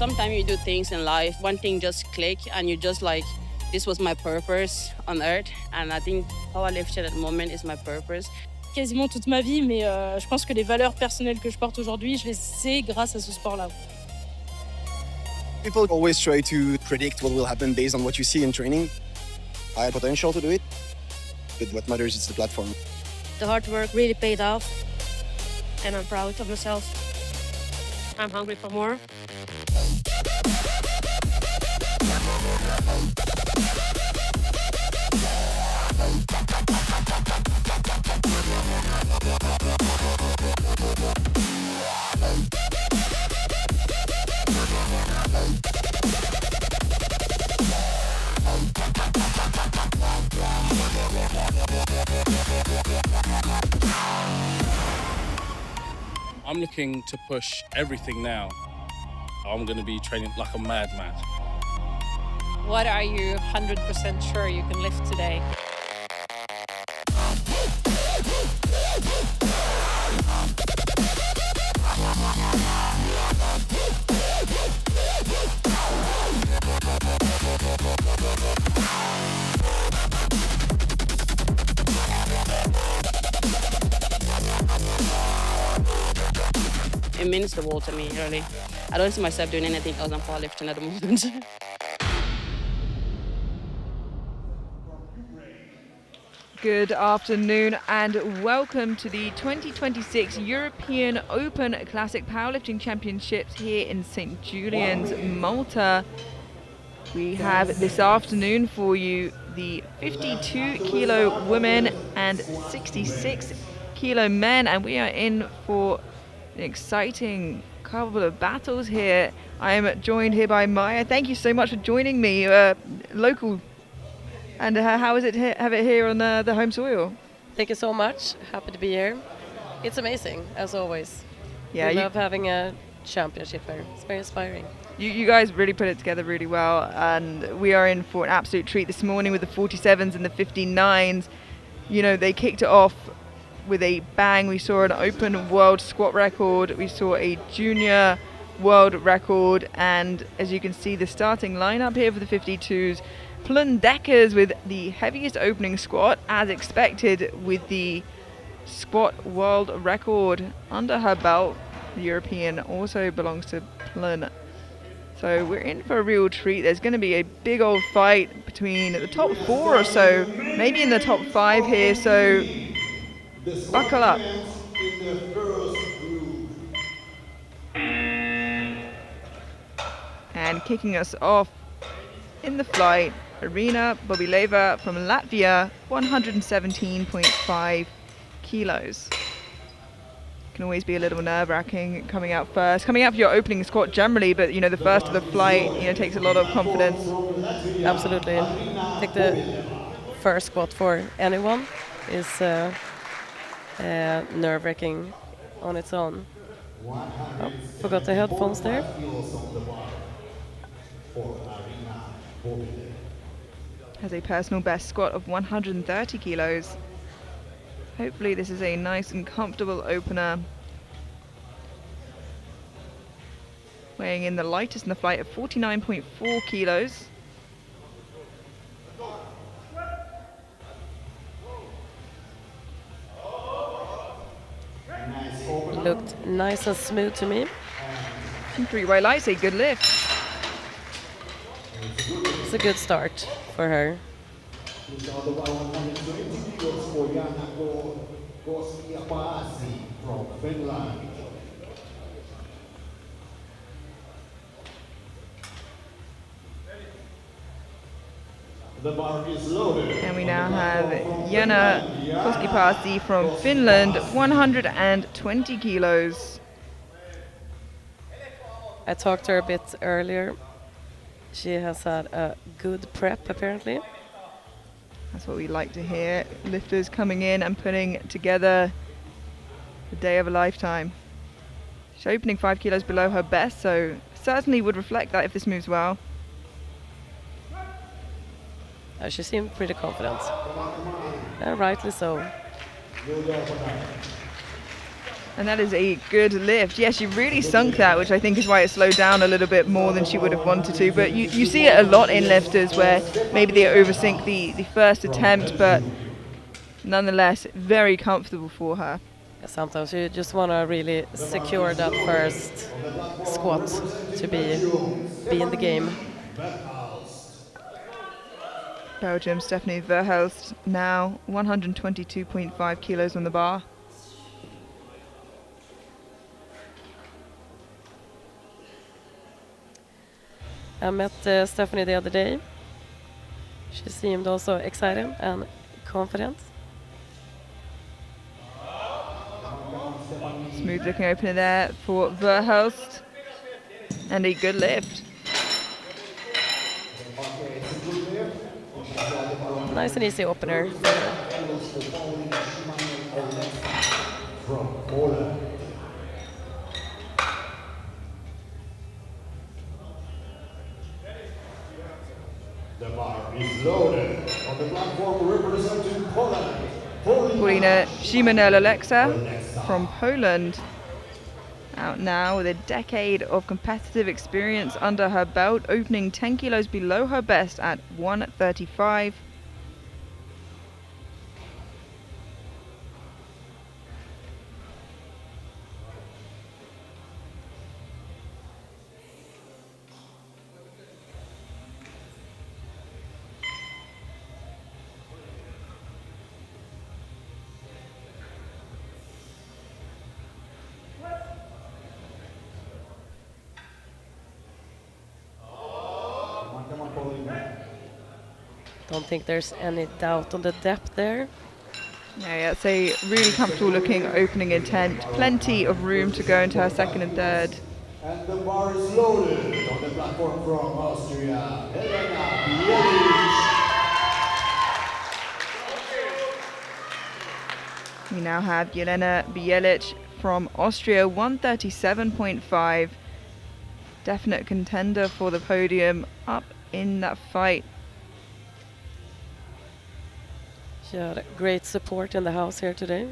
Sometimes you do things in life, one thing just click and you just like, this was my purpose on earth. And I think powerlifting at the moment is my purpose. Quasiment toute ma vie, mais je pense que les valeurs personnelles que je porte aujourd'hui, je les sais grâce à ce sport-là. People always try to predict what will happen based on what you see in training. I had potential to do it, but what matters is the platform. The hard work really paid off, and I'm proud of myself. I'm hungry for more. I'm looking to push everything now. I'm going to be training like a madman. What are you 100% sure you can lift today? It means the world to me, really. I don't see myself doing anything else than powerlifting at the moment. Good afternoon and welcome to the 2026 European Open Classic Powerlifting Championships here in St. Julian's, Malta. We have this afternoon for you the 52 kilo women and 66 kilo men, and we are in for an exciting couple of battles here. I am joined here by Maya. Thank you so much for joining me, local. And how is it to have it here on the home soil? Thank you so much. Happy to be here. It's amazing, as always. Yeah, we love having a championship here. It's very inspiring. You guys really put it together really well, and we are in for an absolute treat this morning with the 47s and the 59s. You know, they kicked it off with a bang. We saw an open world squat record. We saw a junior world record, and as you can see, the starting lineup here for the 52s. Plun Deckers with the heaviest opening squat, as expected, with the squat world record under her belt. The European also belongs to Plun. So we're in for a real treat. There's going to be a big old fight between the top 4 or so, maybe in the top 5 here, so buckle up. And kicking us off in the flight, Irina Bobileva from Latvia, 117.5 kilos. Can always be a little nerve-wracking coming out first. Coming out for your opening squat generally, but you know, the first of the flight, you know, takes a lot of confidence. Absolutely. I think the first squat for anyone is nerve-wracking on its own. Oh, forgot the headphones there. Has a personal best squat of 130 kilos. Hopefully this is a nice and comfortable opener. Weighing in the lightest in the flight at 49.4 kilos. Looked nice and smooth to me. And 3 white lights, a good lift. It's a good start for her. And we now have Jana Koskipasi from Finland, 120 kilos. I talked to her a bit earlier. She has had a good prep, apparently. That's what we like to hear. Lifters coming in and putting together the day of a lifetime. She's opening 5 kilos below her best, so certainly would reflect that if this moves well. She seemed pretty confident. And rightly so. And that is a good lift. Yeah, she really sunk that, which I think is why it slowed down a little bit more than she would have wanted to. But you see it a lot in lifters where maybe they oversink the first attempt, but nonetheless, very comfortable for her. Yeah, sometimes you just want to really secure that first squat to be in the game. Belgium, Stephanie Verhelst, now 122.5 kilos on the bar. I met Stephanie the other day. She seemed also excited and confident. Smooth looking opener there for Verhelst. And a good lift. Nice and easy opener for her. From Poland. The bar is loaded on the platform representing Poland. Paulina Shimonel-Alexa from Poland. Out now with a decade of competitive experience under her belt, opening 10 kilos below her best at 135. Don't think there's any doubt on the depth there. Yeah, it's a really comfortable looking opening intent. Plenty of room to go into her second and third. And the bar is loaded on the platform from Austria, Helena. We now have Jelena Bielic from Austria, 137.5. Definite contender for the podium up in that fight. She had great support in the house here today.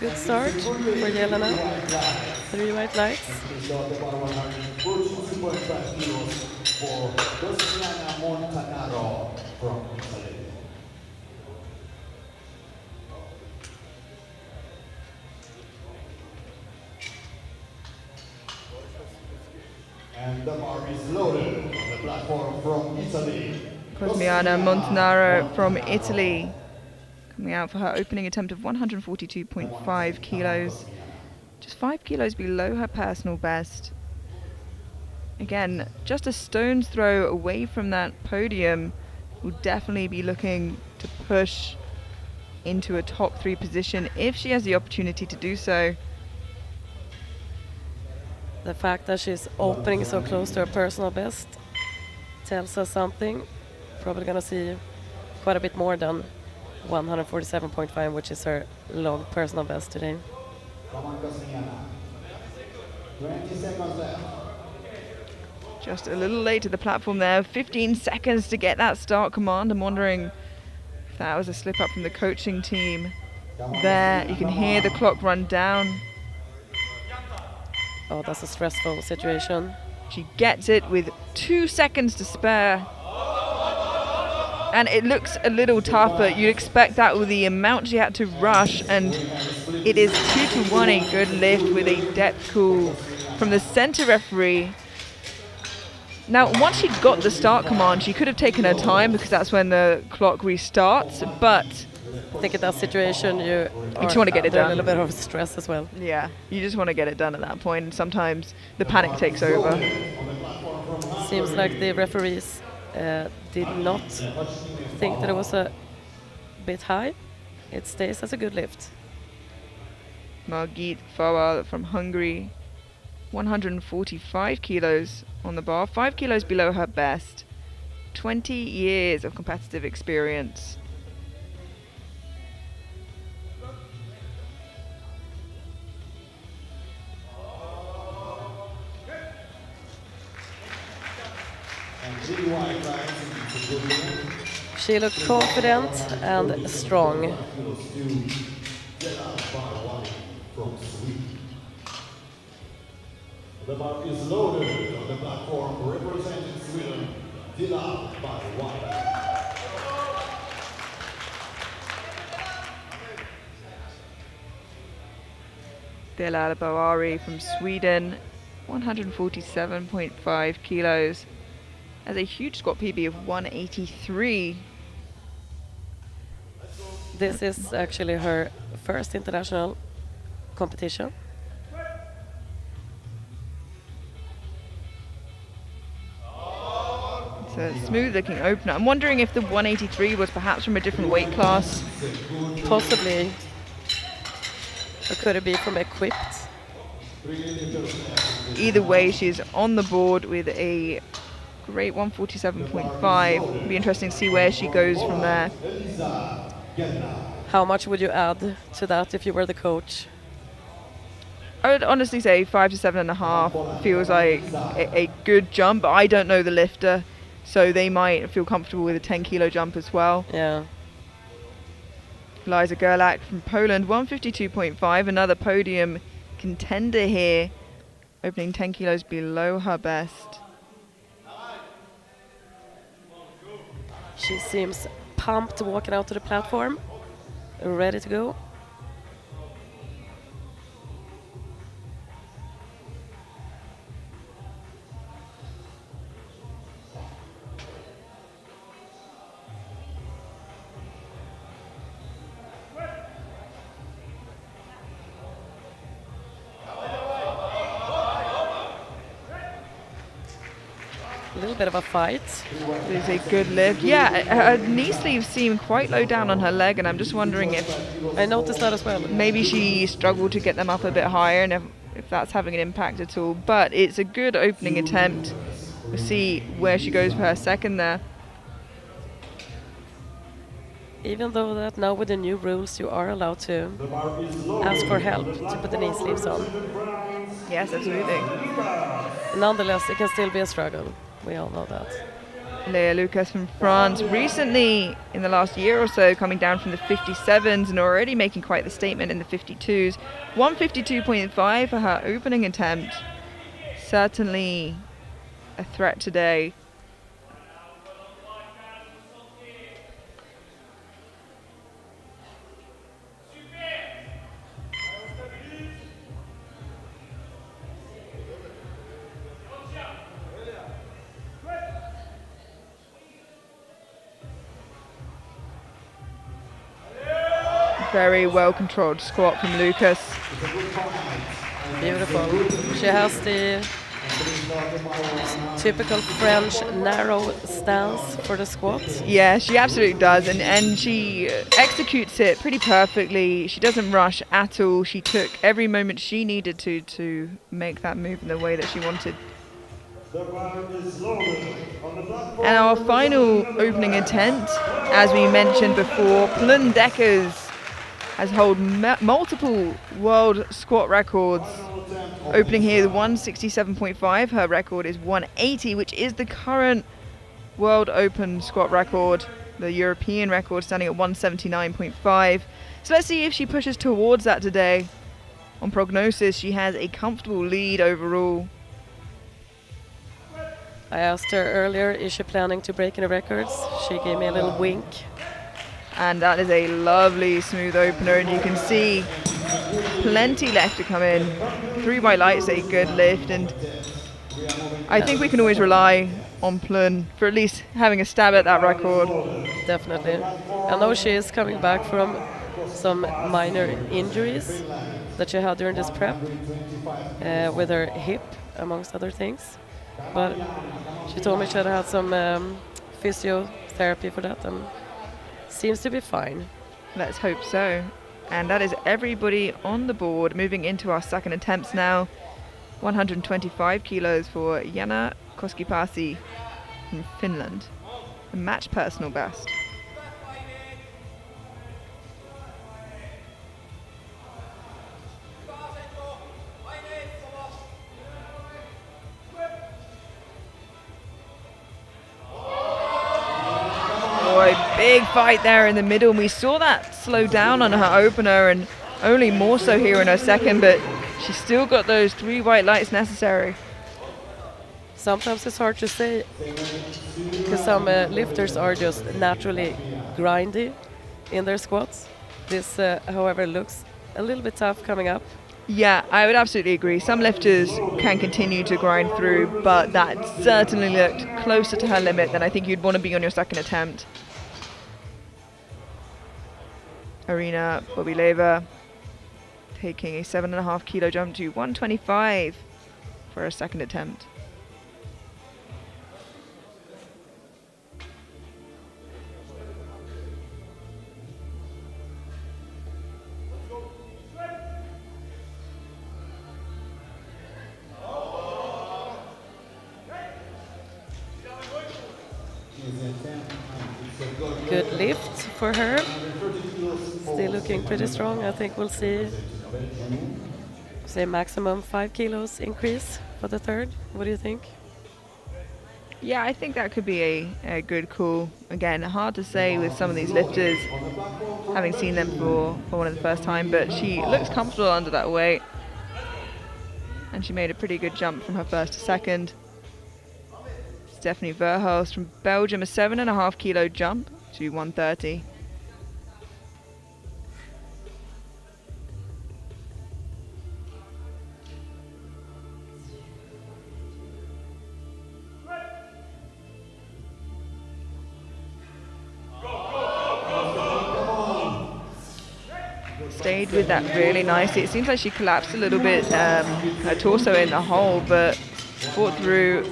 Good start for Jelena. 3 white lights. And the bar is loaded on the platform from Italy. Cosmiana Montanaro from Italy, coming out for her opening attempt of 142.5 kilos. Just 5 kilos below her personal best. Again, just a stone's throw away from that podium. Will definitely be looking to push into a top 3 position if she has the opportunity to do so. The fact that she's opening so close to her personal best tells us something. Probably gonna see quite a bit more than 147.5, which is her log personal best today. Come on, Cosmiana. 20 seconds left. Just a little late to the platform there. 15 seconds to get that start command. I'm wondering if that was a slip up from the coaching team. There, you can hear the clock run down. Oh, that's a stressful situation. She gets it with 2 seconds to spare. And it looks a little tougher. You'd expect that with the amount she had to rush. And it is 2-1, a good lift with a depth call from the center referee. Now, once she'd got the start command, she could have taken her time because that's when the clock restarts. But I think in that situation, you just want to get it done. A little bit of stress as well. Yeah, you just want to get it done at that point. And sometimes the panic takes over. Seems like the referees did not think that it was a bit high. It stays as a good lift. Margit Fawal from Hungary, 145 kilos on the bar, 5 kilos below her best. 20 years of competitive experience. And 3 white lights in She looked confident and strong. The bar is loaded on the platform representing Sweden, Deadlift by White. Delal Bawari from Sweden, 147.5 kilos. Has a huge squat PB of 183. This is actually her first international competition. It's a smooth looking opener. I'm wondering if the 183 was perhaps from a different weight class. Possibly. Or could it be from equipped? Either way, she's on the board with a great 147.5. Be interesting to see where she goes from there. How much would you add to that if you were the coach? I would honestly say 5 to 7.5 feels like a good jump. I don't know the lifter, so they might feel comfortable with a 10 kilo jump as well. Yeah. Liza Gerlach from Poland, 152.5, another podium contender here, opening 10 kilos below her best. She seems pumped walking out to the platform, ready to go. A little bit of a fight. It is a good lift. Yeah, her knee sleeves seem quite low down on her leg, and I'm just wondering if I noticed that as well. maybe she struggled to get them up a bit higher, and if that's having an impact at all. But it's a good opening attempt. We'll see where she goes for her second there. Even though that now with the new rules you are allowed to ask for help to put the knee sleeves on. Yes, absolutely. Nonetheless, it can still be a struggle. We all know that. Leah Lucas from France, recently in the last year or so coming down from the 57s and already making quite the statement in the 52s. 152.5 for her opening attempt. Certainly a threat today. Very well controlled squat from Lucas. Beautiful. She has the typical French narrow stance for the squat. Yeah, she absolutely does, and she executes it pretty perfectly. She doesn't rush at all. She took every moment she needed to make that move in the way that she wanted. And our final opening attempt, as we mentioned before, Plun Deckers has held multiple world squat records. Opening here, the 167.5. Her record is 180, which is the current world open squat record. The European record standing at 179.5. So let's see if she pushes towards that today. On prognosis, she has a comfortable lead overall. I asked her earlier, is she planning to break any records? She gave me a little wink. And that is a lovely smooth opener, and you can see plenty left to come in. 3 by light's a good lift, and I think we can always rely on Plun for at least having a stab at that record. Definitely. I know she is coming back from some minor injuries that she had during this prep with her hip, amongst other things. But she told me she had some physiotherapy for that, and seems to be fine. Let's hope so. And that is everybody on the board. Moving into our second attempts now. 125 kilos for Jana Koskipasi from Finland. A match personal best. boy, big fight there in the middle. And we saw that slow down on her opener and only more so here in her second, but she's still got those 3 white lights necessary. Sometimes it's hard to say because some lifters are just naturally grindy in their squats. This, however, looks a little bit tough coming up. Yeah, I would absolutely agree. Some lifters can continue to grind through, but that certainly looked closer to her limit than I think you'd want to be on your second attempt. Arina Bobileva taking a 7.5 kilo jump to 125 for her second attempt. Good lift for her. Still looking pretty strong. I think we'll see, say, maximum 5 kilos increase for the third. What do you think? Yeah, I think that could be a good call. Again, hard to say with some of these lifters, having seen them for one of the first time, but she looks comfortable under that weight. And she made a pretty good jump from her first to second. Stephanie Verhulst from Belgium, a 7.5 kilo jump to 130. Stayed with that really nicely. It seems like she collapsed a little bit, her torso in the hole, but fought through,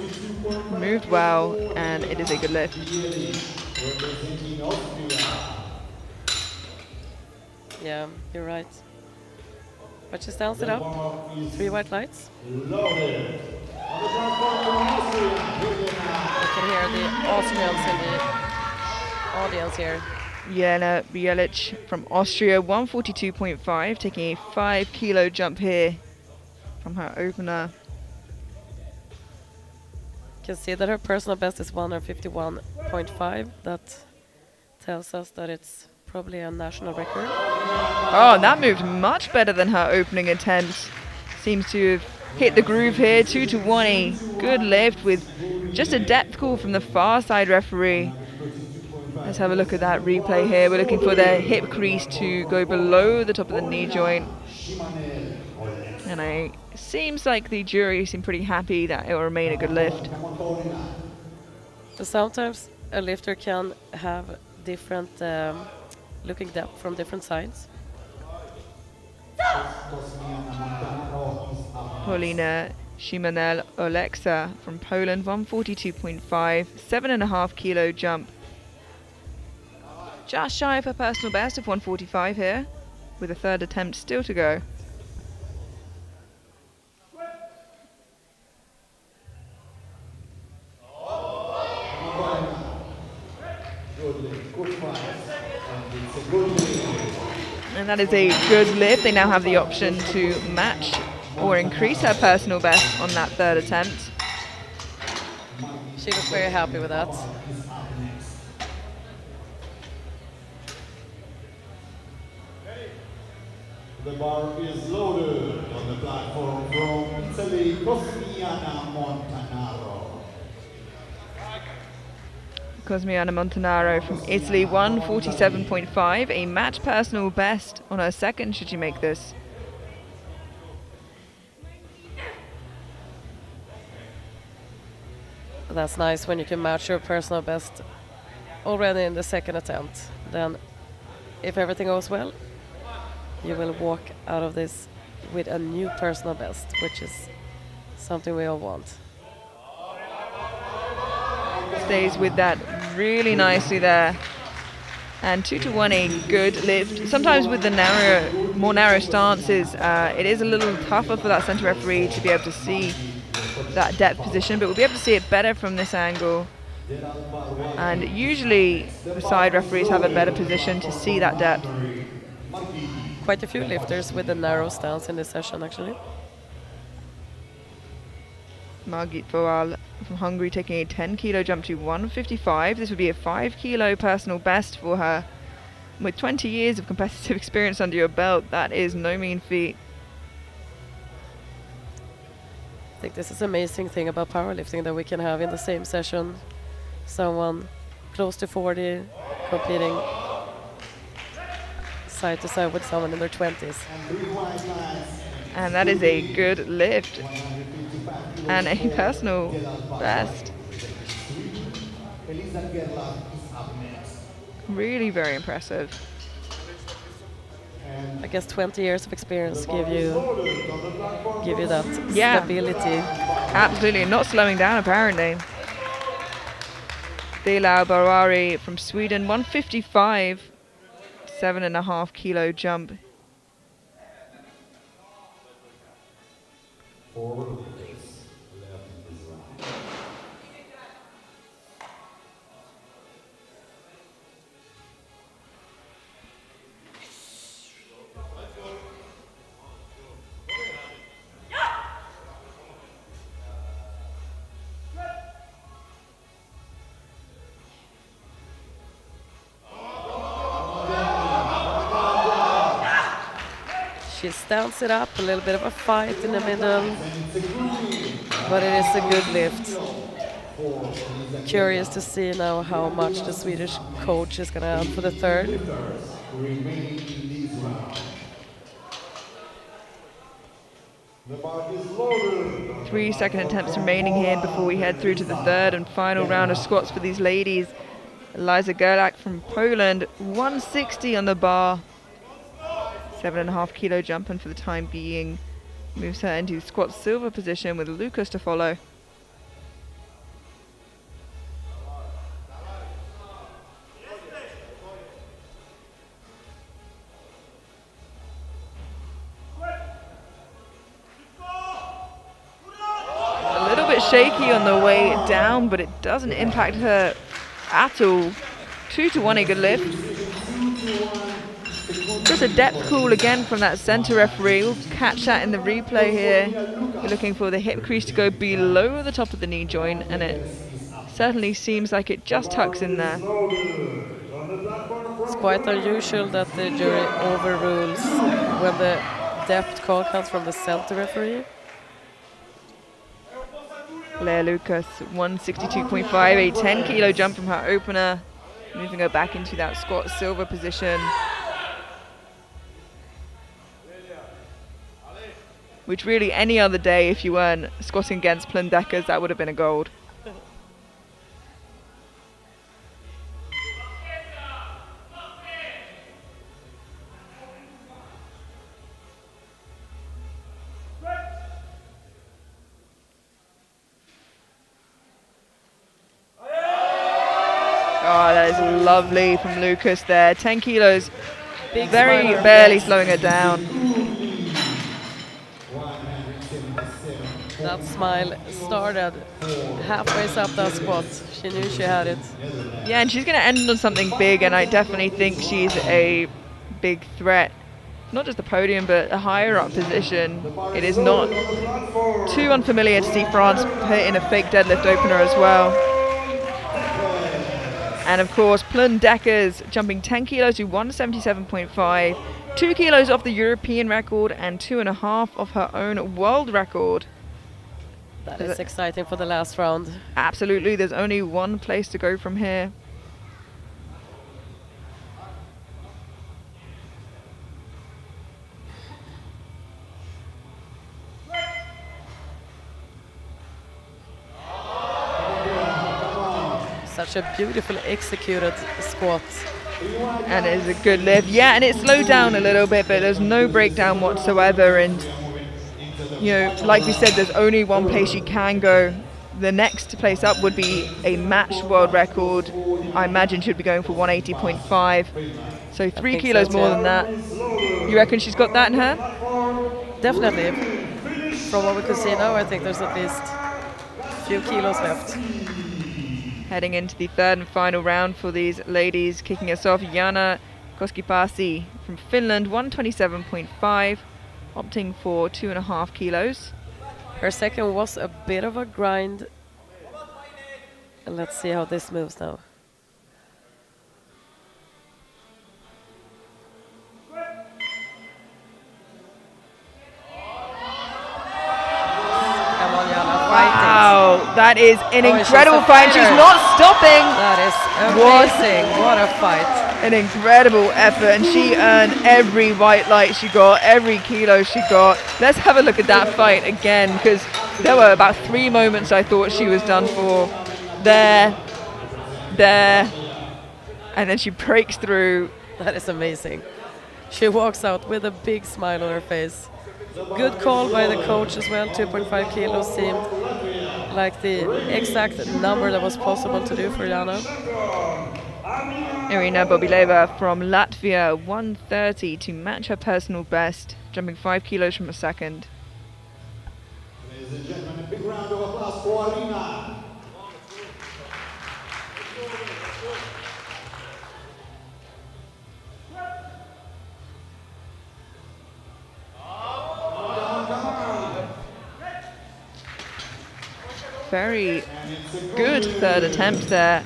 moved well, and it is a good lift. Yeah, you're right. But she stands it up. 3 white lights. You can hear the Austrians in the audience here. Jelena Bielic from Austria, 142.5, taking a 5 kilo jump here from her opener. You can see that her personal best is 151.5. That tells us that it's probably a national record. Oh, and that moved much better than her opening attempt. Seems to have hit the groove here, 2 to 1. Good lift with just a depth call from the far side referee. Let's have a look at that replay here. We're looking for the hip crease to go below the top of the knee joint. And it seems like the jury seem pretty happy that it will remain a good lift. So sometimes a lifter can have different looking depth from different sides. Paulina Shimanel Oleksa from Poland, 142.5, 7.5 kilo jump. Just shy of her personal best of 145 here, with a third attempt still to go. And that is a good lift. They now have the option to match or increase her personal best on that third attempt. She was very happy with that. The bar is loaded on the platform from Italy, Cosmiana Montanaro. Cosmiana Montanaro from Italy, 147.5, a match personal best on her second should she make this. That's nice when you can match your personal best already in the second attempt. Then, if everything goes well, you will walk out of this with a new personal best, which is something we all want. Stays with that really nicely there. And 2 to 1, a good lift. Sometimes with the more narrow stances, it is a little tougher for that center referee to be able to see that depth position, but we'll be able to see it better from this angle. And usually the side referees have a better position to see that depth. Quite a few lifters with a narrow stance in this session, actually. Margit Voal from Hungary, taking a 10 kilo jump to 155. This would be a 5 kilo personal best for her. With 20 years of competitive experience under your belt, that is no mean feat. I think this is amazing thing about powerlifting, that we can have in the same session someone close to 40 competing side to side with someone in their 20s. And that is a good lift and a personal best. Really very impressive. I guess 20 years of experience give you that stability. Absolutely, not slowing down apparently. Delau Barari from Sweden, 155, 7.5 kilo jump. She stands it up, a little bit of a fight in the middle, but it is a good lift. Curious to see now how much the Swedish coach is going to add for the third. 3 second attempts remaining here before we head through to the third and final round of squats for these ladies. Eliza Gerlach from Poland, 160 on the bar. 7.5 kilo jump, and for the time being moves her into squat silver position with Lucas to follow. A little bit shaky on the way down, but it doesn't impact her at all. 2 to 1, a good lift. Just a depth call again from that center referee. We'll catch that in the replay here. You're looking for the hip crease to go below the top of the knee joint, and it certainly seems like it just tucks in there. It's quite unusual that the jury overrules when the depth call comes from the center referee. Lea Lucas, 162.5, a 10 kilo jump from her opener, moving her back into that squat silver position. Which really any other day, if you weren't squatting against Plundeckers, that would have been a gold. Oh, that is lovely from Lucas there. 10 kilos, very barely slowing her down. That smile started halfway up that squat. She knew she had it. Yeah, and she's going to end on something big, and I definitely think she's a big threat. Not just the podium, but a higher up position. It is not too unfamiliar to see France put in a fake deadlift opener as well. And of course, Plundeckers jumping 10 kilos to 177.5, 2 kilos off the European record and 2.5 off her own world record. That is exciting for the last round. Absolutely, there's only one place to go from here. Such a beautiful executed squat. And it is a good lift. Yeah, and it slowed down a little bit, but there's no breakdown whatsoever. And you know, like we said, there's only one place you can go. The next place up would be a match world record. I imagine she'd be going for 180.5. So 3 kilos more than that. You reckon she's got that in her? Definitely. From what we can see now, I think there's at least a few kilos left. Heading into the third and final round for these ladies. Kicking us off, Jana Koskipasi from Finland, 127.5. Opting for 2.5 kilos. Her second was a bit of a grind And let's see how this moves now. Come on, Jana, fighting. Wow, that is an Oh, she's incredible a fight. She's fighter. not stopping. That is What? amazing. What a fight. An incredible effort, and she earned every white light she got, every kilo she got. Let's have a look at that fight again, because there were about 3 moments I thought she was done for. There, and then she breaks through. That is amazing. She walks out with a big smile on her face. Good call by the coach as well. 2.5 kilos seemed like the exact number that was possible to do for Jana. Irina Bobileva from Latvia, 130 to match her personal best, jumping 5 kilos from a second. Ladies and gentlemen, a big round of applause for Irina. Very good third attempt there.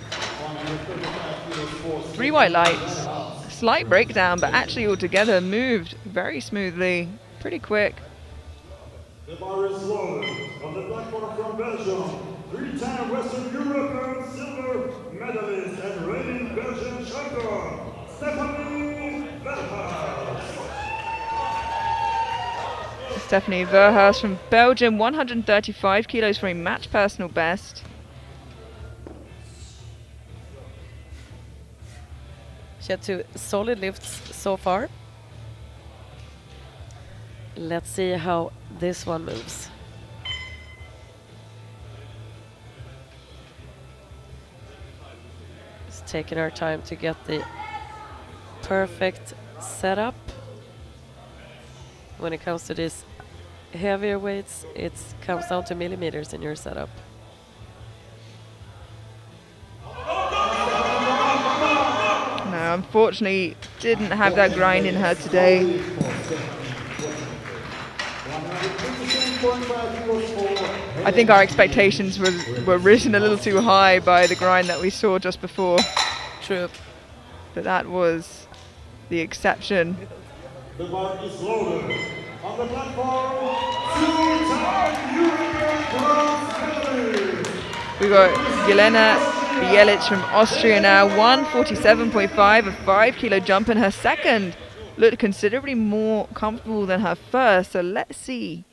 3 white lights, slight breakdown, but actually altogether moved very smoothly, pretty quick. The bar is loaded. On the platform from Belgium, 3-time Western European silver medalist and reigning Belgian champion, Stephanie Verhaas. Stephanie Verhaas from Belgium, 135 kilos for a match personal best. She had 2 solid lifts so far. Let's see how this one moves. It's taking our time to get the perfect setup. When it comes to these heavier weights, it comes down to millimeters in your setup. No, unfortunately, didn't have that grind in her today. I think our expectations were risen a little too high by the grind that we saw just before. True. But that was the exception. The bar is loaded. On the platform, 2-time European bronze medalist. We got Jelena Bielic from Austria now, 147.5, a 5 kilo jump in her second. Looked considerably more comfortable than her first, so let's see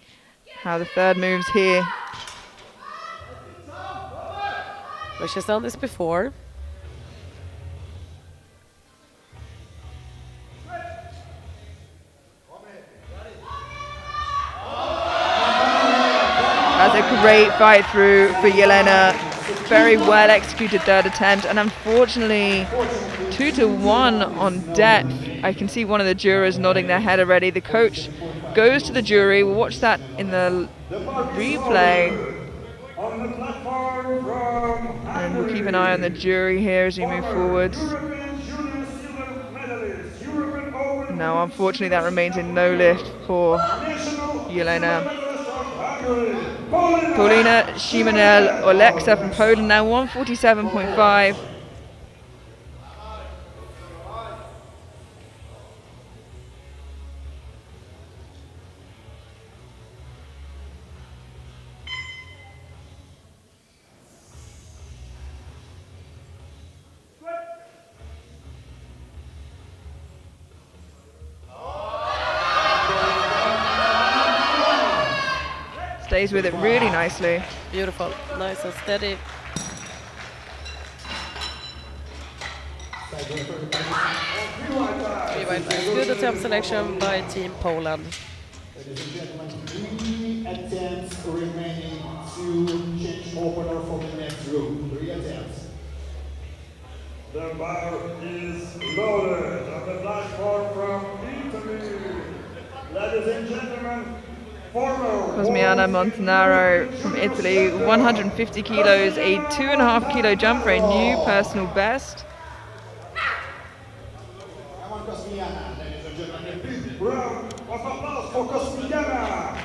how the third moves here. Well, she's done this before. That's a great fight through for Jelena. Very well executed third attempt, and unfortunately 2-1 on depth. I can see one of the jurors nodding their head already. The coach goes to the jury. We'll watch that in the replay. And we'll keep an eye on the jury here as we move forwards. Now, unfortunately, that remains in no lift for Jelena. Paulina Shimanel Olexa from Poland now 147.5. Stays with it really nicely. Beautiful, nice and steady. Good attempt selection by Team Poland. Ladies and gentlemen, 3 attempts remaining to change opener for the next group. 3 attempts. The bar is loaded on the platform from Italy. Ladies and gentlemen, Cosmiana Montanaro from Italy, 150 kilos, a 2.5 kilo jump for a new personal best. Come on, Cosmiana. Ladies and gentlemen, a big round of applause for Cosmiana.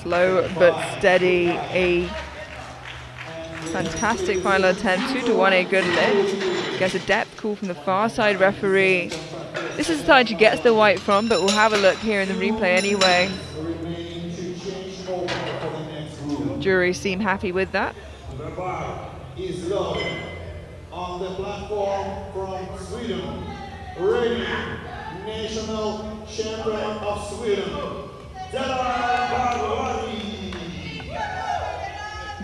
slow but steady. A fantastic final attempt. 2-1, a good lift. Gets a depth call from the far side referee. This is the side she gets the white from, but we'll have a look here in the replay anyway. Jury seem happy with that. The bar is loaded. On the platform from Sweden, reigning national champion of Sweden,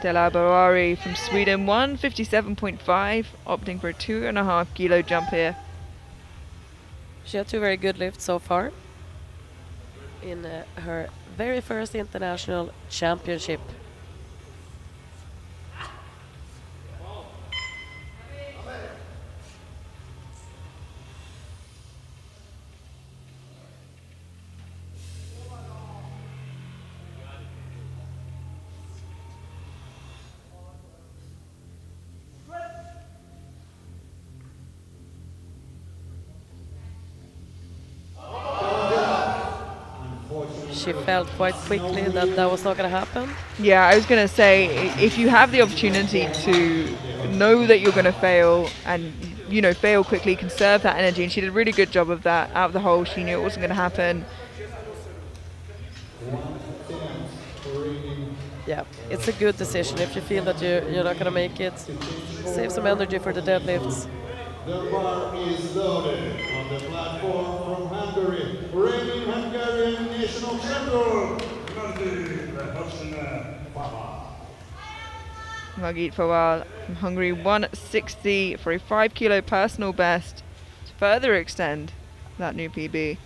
Della Barari from Sweden, 157.5, opting for a 2.5 kilo jump here. She had 2 very good lifts so far in her very first international championship. She felt quite quickly that that was not going to happen. Yeah, I was going to say, if you have the opportunity to know that you're going to fail and, you know, fail quickly, conserve that energy, and she did a really good job of that. Out of the hole, she knew it wasn't going to happen. Yeah, it's a good decision. If you feel that you're not going to make it, save some energy for the deadlifts. The bar is loaded. On the platform from Hungary, reigning Hungarian national champion, Margit Fawal from Hungary, 160 for a 5 kilo personal best to further extend that new PB.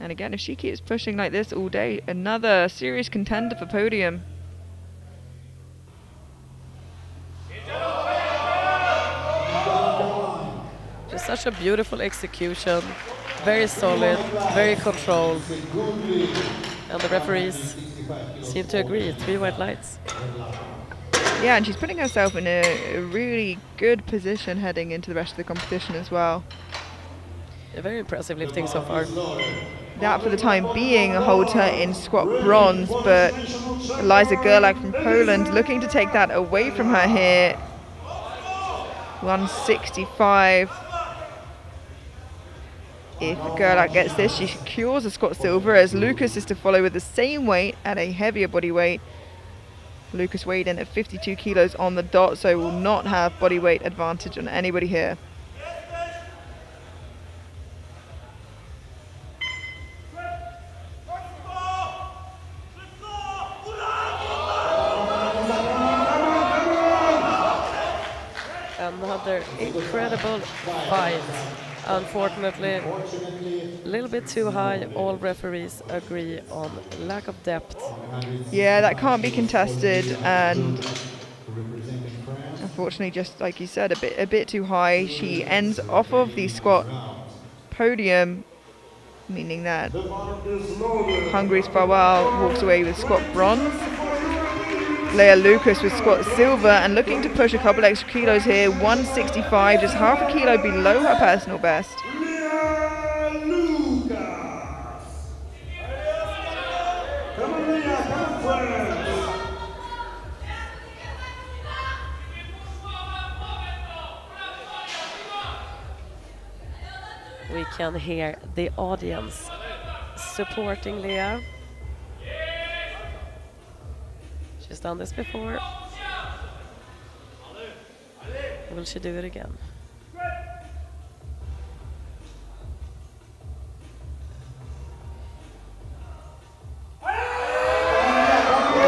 And again, if she keeps pushing like this all day, another serious contender for podium. Just such a beautiful execution, very solid, very controlled. And the referees seem to agree, 3 white lights. Yeah, and she's putting herself in a really good position heading into the rest of the competition as well. A very impressive lifting so far. That for the time being holds her in squat bronze, but Eliza Gerlach from Poland looking to take that away from her here. 165. If Gerlach gets this, she secures a squat silver, as Lucas is to follow with the same weight at a heavier body weight. Lucas weighed in at 52 kilos on the dot, so will not have body weight advantage on anybody here. Another incredible fight. Unfortunately, a little bit too high. All referees agree on lack of depth. Yeah, that can't be contested, and unfortunately, just like you said, a bit too high. She ends off of the squat podium, meaning that Hungary's Fawal walks away with squat bronze. Leah Lucas with squat silver and looking to push a couple extra kilos here. 165, just half a kilo below her personal best. We can hear the audience supporting Leah. She's done this before. Will she do it again? You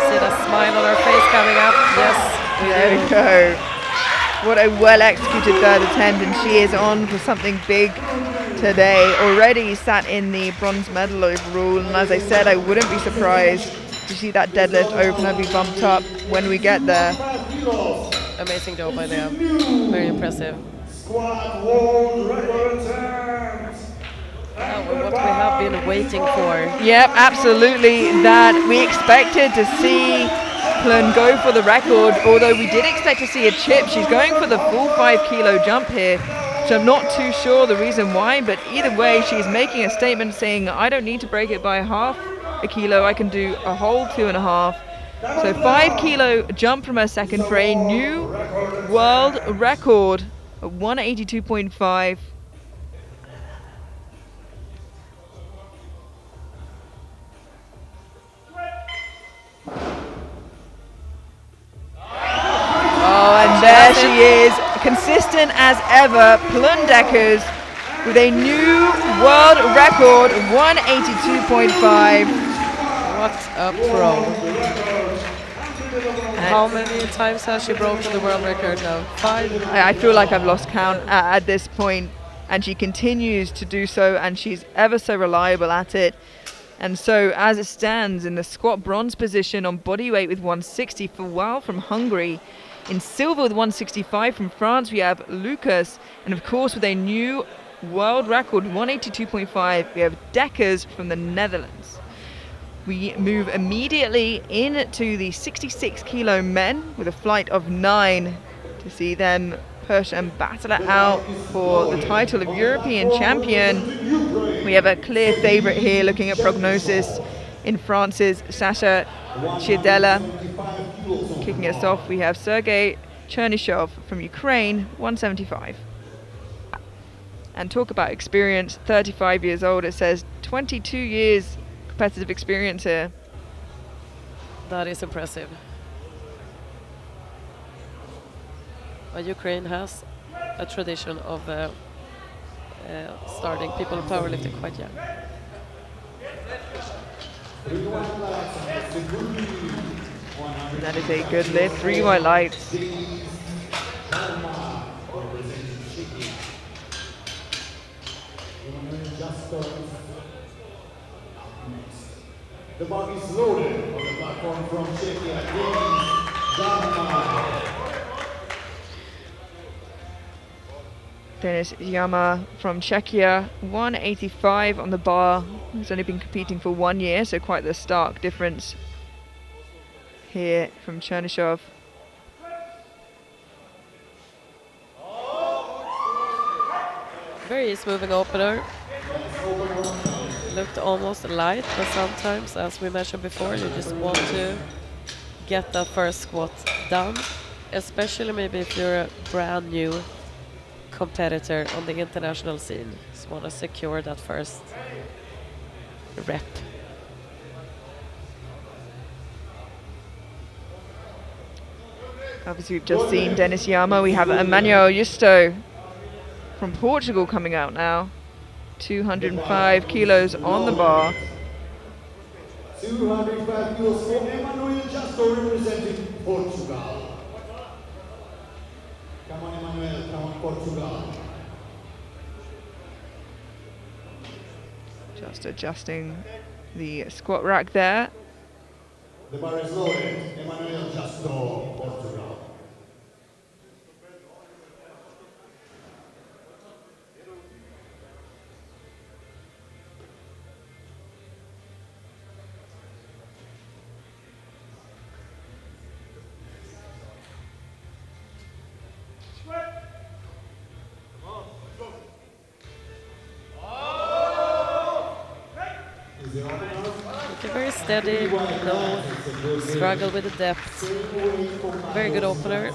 see the smile on her face coming up? Yes, There we go. What a well-executed third attempt, and she is on for something big today. Already sat in the bronze medal overall, and as I said, I wouldn't be surprised to see that deadlift opener be bumped up when we get there. Amazing job by Leah. Very impressive. Squad world record attempt. What we have been waiting for. Yep, absolutely. That we expected to see Plun go for the record, although we did expect to see a chip. She's going for the full 5 kilo jump here. which I'm not too sure the reason why, but either way, she's making a statement saying, I don't need to break it by half a kilo, I can do a whole 2.5. So 5 kilo jump from her second for a new world record of 182.5. Oh, and there she is, consistent as ever, Plundeckers with a new world record, 182.5. What a pro. How many times has she broken the world record now? 5? I feel like I've lost count at this point, and she continues to do so, and she's ever so reliable at it. And so as it stands in the squat bronze position on body weight with 160 for Wow from Hungary, in silver with 165 from France we have Lucas, and of course with a new world record 182.5 we have Deckers from the Netherlands. We move immediately into the 66 kilo men with a flight of 9 to see them push and battle it out for the title of European champion. We have a clear favourite here looking at prognosis in France's Sasha Chiedela. Kicking us off, we have Sergei Chernyshov from Ukraine, 175. And talk about experience, 35 years old, it says 22 years competitive experience here. That is impressive. Ukraine has a tradition of starting people in powerlifting quite young. And that is a good lift, 3 white lights. The bug is loaded on the platform from Czechia. Denis Yama from Czechia, 185 on the bar. He's only been competing for 1 year, so quite the stark difference here from Chernyshov. Very easy moving opener. Looked almost light, but sometimes, as we mentioned before, you just want to get that first squat done, especially maybe if you're a brand new competitor on the international scene. Just want to secure that first rep. Obviously we've just seen Denis Yama. We have Emmanuel Justo from Portugal coming out now. 205 kilos on the bar. 205 kilos for Emmanuel Justo representing Portugal. Come on, Emmanuel, come on, Portugal. Just adjusting the squat rack there. The bar is loaded. Emmanuel Justo, Portugal. Very steady, no struggle with the depth. Very good opener.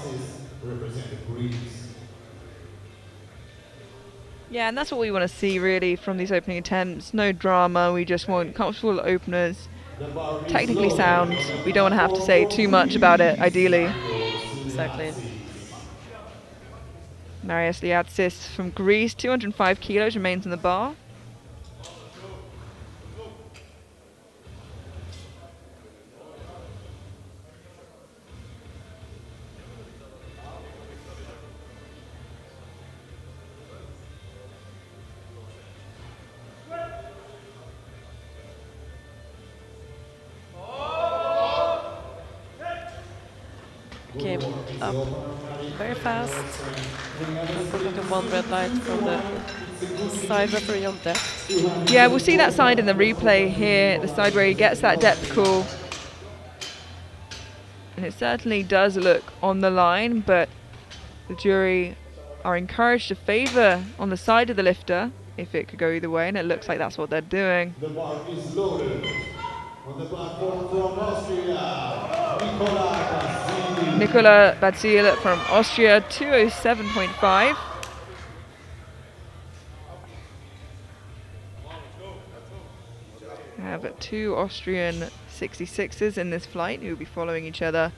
Yeah, and that's what we want to see really from these opening attempts. No drama, we just want comfortable openers. Technically sound, we don't want to have to say too much about it, ideally. Exactly. Marius Liatsis from Greece, 205 kilos, remains in the bar. Came up very fast. Looking at 1 red light from the side referee on depth. Yeah, we'll see that side in the replay here, the side where he gets that depth call. And it certainly does look on the line, but the jury are encouraged to favour on the side of the lifter if it could go either way, and it looks like that's what they're doing. The bar is loaded. On the platform from Austria, Nicola Bazil from Austria, 207.5. We have 2 Austrian 66s in this flight who will be following each other.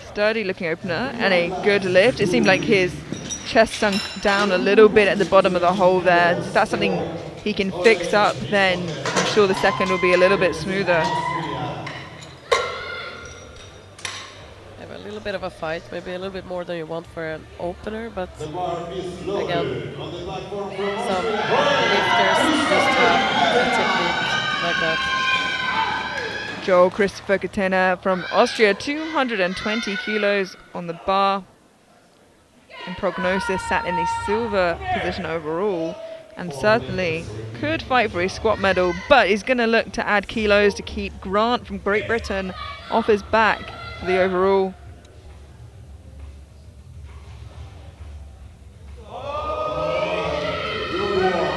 Sturdy looking opener and a good lift. It seemed like his chest sunk down a little bit at the bottom of the hole there. If that's something he can fix up, then I'm sure the second will be a little bit smoother. Have a little bit of a fight, maybe a little bit more than you want for an opener, but again, some lifters just have a technique like that. Joel Christopher Catena from Austria, 220 kilos on the bar. In prognosis, sat in the silver position overall, and certainly could fight for a squat medal, but is going to look to add kilos to keep Grant from Great Britain off his back for the overall.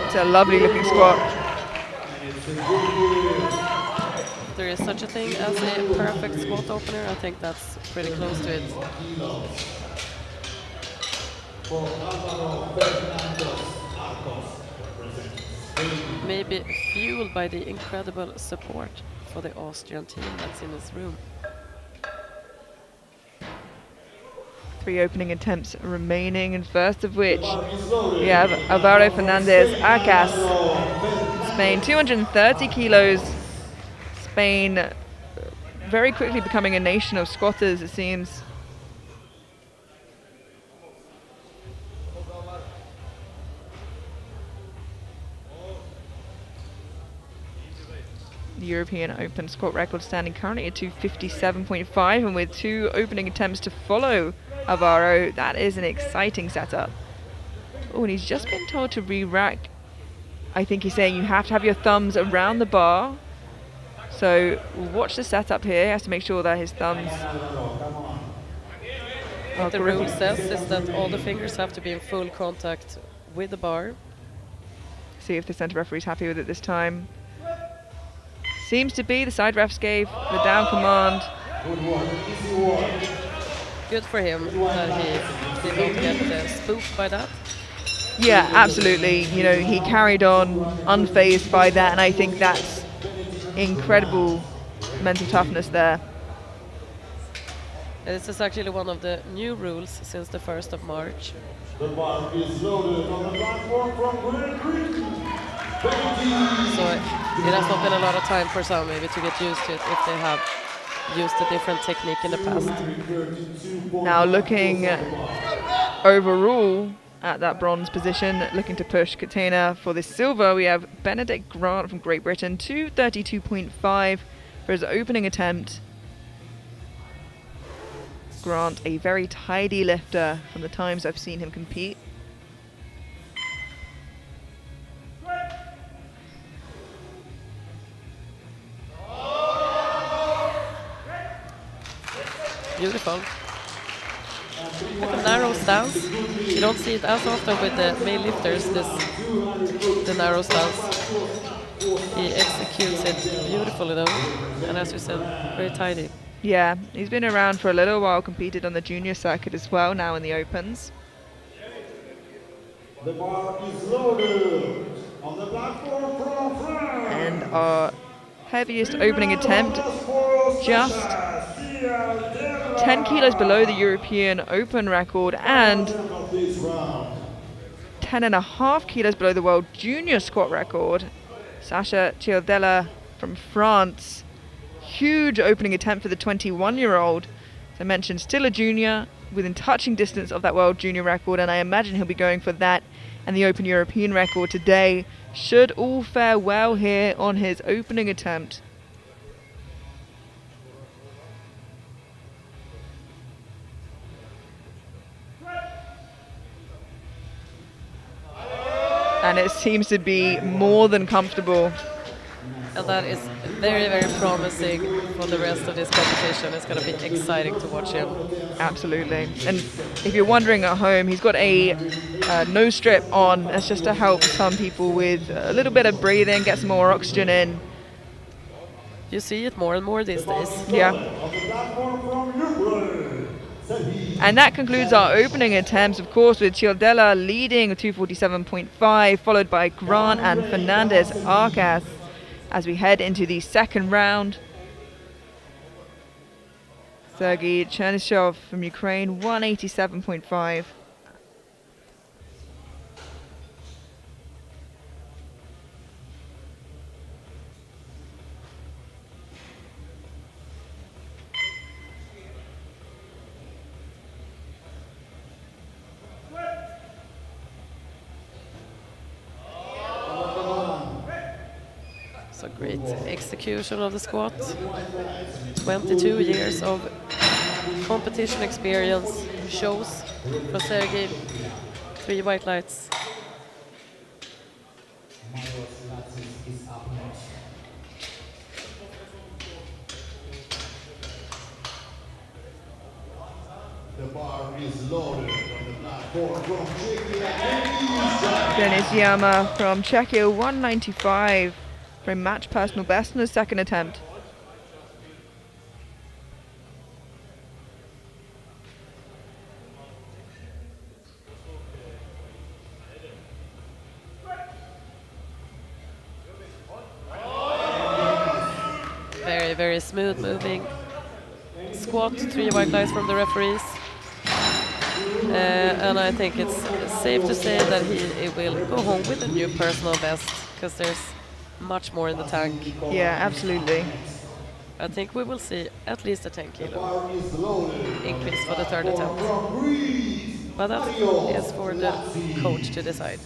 It's a lovely looking squat. There is such a thing as a perfect squat opener. I think that's pretty close to it. Maybe fueled by the incredible support for the Austrian team that's in this room. 3 opening attempts remaining, and first of which we have Alvaro Fernandez Acas, Spain, 230 kilos. Spain very quickly becoming a nation of squatters, it seems. The European Open squat record standing currently at 257.5, and with 2 opening attempts to follow Alvaro, that is an exciting setup. Oh, and he's just been told to re-rack. I think he's saying you have to have your thumbs around the bar. So watch the setup here. He has to make sure that his thumbs What the rule says is that all the fingers have to be in full contact with the bar. See if the centre referee's happy with it this time. Seems to be. The side refs gave the down command. Good for him that he did not get spooked by that. Yeah, absolutely. You know, he carried on unfazed by that, and I think that's incredible mental toughness there. This is actually one of the new rules since the 1st of March. The bar is loaded on the platform from Great Britain. So it has not been a lot of time for some maybe to get used to it if they have used a different technique in the past. Now looking overall at that bronze position, looking to push Catena for this silver, we have Benedict Grant from Great Britain, 232.5 for his opening attempt. Grant, a very tidy lifter from the times I've seen him compete. Beautiful. Like a narrow stance. You don't see it as often with the male lifters, the narrow stance. He executes it beautifully though, and as you said, very tidy. Yeah, he's been around for a little while, competed on the junior circuit as well, now in the Opens. The bar is loaded on the platform from France. And our heaviest opening attempt, just 10 kilos below the European Open record and 10.5 kilos below the world junior squat record. Sacha Chiodella from France. Huge opening attempt for the 21-year-old. As I mentioned, still a junior, within touching distance of that world junior record, and I imagine he'll be going for that and the Open European record today. Should all fare well here on his opening attempt. and it seems to be more than comfortable. And that is very, very promising for the rest of this competition. It's going to be exciting to watch him. Absolutely. And if you're wondering at home, he's got a nose strip on. That's just to help some people with a little bit of breathing, get some more oxygen in. You see it more and more these days. Yeah. And that concludes our opening attempts, of course, with Cialdella leading with 247.5, followed by Grant and Fernandez Arcas. As we head into the second round, Sergei Chernyshov from Ukraine, 187.5. So great execution of the squat. 22 years of competition experience shows for Sergei. 3 white lights. The bar is loaded on the platform from Czechia. Denis Yama from Czechia, 195 for a match personal best in his second attempt. Very, very smooth moving squat. 3 white lights from the referees. And I think it's safe to say that he will go home with a new personal best, because there's much more in the tank. Yeah, absolutely. I think we will see at least a 10 kilo increase for the third attempt. But that is for the coach to decide.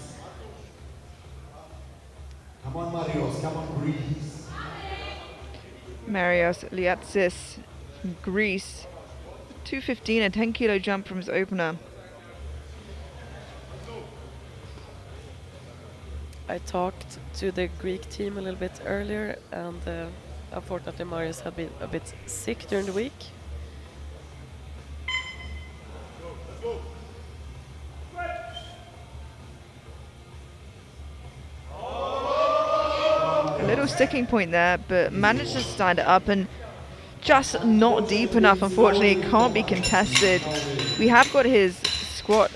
Come on, Marios, come on, Greece. Marios Liatsis from Greece, 215, a 10 kilo jump from his opener. I talked to the Greek team a little bit earlier, and unfortunately Marius had been a bit sick during the week. A little sticking point there, but managed to stand it up and just not deep enough. Unfortunately, it can't be contested. We have got his squat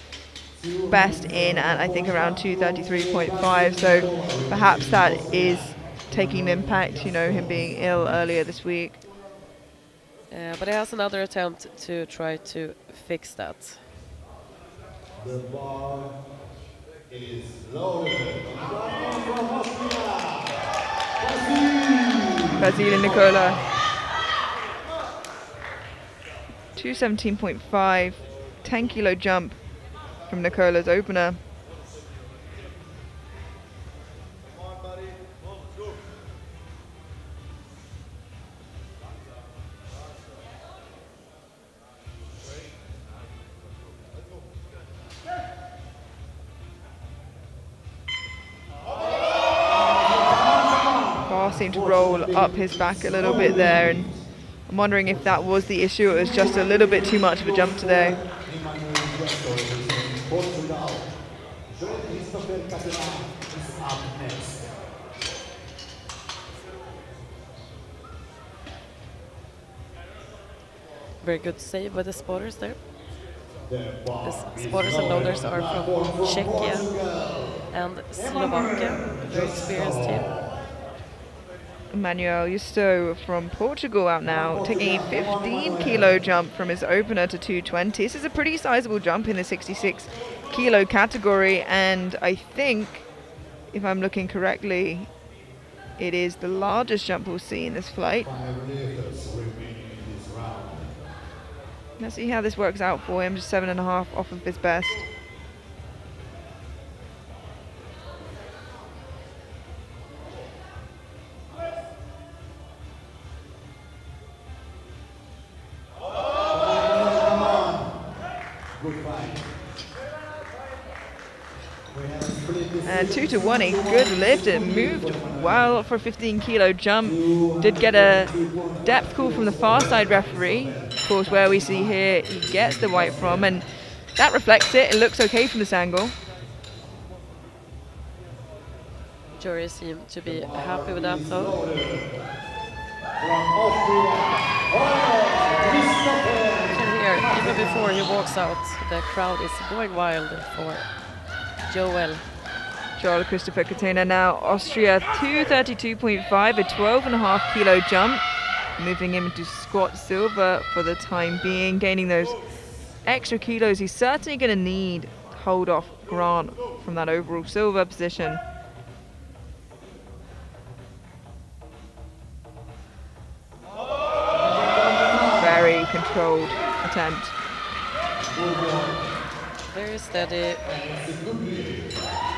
best in at I think around 233.5, so perhaps that is taking an impact, you know, him being ill earlier this week. But he has another attempt to try to fix that. The bar is loaded. From Austria, Vasily Nicola, 217.5, 10 kilo jump from Nicola's opener. Bar seemed to roll up his back a little bit there, and I'm wondering if that was the issue. It was just a little bit too much of a jump today. Very good save by the spotters there. The spotters and loaders are from Czechia and Slovakia, a very experienced team. Manuel Justo from Portugal out now, taking a 15 kilo jump from his opener to 220. This is a pretty sizable jump in the 66 kilo category, and I think, if I'm looking correctly, it is the largest jump we'll see in this flight. Let's see how this works out for him, just 7.5 off of his best. Good fight. We have a split And 2 to 1, a good lift. It moved well for a 15-kilo jump. Did get a depth call from the far side referee. Of course, where we see here, he gets the white from, and that reflects it. It looks okay from this angle. Jury seem to be happy with that though. You can hear, even before he walks out, the crowd is going wild for Joel. Joel Christopher Catena now, Austria 232.5, a 12.5-kilo jump. Moving him into squat silver for the time being, gaining those extra kilos he's certainly going to need to hold off Grant from that overall silver position. Very controlled attempt. Very steady.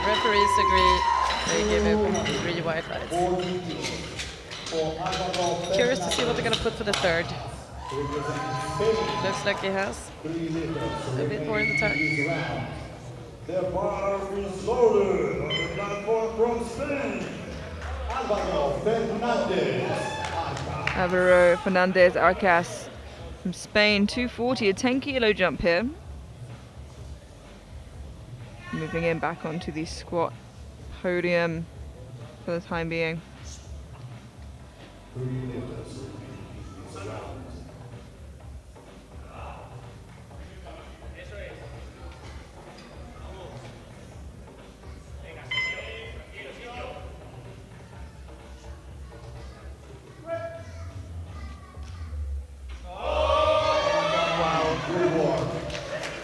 Referees agree. They give him 3 white lights. Curious to see what they're going to put for the third. Looks like he has a bit more in the tank. The bar is loaded on the platform from Spain. Alvaro Fernandez Arcas from Spain, 240, a 10-kilo jump here. Moving in back onto the squat podium for the time being.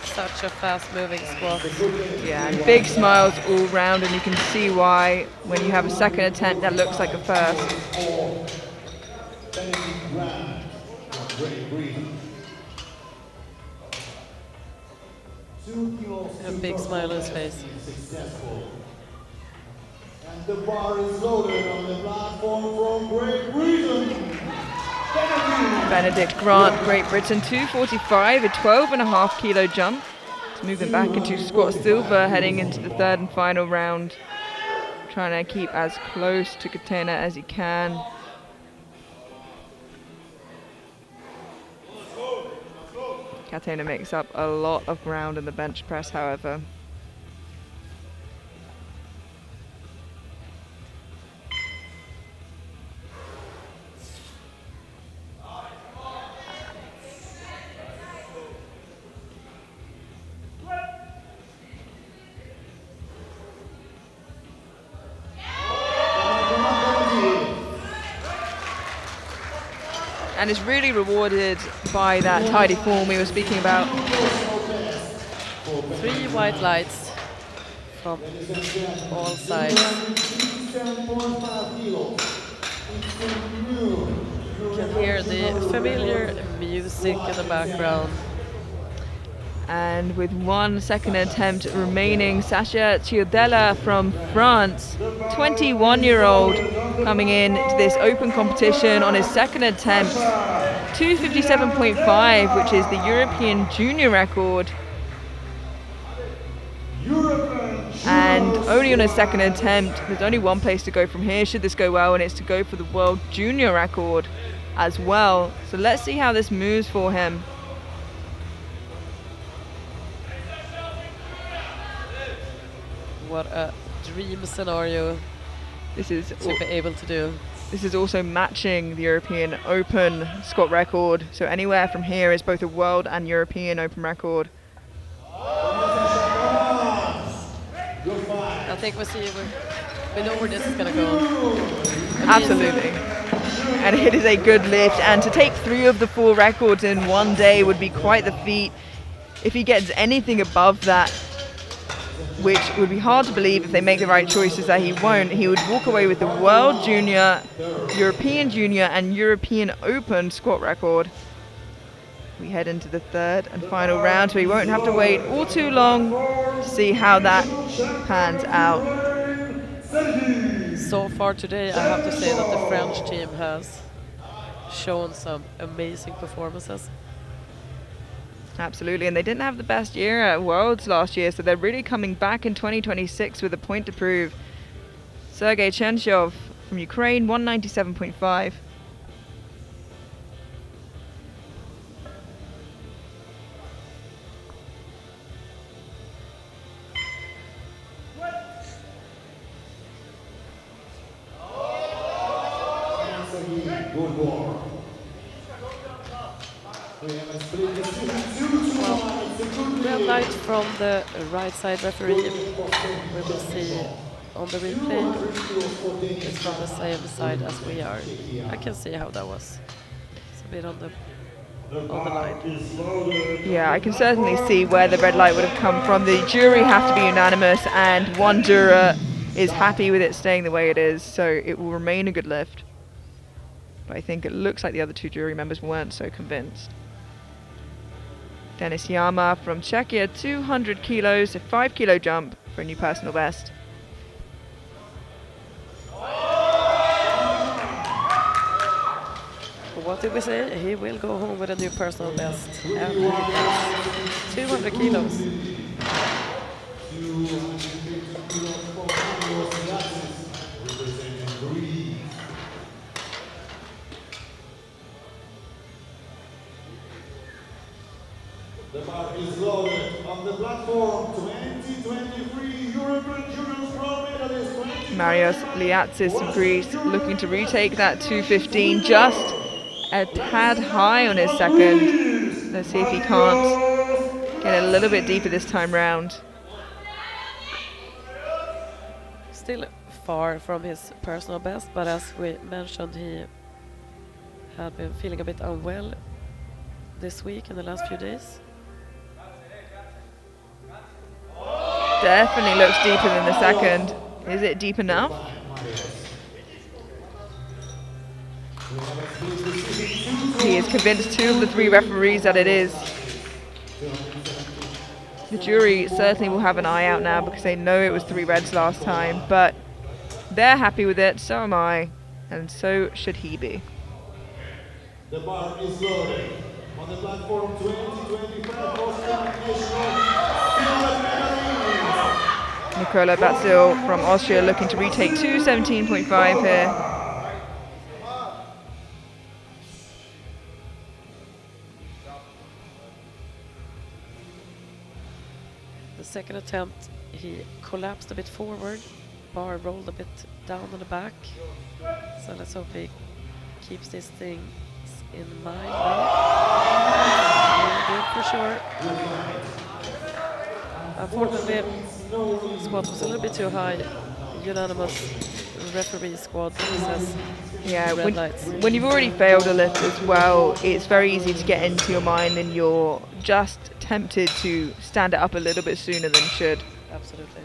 Such a fast-moving squat. Yeah, and big smiles all round, and you can see why when you have a second attempt that looks like a first. A big smile on his face. And the bar is loaded on the platform from Great Britain. Benedict Grant, Great Britain, 245, a 12.5-kilo jump. It's moving back into squat silver, heading into the third and final round. Trying to keep as close to Catena as he can. Catena makes up a lot of ground in the bench press, however. And is really rewarded by that tidy form we were speaking about. 3 white lights from all sides. You can hear the familiar music in the background. And with 1 second attempt remaining, Sacha Chiodella from France, 21-year-old, coming in to this open competition on his second attempt, 257.5, which is the European junior record. And only on his second attempt, there's only one place to go from here should this go well, and it's to go for the world junior record as well. So let's see how this moves for him. What a dream scenario This is to be able to do. This is also matching the European Open squat record. So anywhere from here is both a world and European Open record. I think we know where this is going to go. Absolutely. And it is a good lift. And to take 3 of the 4 records in one day would be quite the feat. If he gets anything above that, which would be hard to believe if they make the right choices that he won't, he would walk away with the World Junior, European Junior and European Open squat record. We head into the third and final round, so he won't have to wait all too long to see how that pans out. So far today, I have to say that the French team has shown some amazing performances. Absolutely, and they didn't have the best year at Worlds last year, so they're really coming back in 2026 with a point to prove. Sergei Chenshov from Ukraine, 197.5. Red light from the right side referee. We will see on the replay. It's from the same side as we are. I can see how that was. It's a bit on the line. Yeah, I can certainly see where the red light would have come from. The jury have to be unanimous, and one juror is happy with it staying the way it is, so it will remain a good lift. But I think it looks like the other two jury members weren't so convinced. Denis Yama from Czechia, 200 kilos, a 5 kilo jump for a new personal best. What did we say? He will go home with a new personal best. And he does. 200 kilos. The bar is loaded on the platform. 2023 European Juniors Pro medalist. Marios Liatsis from Greece looking to retake that 215, just a tad high on his second. Let's see if he can't get a little bit deeper this time round. Still far from his personal best, but as we mentioned, he had been feeling a bit unwell this week in the last few days. Definitely looks deeper than the second. Is it deep enough? He has convinced 2 of the 3 referees that it is. The jury certainly will have an eye out now because they know it was 3 reds last time, but they're happy with it, so am I, and so should he be. The bar is loaded on the platform. 2025 Austrian National Nikola Batsil from Austria looking to retake 217.5 here. The second attempt, he collapsed a bit forward, bar rolled a bit down on the back. So let's hope he keeps these things in mind. Really good for sure. Unfortunately, squat was a little bit too high. Unanimous referee squad says Yeah, red lights. when you've already failed a lift as well, it's very easy to get into your mind and you're just tempted to stand it up a little bit sooner than should. Absolutely.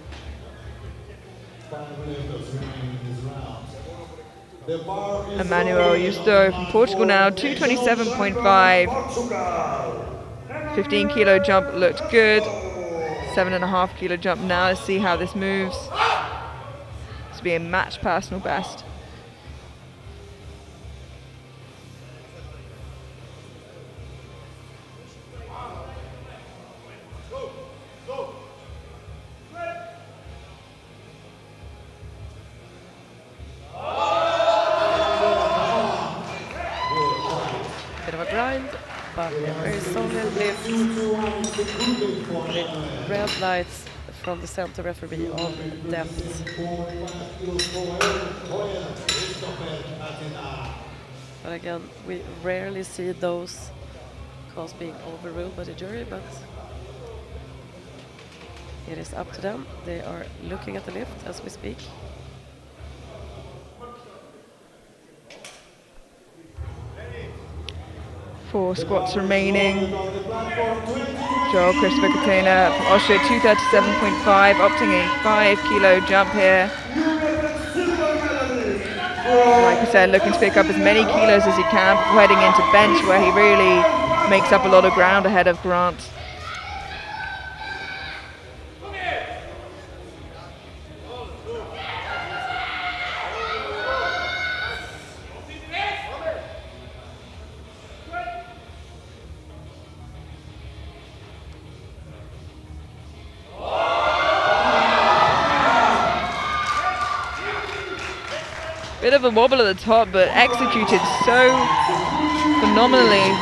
Emmanuel Justo from Portugal now, 227.5. 15 kilo jump looked good. 7.5 kilo jump now. Let's see how this moves. This will be a match personal best. Bit of a grind, but a very solid lift. With red lights from the center referee on depth. But again, we rarely see those calls being overruled by the jury, but it is up to them. They are looking at the lift as we speak. 4 squats remaining. Joel Christopher Katena from Austria, 237.5, opting a 5 kilo jump here. Like I said, looking to pick up as many kilos as he can before heading into bench, where he really makes up a lot of ground ahead of Grant. Bit of a wobble at the top, but executed so phenomenally.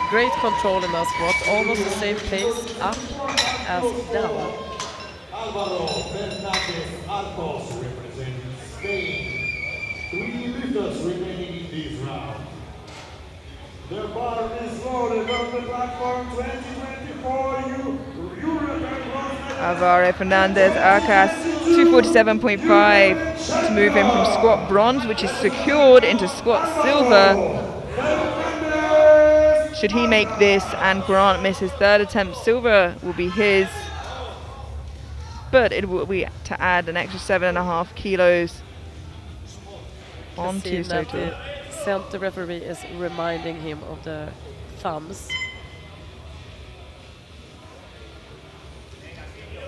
Great control in that squat, almost the same pace up as down. Álvaro Fernández Arcos representing Spain. 3 lifters remaining in this round. The bar is loaded on the platform 2024 European World Alvaro Fernandez Arcas, 247.5 to move him from squat bronze, which is secured, into squat silver. Should he make this and Grant miss his third attempt, silver will be his. But it will be to add an extra 7.5 kilos onto his total. The center referee is reminding him of the thumbs.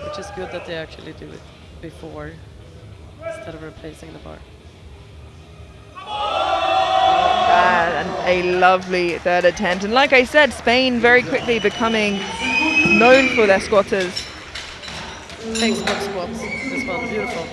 Which is good that they actually do it before instead of replacing the bar. And a lovely third attempt. And like I said, Spain very quickly becoming known for their squatters. Thanks for squats. This one, beautiful.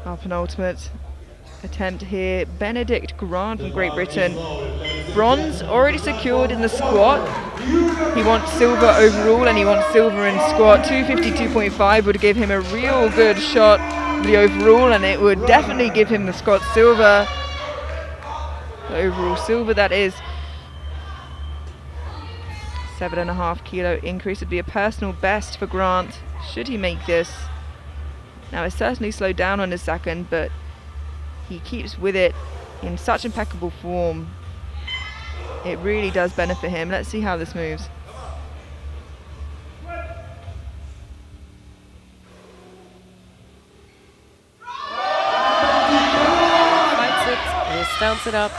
Our penultimate attempt here, Benedict Grant from Great Britain. Bronze already secured in the squat. He wants silver overall and he wants silver in squat. 252.5 would give him a real good shot for the overall, and it would definitely give him the squat silver. The overall silver, that is. 7.5 kilo increase would be a personal best for Grant should he make this. Now it's certainly slowed down on his second, but he keeps with it in such impeccable form. It really does benefit him. Let's see how this moves. Fights it, he stands it up.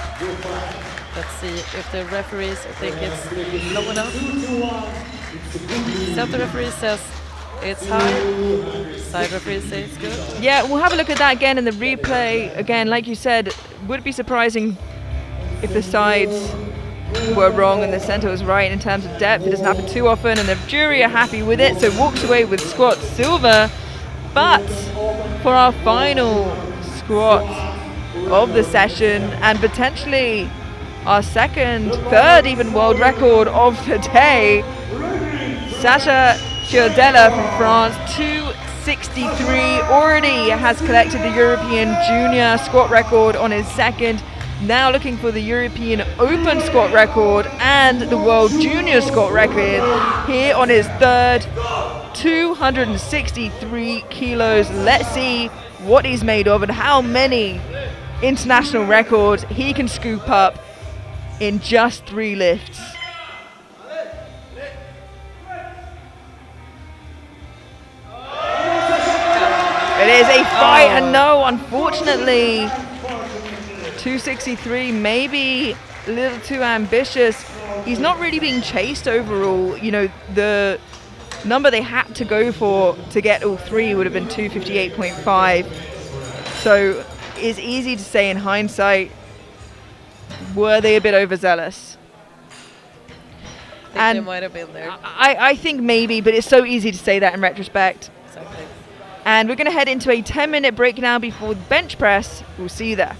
Let's see if the referees think it's low enough. Center referee says it's high. Side referee says it's good. Yeah, we'll have a look at that again in the replay. Again, like you said, would be surprising if the sides were wrong and the center was right in terms of depth. It doesn't happen too often, and the jury are happy with it, so walks away with squat silver. But for our final squat of the session, and potentially our third even world record of the day, Sacha Chiodella from France, 263, already has collected the European Junior squat record on his second. Now looking for the European Open squat record and the World Junior squat record here on his third. 263 kilos. Let's see what he's made of and how many international records he can scoop up in just 3 lifts. It is a fight, and no, unfortunately, 263, maybe a little too ambitious. He's not really being chased overall. You know, the number they had to go for to get all 3 would have been 258.5. So it's easy to say in hindsight, were they a bit overzealous? I think they might have been there. I think maybe, but it's so easy to say that in retrospect. Exactly. And we're going to head into a 10-minute break now before the bench press. We'll see you there.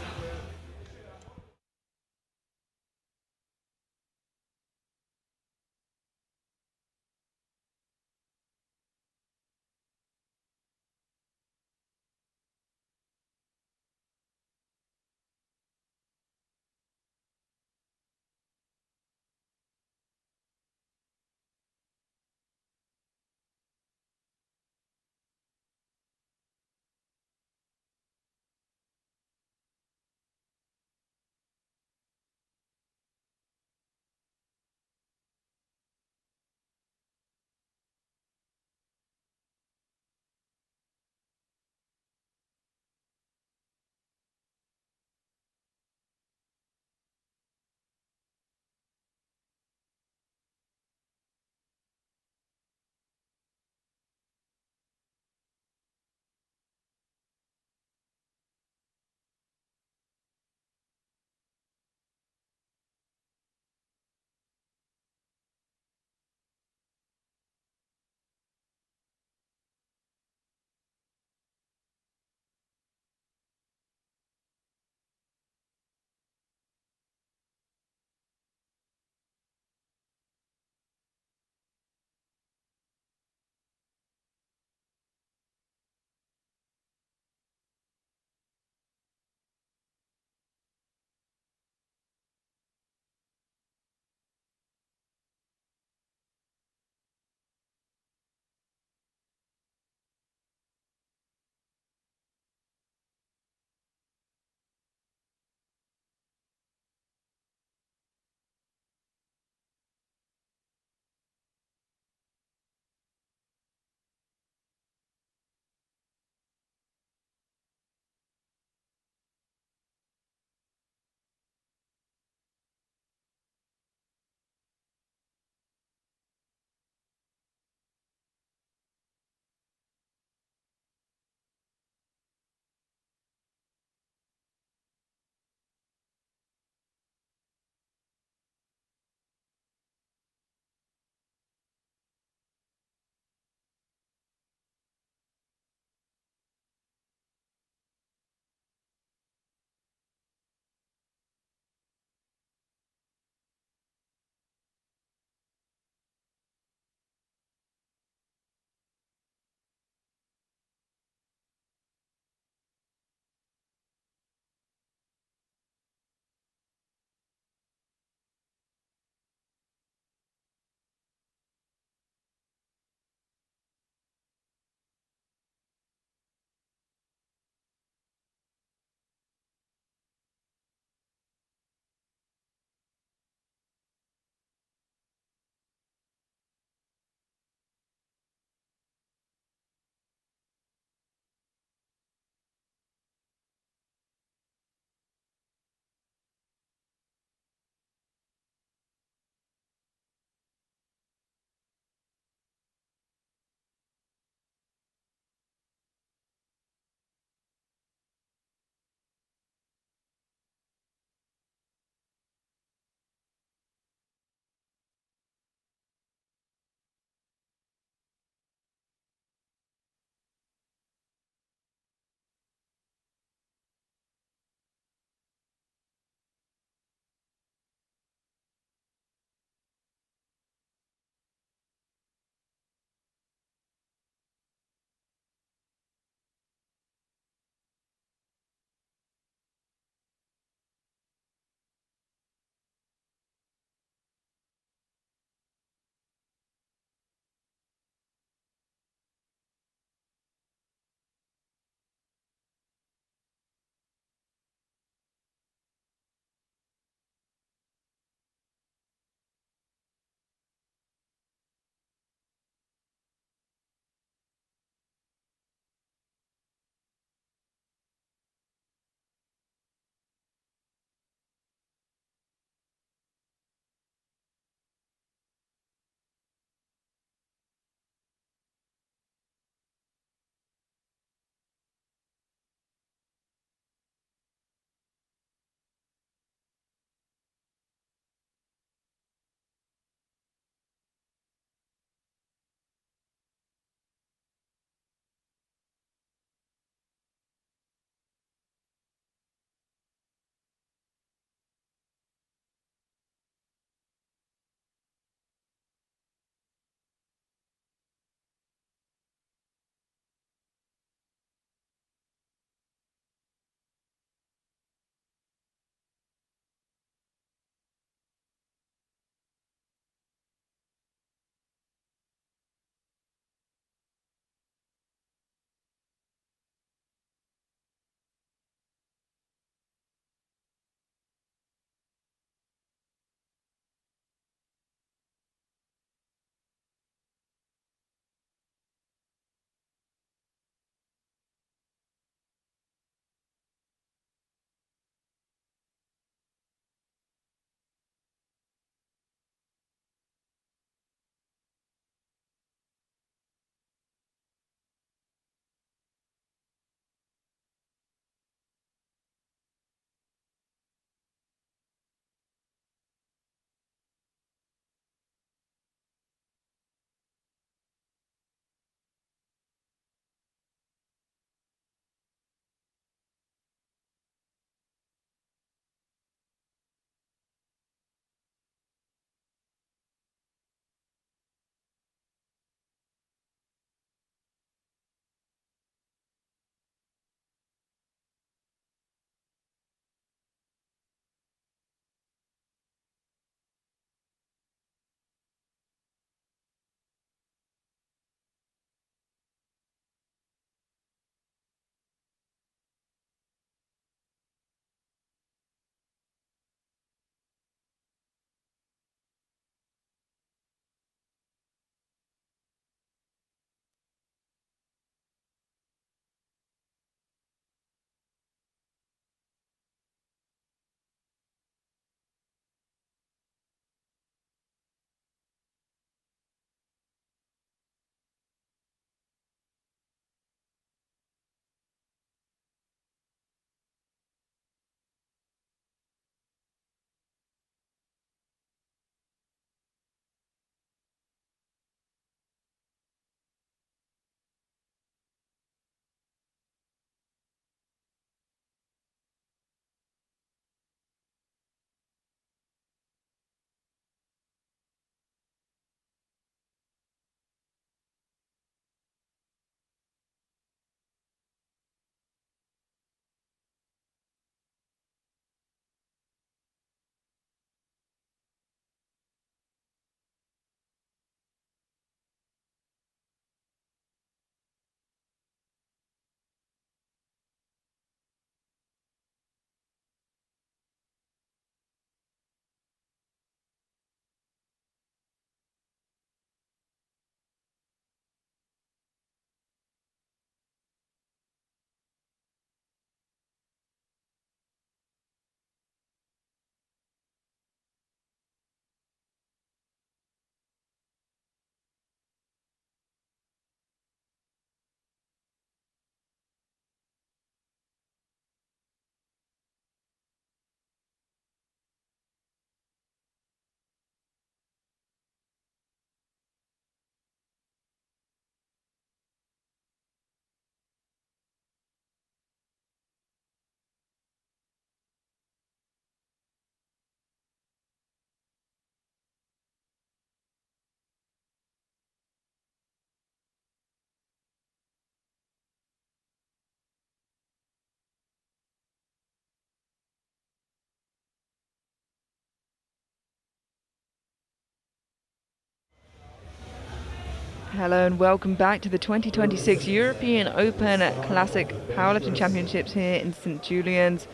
Hello and welcome back to the 2026 European Open Classic Powerlifting Championships here in St. Julian's,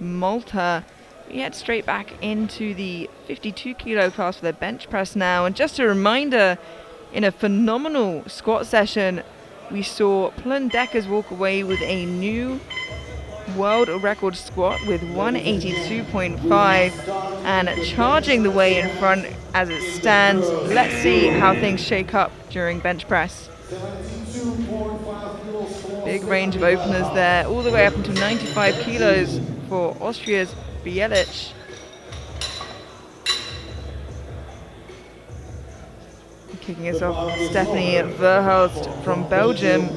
Malta. We head straight back into the 52 kilo class for the bench press now. And just a reminder, in a phenomenal squat session, we saw Plundeckers walk away with a new world record squat with 182.5 and charging the way in front as it stands. Let's see how things shake up during bench press. Big range of openers there, all the way up until 95 kilos for Austria's Bielich. Kicking us off, Stephanie Verhulst from Belgium.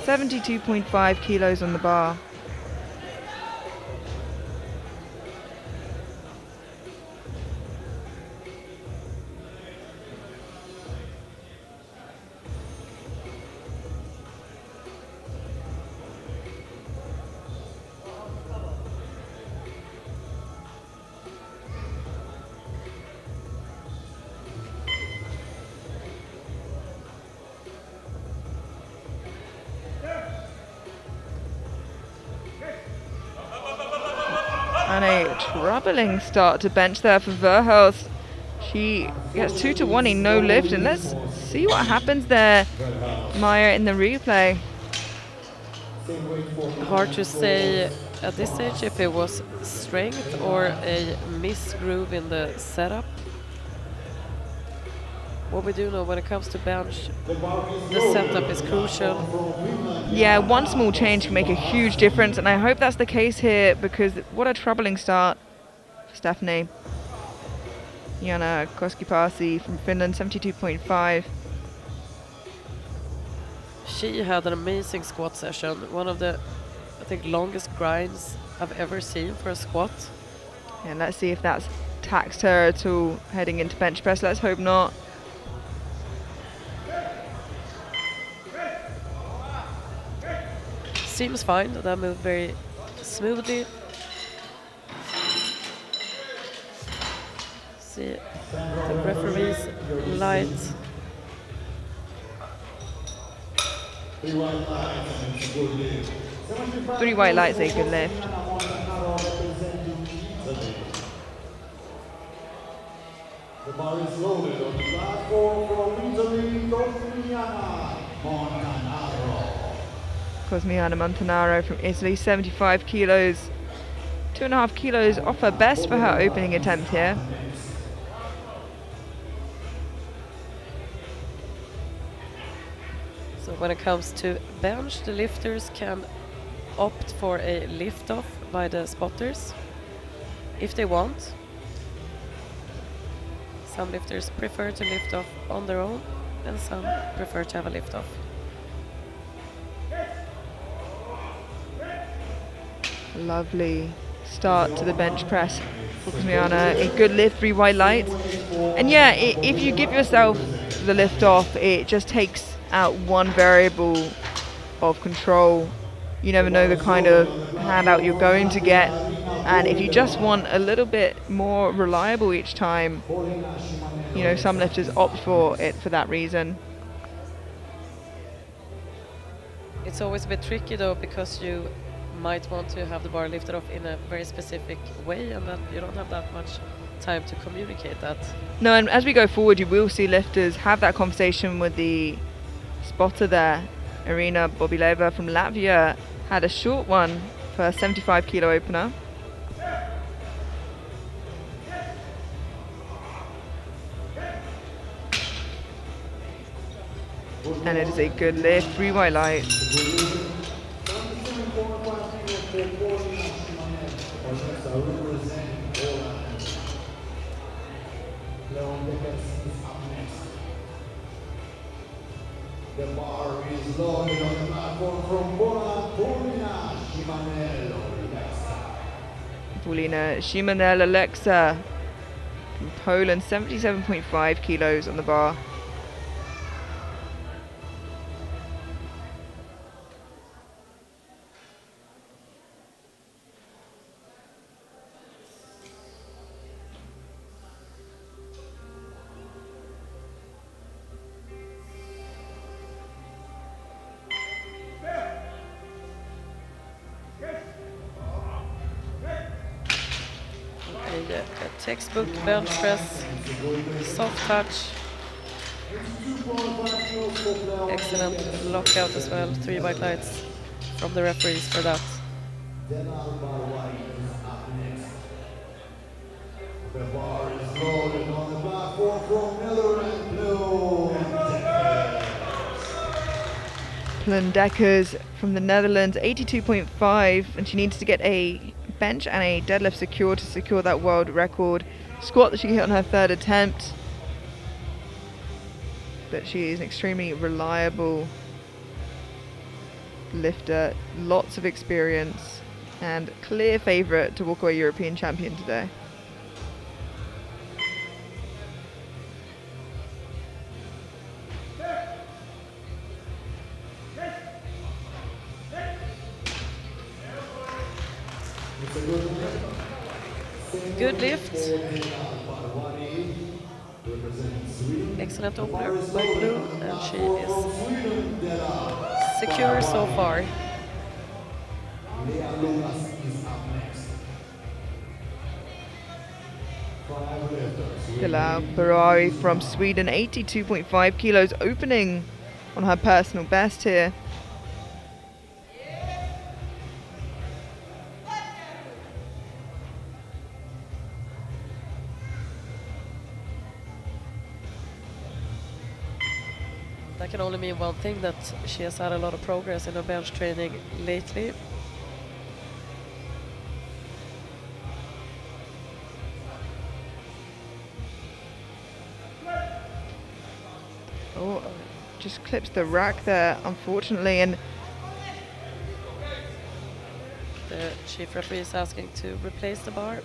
72.5 kilos on the bar. And a troubling start to bench there for Verhulst. She gets 2 to 1 in no lift, and let's see what happens there, Maya, in the replay. Hard to say at this stage if it was strength or a misgroove in the setup. What we do know when it comes to bench, the setup is crucial. Yeah, one small change can make a huge difference, and I hope that's the case here, because what a troubling start for Stephanie. Jana Koskipasi from Finland, 72.5. She had an amazing squat session, one of the, I think, longest grinds I've ever seen for a squat. And let's see if that's taxed her at all heading into bench press. Let's hope not. Seems fine, that moved very smoothly. See the referee's light. 3 white lights, a good lift. The bar is loaded on the platform from Italy, Cosmiana Montanaro from Italy, 75 kilos. 2.5 kilos off her best for her opening attempt here. So when it comes to bench, the lifters can opt for a lift off by the spotters if they want. Some lifters prefer to lift off on their own, and some prefer to have a lift off. Lovely start to the bench press for Cosmiana. A good lift, 3 white lights. And yeah, if you give yourself the lift off, it just takes out one variable of control. You never know the kind of handout you're going to get. And if you just want a little bit more reliable each time, you know, some lifters opt for it for that reason. It's always a bit tricky though, because you might want to have the bar lifted off in a very specific way, and that you don't have that much time to communicate that. No, and as we go forward, you will see lifters have that conversation with the spotter there. Irina Bobileva from Latvia had a short one for a 75 kilo opener. And it is a good lift, 3 white lights. The bar is loaded on the platform from Paulina Paulina Shimanel-Alexa from Poland, 77.5 kilos on the bar. Textbook bench press, soft touch. Excellent lockout as well, 3 white lights from the referees for that. The bar is loaded on the platform from Netherlands, Deckers from the Netherlands, 82.5, and she needs to get a bench and a deadlift secure to secure that world record. Squat that she hit on her third attempt. But she is an extremely reliable lifter, lots of experience, and clear favourite to walk away European champion today. Good lift. Excellent opener by Blue, and she is secure so far. Pilar Ferrari from Sweden, 82.5 kilos, opening on her personal best here. That can only mean one thing, that she has had a lot of progress in her bench training lately. Oh, just clips the rack there, unfortunately, and The chief referee is asking to replace the bar.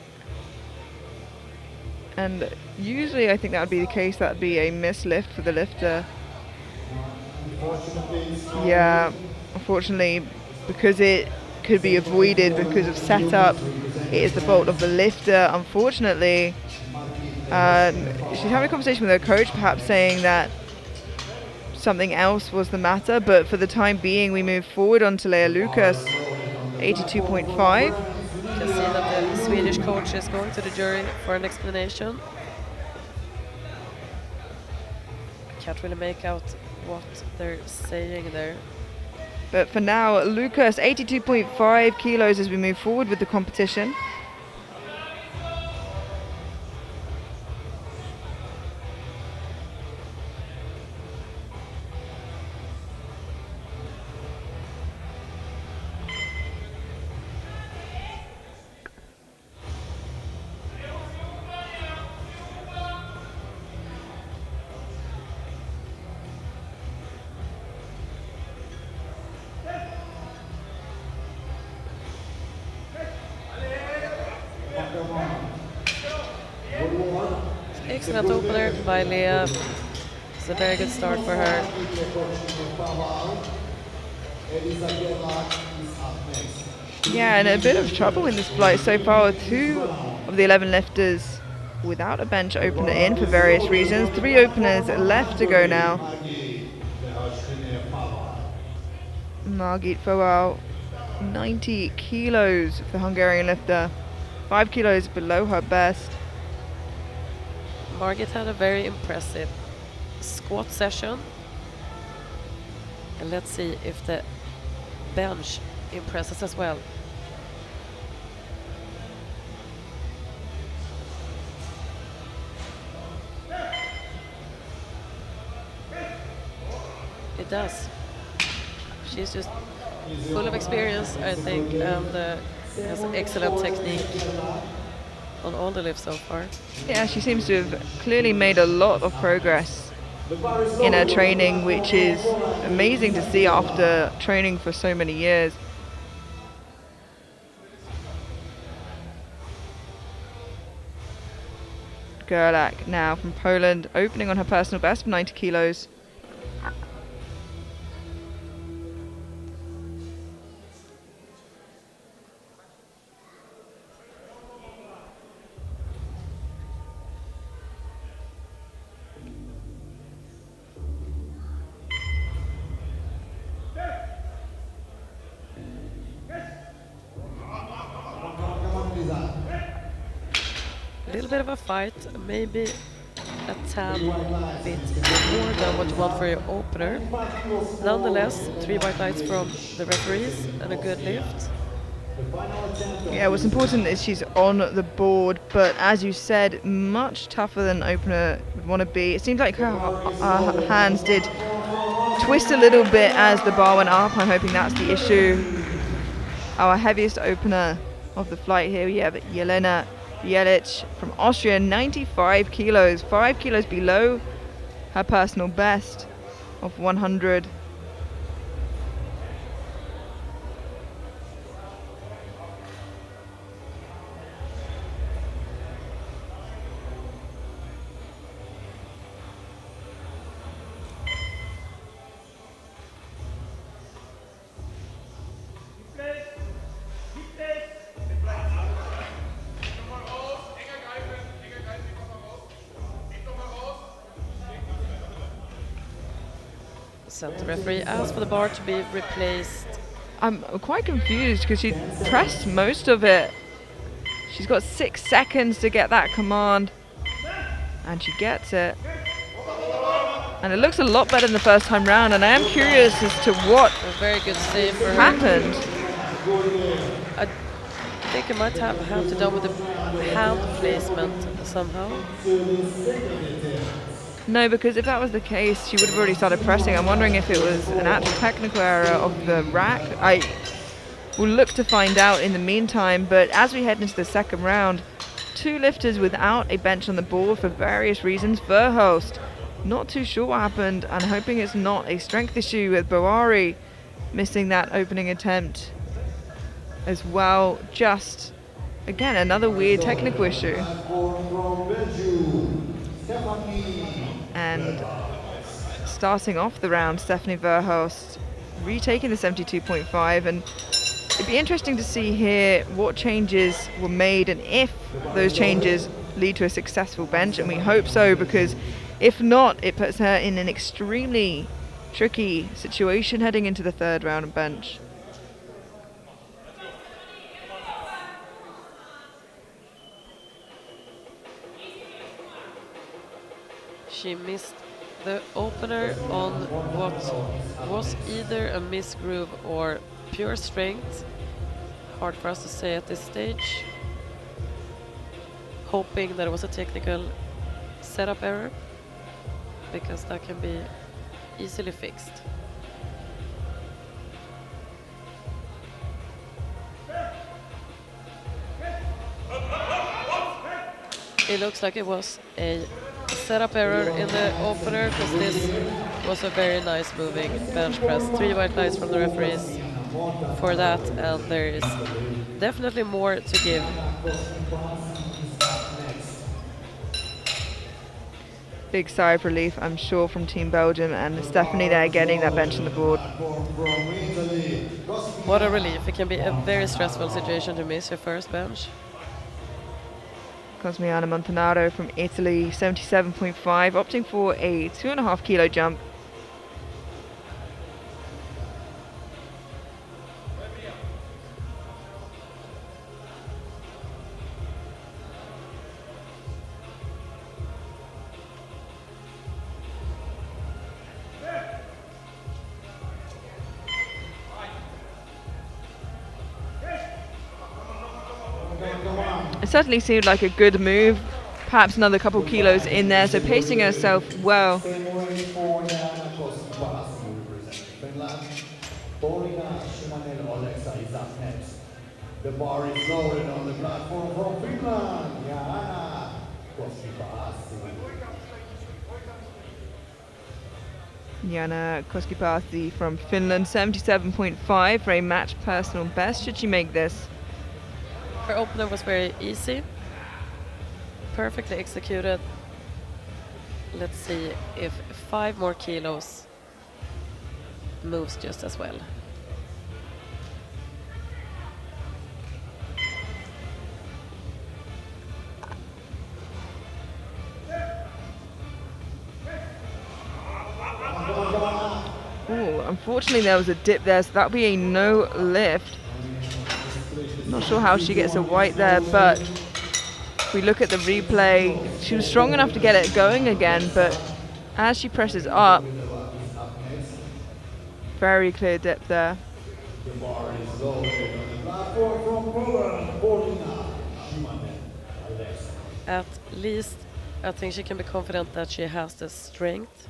usually I think that would be the case. That would be a mislift for the lifter. Yeah, unfortunately, because it could be avoided because of setup, it is the fault of the lifter, unfortunately. She's having a conversation with her coach, perhaps saying that something else was the matter, but for the time being we move forward on to Lea Lucas, 82.5. You can see that the Swedish coach is going to the jury for an explanation. Can't really make out what they're saying there. But for now, Lucas, 82.5 kilos as we move forward with the competition. Excellent opener by Lea. It's a very good start for her. Yeah, and a bit of trouble in this flight so far with 2 of the 11 lifters without a bench opener in for various reasons. 3 openers left to go now. Margit Foal, 90 kilos for the Hungarian lifter, 5 kilos below her best. Margit had a very impressive squat session. And let's see if the bench impresses as well. It does. She's just full of experience, I think, and has excellent technique on all the lifts so far. Yeah, she seems to have clearly made a lot of progress in her training, which is amazing to see after training for so many years. Gerlach now from Poland, opening on her personal best of 90 kilos. little bit of a fight, maybe a tad bit more than what you want for your opener. Nonetheless, 3 white lights from the referees and a good lift. Yeah, what's important is she's on the board, but as you said, much tougher than opener would want to be. It seems like her hands did twist a little bit as the bar went up. I'm hoping that's the issue. Our heaviest opener of the flight here, we have Jelena Jelic from Austria, 95 kilos, 5 kilos below her personal best of 100. So the referee asked for the bar to be replaced. I'm quite confused because she pressed most of it. She's got 6 seconds to get that command, and she gets it. And it looks a lot better than the first time round, and I am curious as to what A very good save for her. happened. I think it might have to do with the hand placement somehow. No, because if that was the case, she would have already started pressing. I'm wondering if it was an actual technical error of the rack. I will look to find out in the meantime, but as we head into the second round, 2 lifters without a bench on the board for various reasons. Verhulst, not too sure what happened, and hoping it's not a strength issue with Bawari missing that opening attempt as well. Just, again, another weird technical issue. And starting off the round, Stephanie Verhulst retaking the 72.5, and it'd be interesting to see here what changes were made and if those changes lead to a successful bench, and we hope so, because if not, it puts her in an extremely tricky situation heading into the third round of bench. She missed the opener on what was either a misgroove or pure strength. Hard for us to say at this stage. Hoping that it was a technical setup error, because that can be easily fixed. It looks like it was a setup error in the opener, because this was a very nice moving bench press. 3 white lights from the referees for that, and there is definitely more to give. Big sigh of relief, I'm sure, from Team Belgium, and Stephanie there getting that bench on the board. What a relief. It can be a very stressful situation to miss your first bench. Cosmiana Montanaro from Italy, 77.5, opting for a 2.5 kilo jump. It certainly seemed like a good move, perhaps another couple kilos in there, so pacing herself well. The bar is loaded on the platform from Finland, Jana Jana Koskipasi from Finland, 77.5 for a match personal best. Should she make this? Her opener was very easy, perfectly executed. Let's see if 5 more kilos moves just as well. Ooh, unfortunately there was a dip there, so that'll be a no lift. Not sure how she gets a white there, but If we look at the replay, she was strong enough to get it going again, but as she presses up, very clear dip there. The bar is loaded on the platform from Poland, 49. At least I think she can be confident that she has the strength.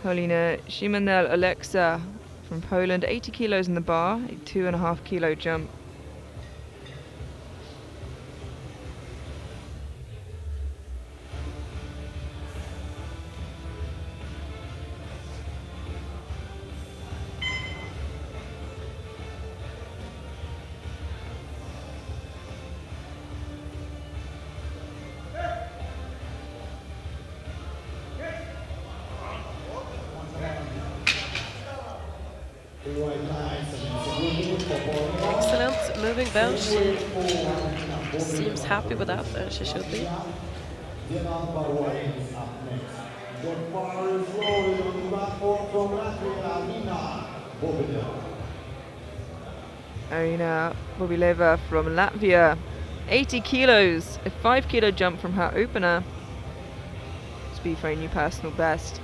Paulina Shimanel Alexa from Poland, 80 kilos in the bar, a 2.5 kilo jump. Excellent moving bench. She seems happy with that, and she should be. The bar is loaded on the platform from Latvia, Nina Bobina. Arina Bobileva from Latvia, 80 kilos, a 5 kilo jump from her opener. Speed for a new personal best.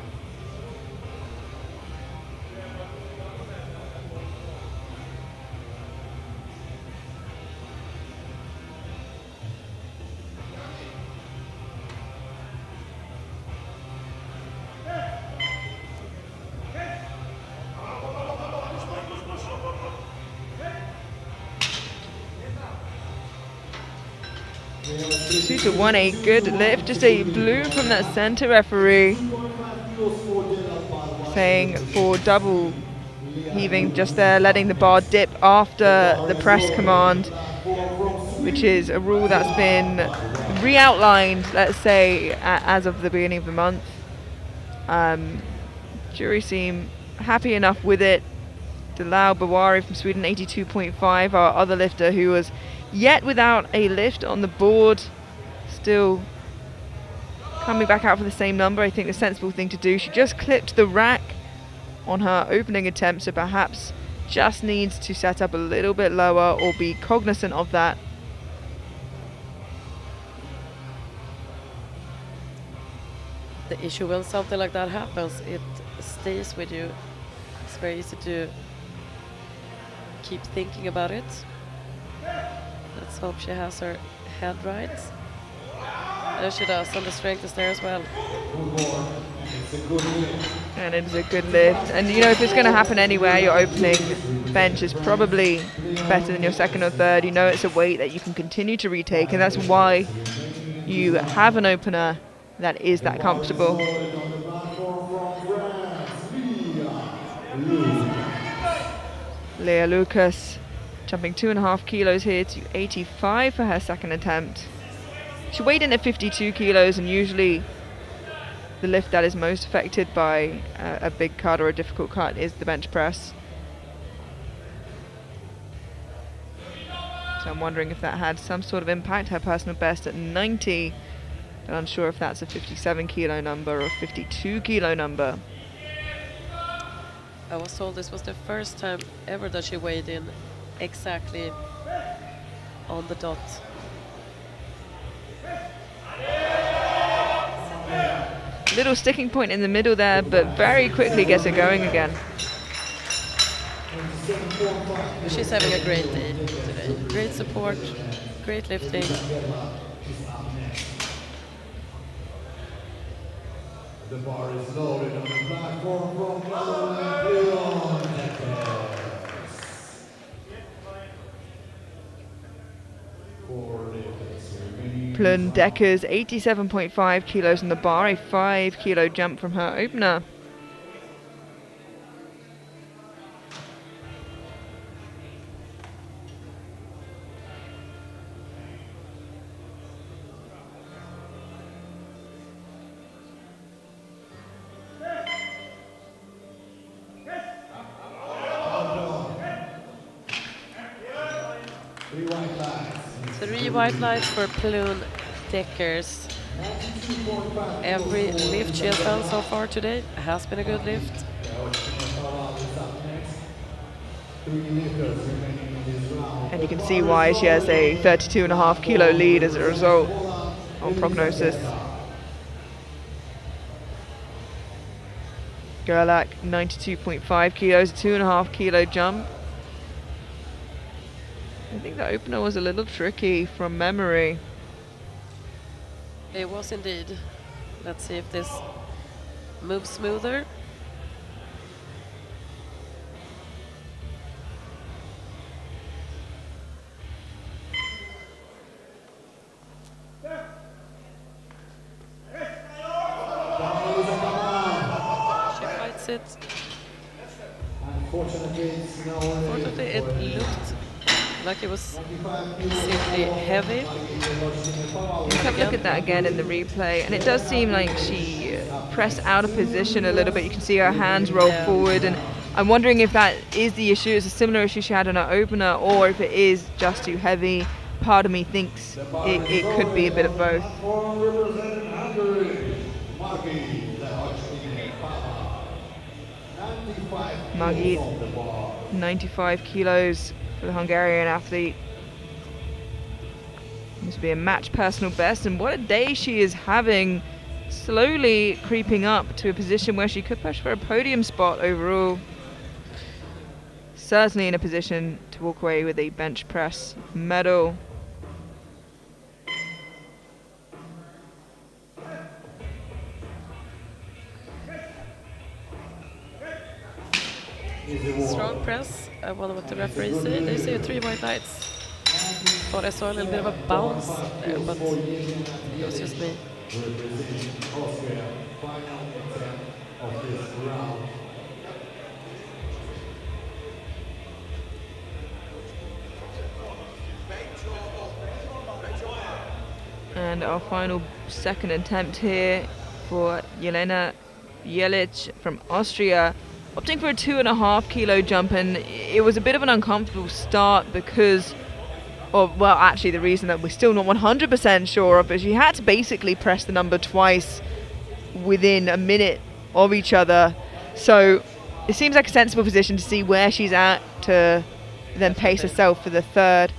Two to one, a good lift. Just a blue from that center referee saying for double heaving just there, letting the bar dip after the press command, which is a rule that's been re-outlined, let's say, as of the beginning of the month. Jury seem happy enough with it. Delau Bawari from Sweden, 82.5, our other lifter who was yet without a lift on the board, still coming back out for the same number. I think the sensible thing to do. She just clipped the rack on her opening attempt, so perhaps just needs to set up a little bit lower or be cognizant of that. The issue when something like that happens, it stays with you. It's very easy to keep thinking about it. Let's hope she has her head right. There she does, and the strength is there as well. And it's a good lift. And you know, if it's going to happen anywhere, your opening bench is probably better than your second or third. You know it's a weight that you can continue to retake, and that's why you have an opener that is that comfortable. Leah Lucas jumping 2.5 kilos here to 85 for her second attempt. She weighed in at 52 kilos, and usually the lift that is most affected by a big cut or a difficult cut is the bench press. So I'm wondering if that had some sort of impact. Her personal best at 90, but unsure if that's a 57 kilo number or 52 kilo number. I was told this was the first time ever that she weighed in exactly on the dot. Little sticking point in the middle there, but very quickly gets it going again. She's having a great day today. Great support, great lifting. The bar is loaded on the platform from Poland. Plun Deckers, 87.5 kilos on the bar, a 5 kilo jump from her opener. Three white lights for Plun Deckers. Every lift she has done so far today has been a good lift. Three lifters remaining in this And you can see why she has a 32.5 kilo lead as a result on prognosis. Gerlach, 92.5 kilos, 2.5 kilo jump. I think the opener was a little tricky from memory. It was indeed. Let's see if this moves smoother. She fights it. Unfortunately, Unfortunately, it looked like it was simply heavy. Let's have a look at that again in the replay, and it does seem like she pressed out of position a little bit. You can see her hands roll forward, and I'm wondering if that is the issue. It's a similar issue she had on her opener, or if it is just too heavy. Part of me thinks it could be a bit of both. representing Hungary, Margit, 95 kilos for the Hungarian athlete. This will be a match personal best, and what a day she is having, slowly creeping up to a position where she could push for a podium spot overall. Certainly in a position to walk away with a bench press medal. Strong press. I wonder what the referees say. They say 3 white lights. Thought I saw a little bit of a bounce there, but it was just me. representing Austria, final attempt of this round. And our final second attempt here for Jelena Jelic from Austria, opting for a 2.5 kilo jump, and it was a bit of an uncomfortable start because of, well, actually the reason that we're still not 100% sure of is she had to basically press the number twice within a minute of each other. So it seems like a sensible position to see where she's at to then pace herself for the third.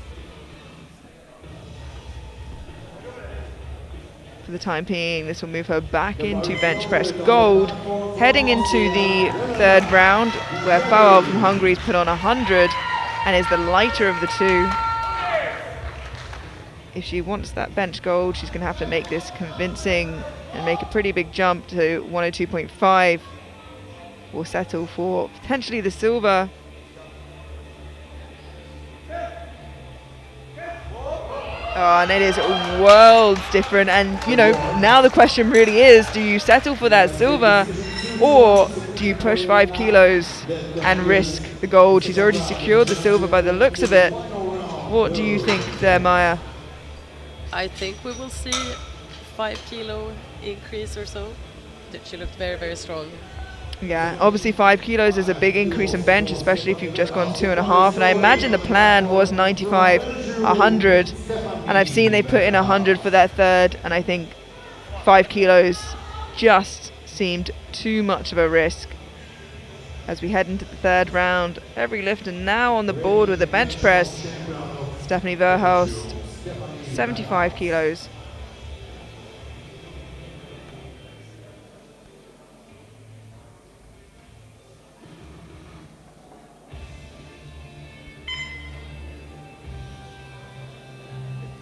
For the time being, this will move her back into bench press gold, heading into the third round where Fawal from Hungary has put on 100 and is the lighter of the two. If she wants that bench gold, she's going to have to make this convincing and make a pretty big jump to 102.5. We'll settle for potentially the silver. Oh, and it is worlds different, and you know, now the question really is, do you settle for that silver or do you push 5 kilos and risk the gold? She's already secured the silver by the looks of it. What do you think there, Maya? I think we will see 5 kilo increase or so. She looked very, very strong. Yeah, obviously 5 kilos is a big increase in bench, especially if you've just gone 2.5, and I imagine the plan was 95, 100, and I've seen they put in 100 for that third, and I think 5 kilos just seemed too much of a risk. As we head into the third round, every lifter now on the board with a bench press. Stephanie Verhulst, 75 kilos.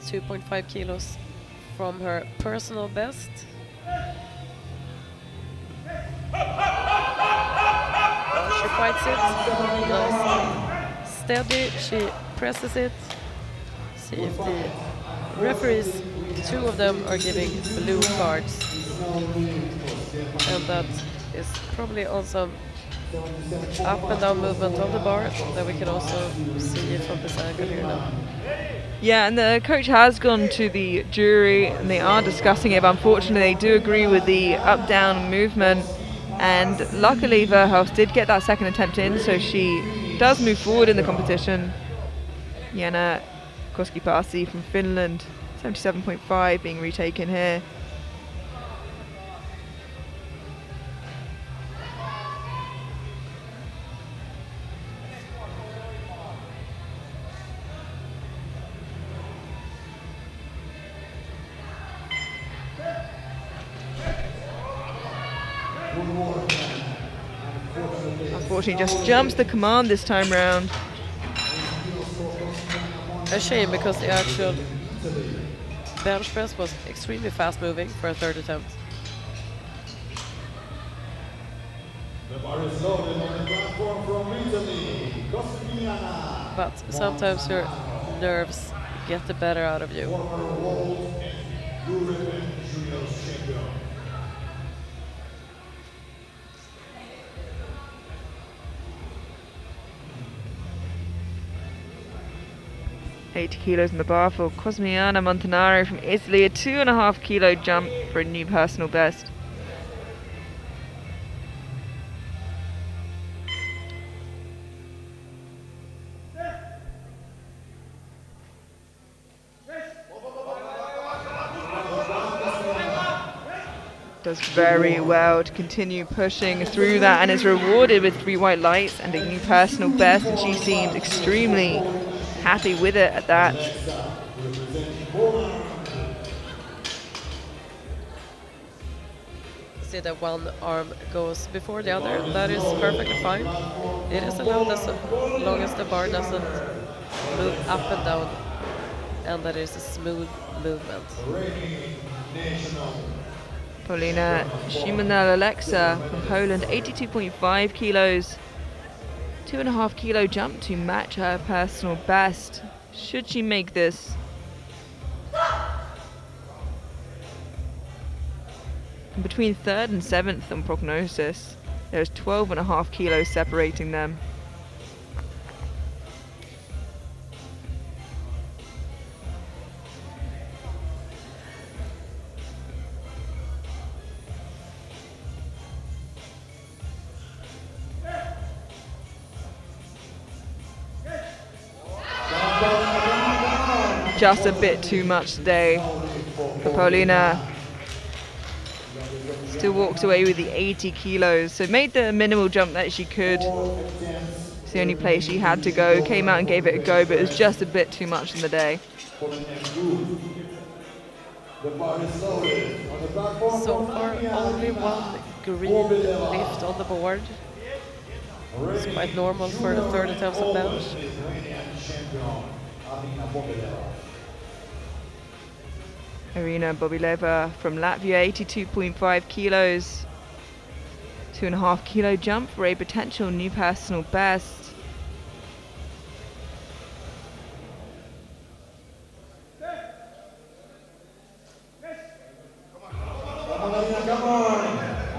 Two 2.5 kilos from her personal best. She fights it. Nice. Steady. She presses it. See if the referees, 2 of them are giving blue cards. And that is probably on some up and down movement of the bar that we can also see from this angle here now. Yeah, and the coach has gone to the jury and they are discussing it, but unfortunately they do agree with the up-down movement, and luckily Verhulst did get that second attempt in, so she does move forward in the competition. Jana Koskipasi from Finland, 77.5 being retaken here. Unfortunately, just jumps the command this time round. A shame because the actual bench press was extremely fast moving for a third attempt. The bar is loaded on the platform from Italy, Costigliana. But sometimes your nerves get the better out of you. Former world and European juniors champion. 80 kilos in the bar for Cosmiana Montanaro from Italy, a 2.5 kilo jump for a new personal best. Does very well to continue pushing through that and is rewarded with 3 white lights and a new personal best, and she seems extremely happy with it at that. See that one arm goes before the other, that is perfectly fine. It is allowed as long as the bar doesn't move up and down and that is a smooth movement. Paulina Shimonel-Alexa from Poland, 82.5 kilos. 2.5 kilo jump to match her personal best. Should she make this? And between 3rd and 7th on prognosis, there's 12.5 kilos separating them. Just a bit too much today for Paulina. Still walks away with the 80 kilos, so made the minimal jump that she could. It's the only place she had to go. Came out and gave it a go, but it was just a bit too much in the day. So far, only one green lift on the board. It's quite normal for the 3rd attempt of bench. Irina Bobileva from Latvia, 82.5 kilos. 2.5 kilo jump for a potential new personal best.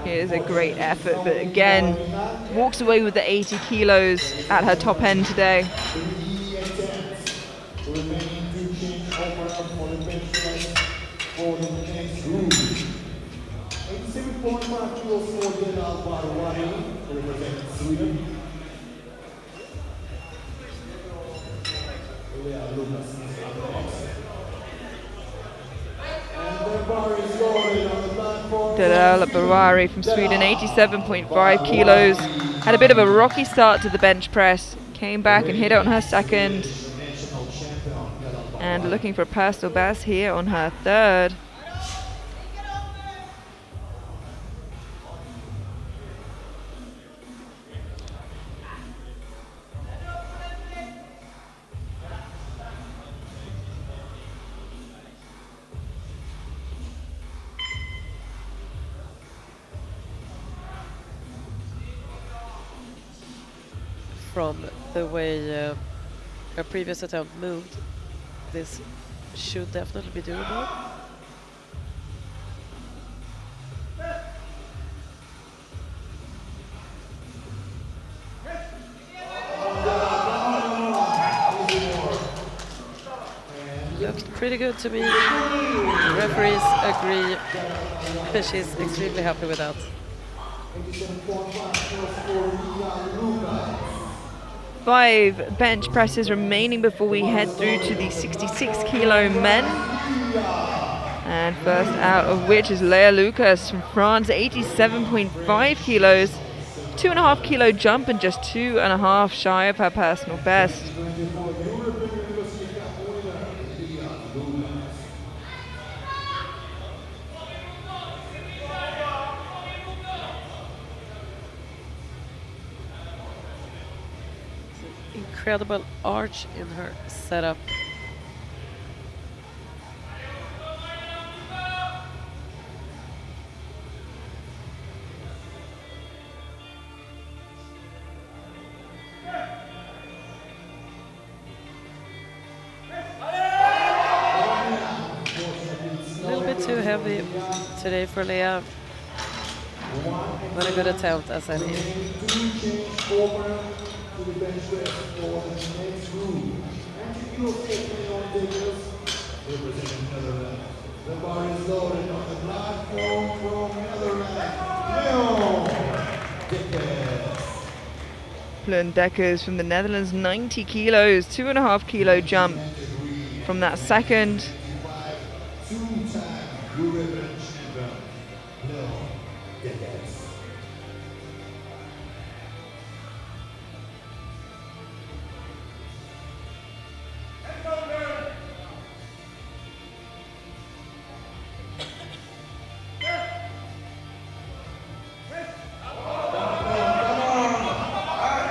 Here's a great effort, but again, walks away with the 80 kilos at her top end today. For the next group. 87.5 kilos for Daniel Barwani, representing Sweden. Lea Lucas is up next. And the bar is loaded on the platform. Daniel Barwani from Sweden, 87.5 kilos. Had a bit of a rocky start to the bench press. Came back and hit it on her 2nd. And looking for a personal best here on her 3rd. From the way a previous attempt moved, this should definitely be doable. Looked pretty good to me. Referees agree. She's extremely happy with that. 5 bench presses remaining before we head through to the 66 kilo men. And first out of which is Lea Lucas from France, 87.5 kilos. 2.5 kilo jump and just 2.5 shy of her personal best. incredible arch in her setup. A little bit too heavy today for Leah, but a good attempt as any. The bar is loaded on the platform from Netherlands. Plun Dekkers from the Netherlands, 90 kilos, 2.5 kilo jump from that second.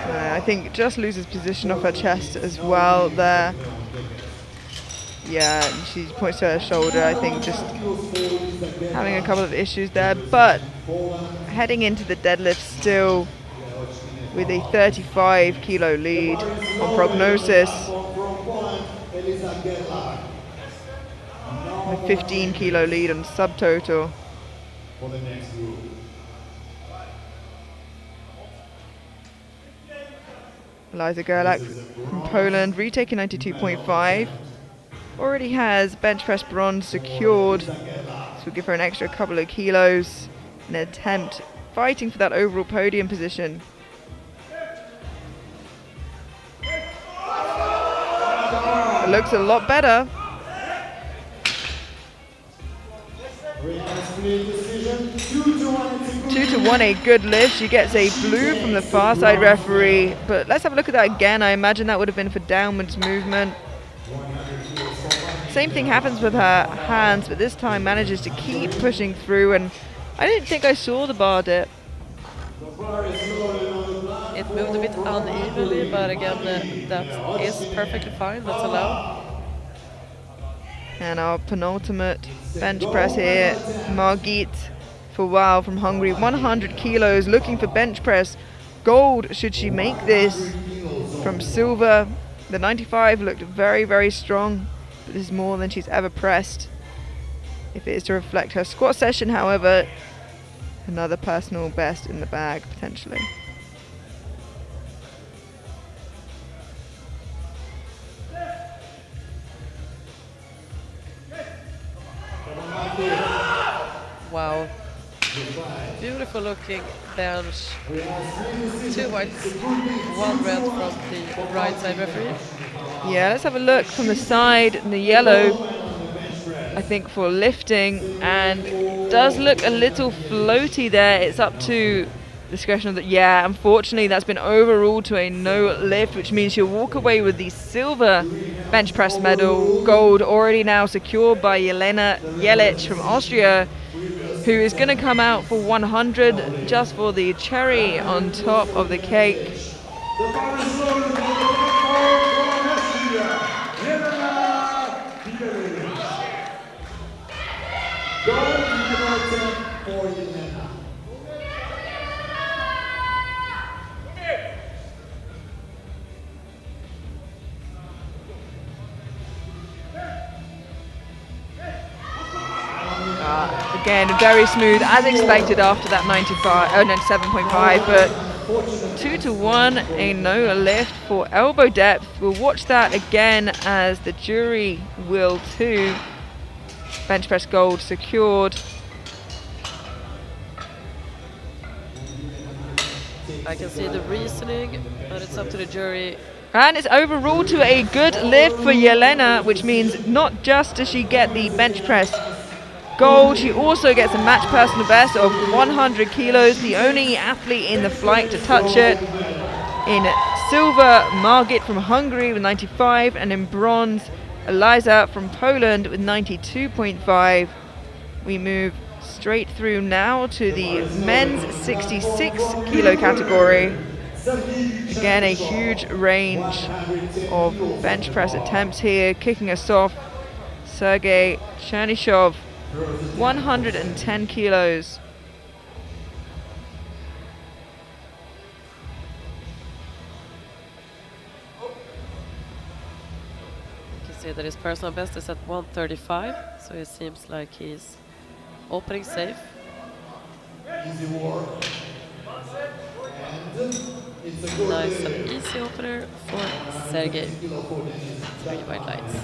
I think just loses position off her chest as well there. Yeah, she points to her shoulder, I think just having a couple of issues there, but heading into the deadlift still with a 35 kilo lead on prognosis. A 15 kilo lead on subtotal. Eliza Gerlach from Poland, retaking 92.5. Already has bench press bronze secured. So we'll give her an extra couple of kilos in an attempt fighting for that overall podium position. It looks a lot better. 2-1, a good lift. She gets a blue from the far side referee, but let's have a look at that again. I imagine that would have been for downwards movement. Same thing happens with her hands, but this time manages to keep pushing through, and I didn't think I saw the bar dip. It moved a bit unevenly, but again, that is perfectly fine. That's allowed. And our penultimate bench press here, Margit for Wow from Hungary, 100 kilos, looking for bench press gold should she make this from silver. The 95 looked very, very strong, but this is more than she's ever pressed. If it is to reflect her squat session, however, another personal best in the bag, potentially. Wow. Beautiful looking bench. 2 whites, 1 red from the right side referee. Yeah, let's have a look from the side in the yellow, I think for lifting, and does look a little floaty there. It's up to discretion of the, yeah, unfortunately that's been overruled to a no lift, which means she'll walk away with the silver bench press medal, gold already now secured by Jelena Jelic from Austria, who is going to come out for 100 just for the cherry on top of the cake. Again, very smooth as expected after that 97.5, but 2-1, a no lift for elbow depth. We'll watch that again as the jury will too. Bench press gold secured. I can see the reasoning, but it's up to the jury. And it's overruled to a good lift for Jelena, which means not just does she get the bench press gold, she also gets a match personal best of 100 kilos, the only athlete in the flight to touch it. In silver, Margit from Hungary with 95, and in bronze, Eliza from Poland with 92.5. We move straight through now to the men's 66 kilo category. Again, a huge range of bench press attempts here. Kicking us off, Sergey Chernyshov, 110 kilos. You can see that his personal best is at 135, so it seems like he's opening safe. Easy work. And it's a good Nice day. and easy opener for Sergey. 3 white lights.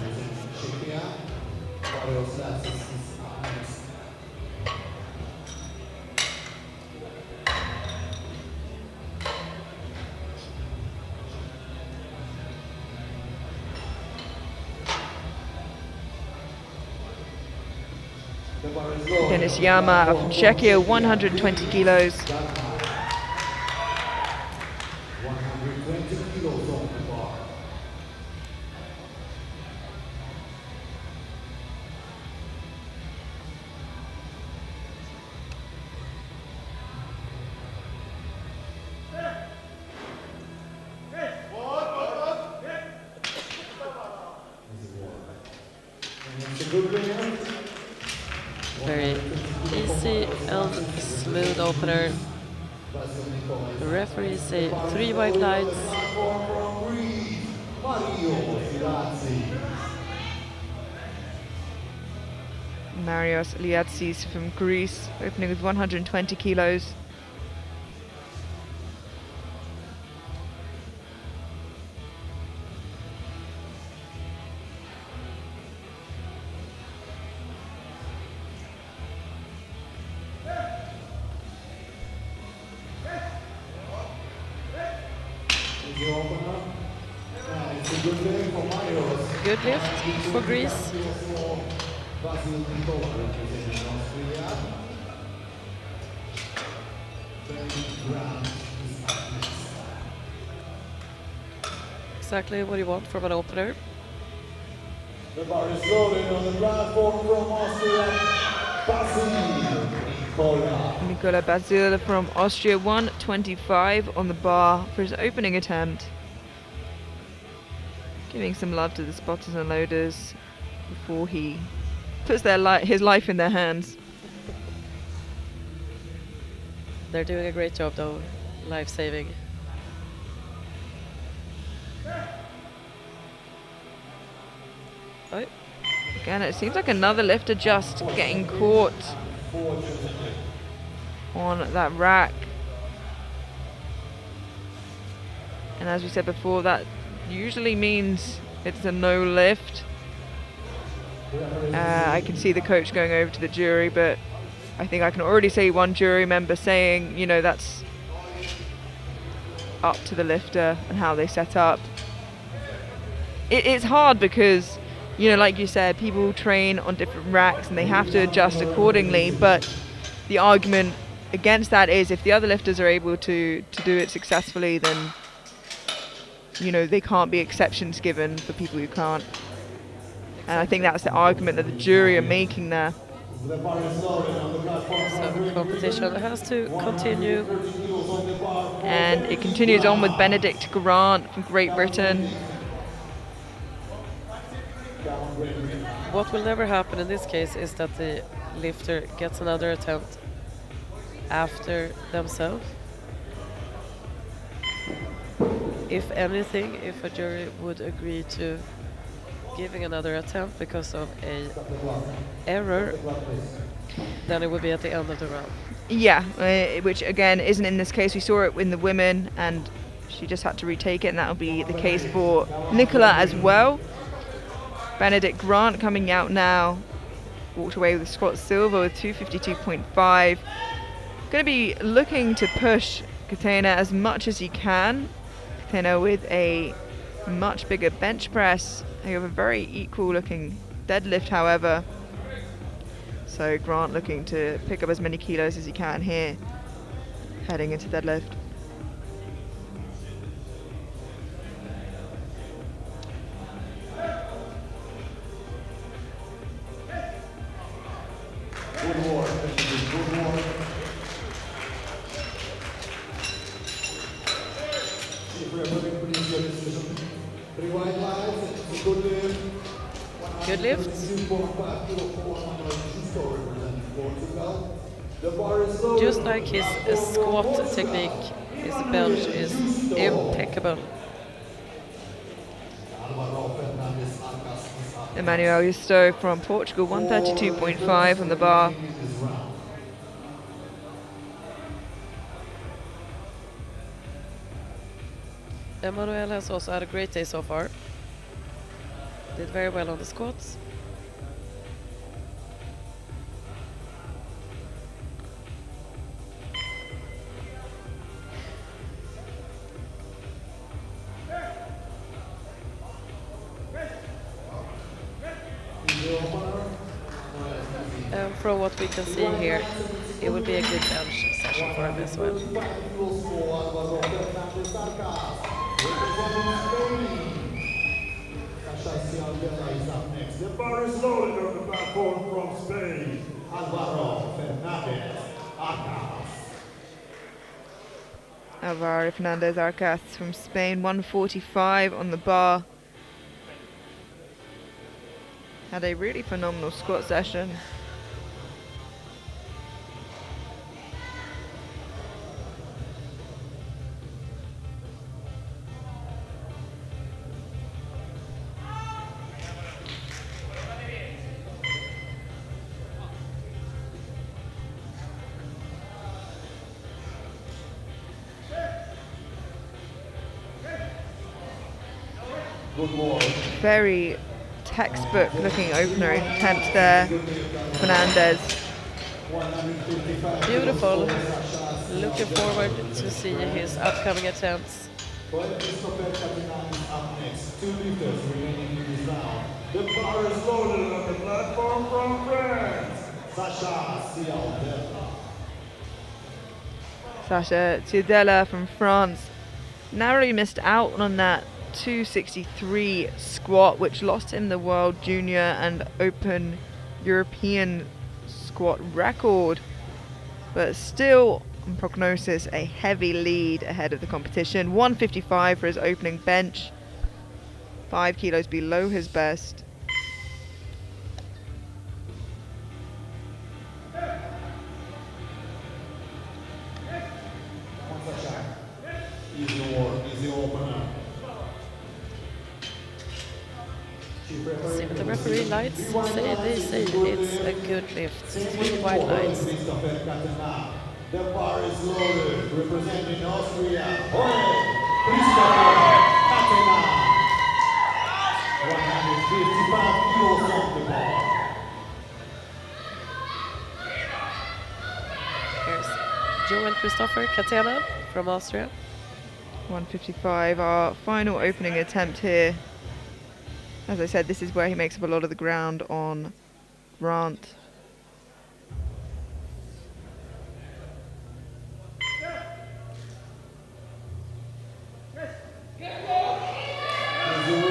Denis Yama from Czechia, 120 kilos. 120 kilos on the bar. Very easy and smooth opener. The referee say 3 white lights. Marios Liatsis from Greece, opening with 120 kilos. Good lift for Greece. Exactly what you want from an opener. The bar is loaded on the platform from Austria. Nikola Bazil from Austria, 125 on the bar for his opening attempt. Giving some love to the spotters and loaders before he puts his life in their hands. They're doing a great job though, life-saving. Oh. Again, it seems like another lifter just getting caught on that rack. And as we said before, that usually means it's a no lift. I can see the coach going over to the jury, but I think I can already see one jury member saying, you know, that's up to the lifter and how they set up. It's hard because, you know, like you said, people train on different racks and they have to adjust accordingly, but the argument against that is if the other lifters are able to do it successfully, then, you know, they can't be exceptions given for people who can't. And I think that's the argument that the jury are making there. So the competition has to continue. And it continues on with Benedict Grant from Great Britain. What will never happen in this case is that the lifter gets another attempt after themselves. If anything, if a jury would agree to giving another attempt because of a error, then it would be at the end of the round. Yeah, which again isn't in this case. We saw it in the women and she just had to retake it, and that'll be the case for Nicola as well. Benedict Grant coming out now, walked away with squat silver with 252.5. Going to be looking to push Katena as much as he can. Katena with a much bigger bench press. They have a very equal looking deadlift, however. So Grant looking to pick up as many kilos as he can here, heading into deadlift. Good work. Good work. Good lift. Just like his squat technique, his bench is impeccable. Emmanuel Justo from Portugal, 132.5 on the bar. Emmanuel has also had a great day so far. Did very well on the squats. And from what we can see here, it will be a good bench session for him as well. The bar is loaded on the platform from Spain. Alvaro Fernandez Arcas from Spain, 145 on the bar. Had a really phenomenal squat session. Very textbook looking opener attempt there, Fernandez. Beautiful. Looking forward to see his upcoming attempts. The bar is loaded on the platform from France. Sasha Ciudella from France narrowly missed out on that 263 squat, which lost him the World Junior and Open European squat record. But still, on prognosis, a heavy lead ahead of the competition. 155 for his opening bench, 5 kilos below his best. Easy opener. See what the referee lights say. They say it's a good lift. 3 white lights. The bar is loaded, representing Austria. Christopher Katena. 155 kilos on the bar. Here's Joel Christopher Katena from Austria. 155, our final opening attempt here. As I said, this is where he makes up a lot of the ground on Grant.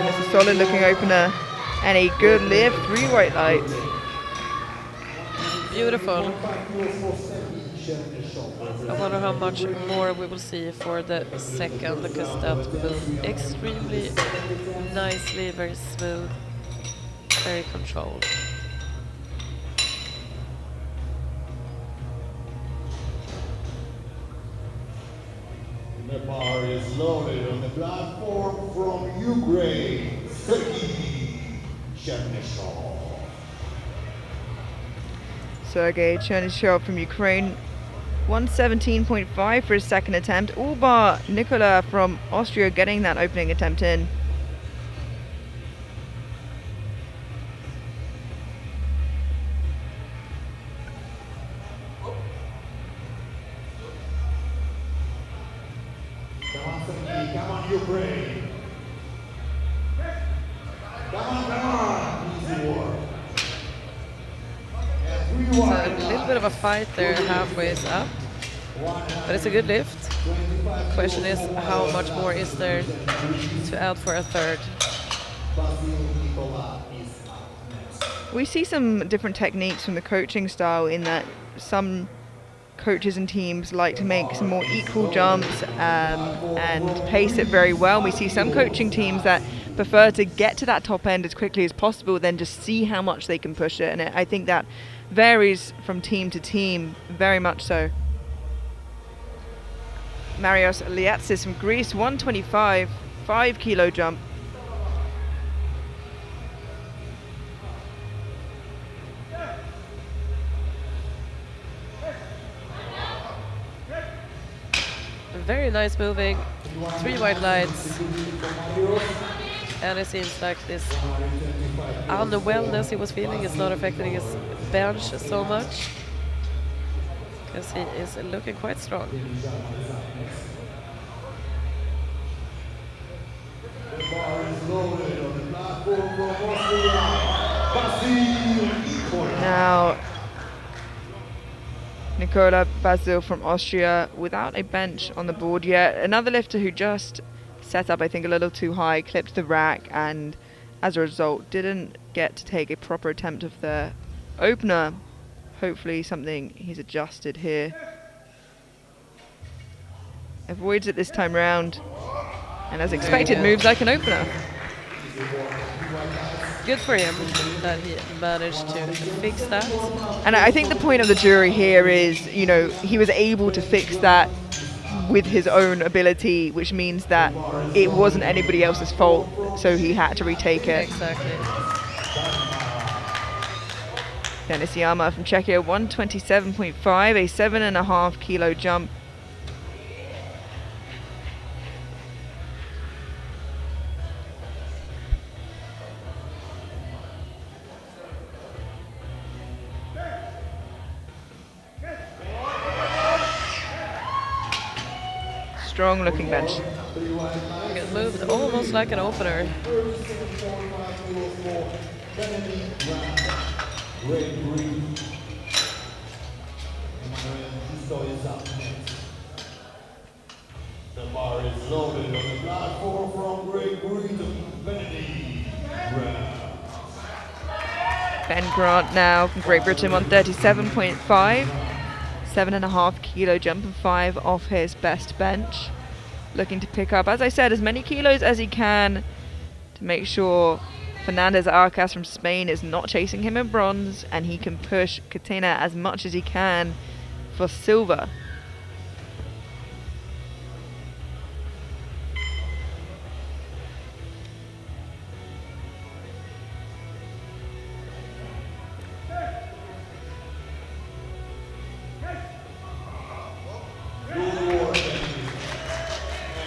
It's a solid looking opener and a good lift, 3 white lights. Beautiful. I wonder how much more we will see for the second, because that moved extremely nicely, very smooth, very controlled. The bar is loaded on the platform from Ukraine, Sergei Chernyshov. Sergei Chernyshov from Ukraine, 117.5 for his second attempt, all bar Nikola from Austria getting that opening attempt in. Come on, Ukraine. Come on. Easy work. So a little bit of a fight there, halfway up, but it's a good lift. Question is, how much more is there to add for a third? We see some different techniques from the coaching style in that some coaches and teams like to make some more equal jumps and pace it very well. We see some coaching teams that prefer to get to that top end as quickly as possible, then just see how much they can push it. And I think that varies from team to team, very much so. Marios Liatsis from Greece, 125, 5 kilo jump. Very nice moving, 3 white lights, and it seems like this underwellness he was feeling is not affecting his bench so much, because he is looking quite strong. Now, Nikola Basil from Austria without a bench on the board yet. Another lifter who just set up, I think, a little too high, clipped the rack, and as a result didn't get to take a proper attempt of the opener. Hopefully something he's adjusted here. Avoids it this time round, and as expected moves like an opener. Good for him that he managed to fix that. And I think the point of the jury here is, you know, he was able to fix that with his own ability, which means that it wasn't anybody else's fault, so he had to retake it. Exactly. Denis Yama from Czechia, 127.5, a 7.5 kilo jump. Strong looking bench. It moved almost like an opener. The bar is loaded on the platform from Great Britain, Benedict Grant. Ben Grant now from Great Britain, 137.5, 7.5 kilo jump and 5 off his best bench. Looking to pick up, as I said, as many kilos as he can to make sure Fernandez Arcas from Spain is not chasing him in bronze, and he can push Catena as much as he can for silver.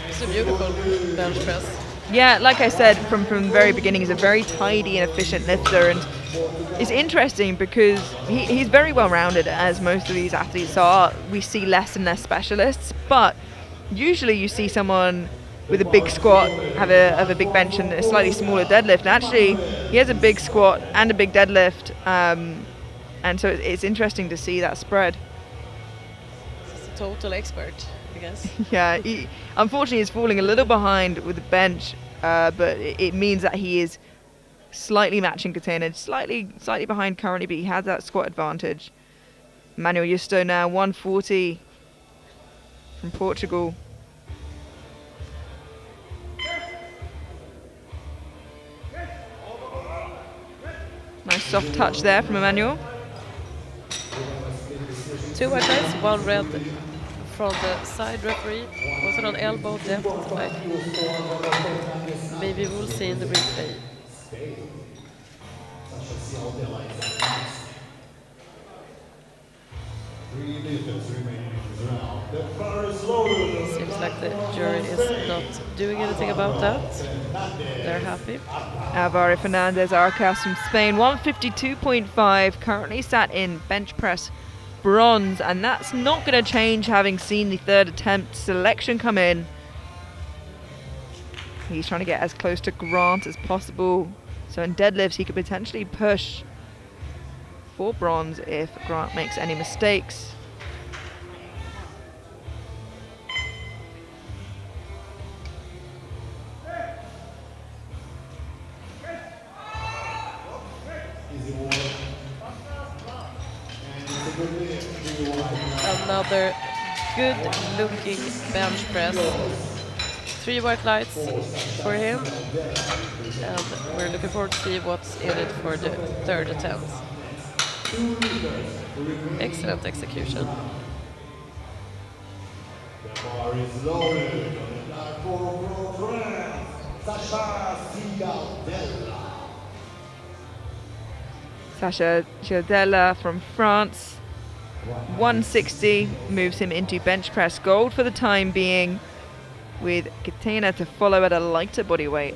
It's a beautiful bench press. Yeah, like I said from the very beginning, he's a very tidy and efficient lifter, and it's interesting because he's very well rounded, as most of these athletes are. We see less and less specialists, but usually you see someone with a big squat have a big bench and a slightly smaller deadlift. And actually, he has a big squat and a big deadlift, and so it's interesting to see that spread. He's a total expert, I guess. Yeah, he unfortunately is falling a little behind with the bench, but it means that he is slightly matching Catena, slightly behind currently, but he has that squat advantage. Manuel Justo now 140 from Portugal. Nice soft touch there from Emmanuel. 2 white lights, 1 red from the side referee. Was it on elbow depth? Maybe we'll see in the replay. Seems like the jury is not doing anything about that. They're happy. Alvaro Fernandez Arcas from Spain, 152.5, currently sat in bench press bronze, and that's not going to change having seen the third attempt selection come in. He's trying to get as close to Grant as possible, so in deadlifts he could potentially push for bronze if Grant makes any mistakes. And now another good-looking bench press. 3 white lights for him, and we're looking forward to see what's in it for the third attempt. Excellent execution. The bar is loaded on the platform for France, Sasha Cialdella. Sasha Cialdella from France. 160 moves him into bench press gold for the time being, with Catena to follow at a lighter body weight.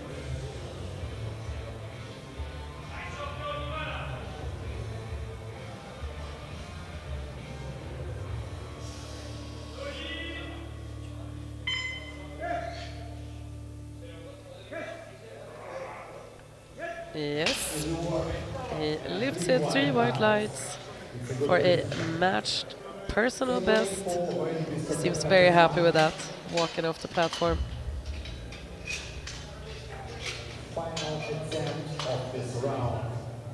Yes, he lifts it 3 white lights for a matched personal best. Seems very happy with that, walking off the platform. Final attempt of this round.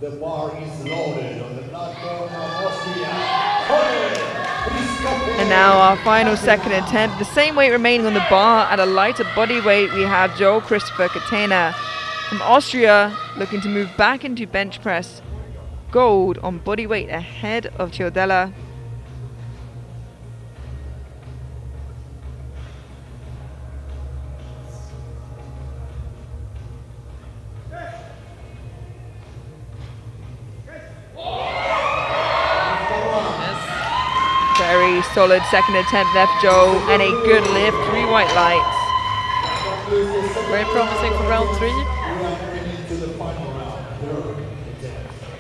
The bar is loaded on the platform of Austria. And now our final second attempt, the same weight remaining on the bar at a lighter body weight. We have Joel Christopher Catena from Austria looking to move back into bench press gold on body weight ahead of Cialdella. Very solid second attempt there for Joel, and a good lift, 3 white lights. Very promising for round 3.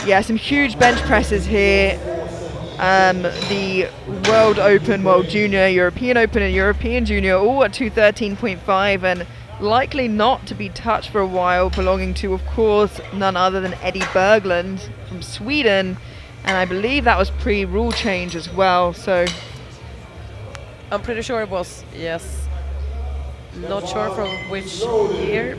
Yeah, some huge bench presses here. The World Open, World Junior, European Open and European Junior all at 213.5 and likely not to be touched for a while, belonging to, of course, none other than Eddie Berglund from Sweden. And I believe that was pre-rule change as well, so... I'm pretty sure it was, yes. Not sure from which year.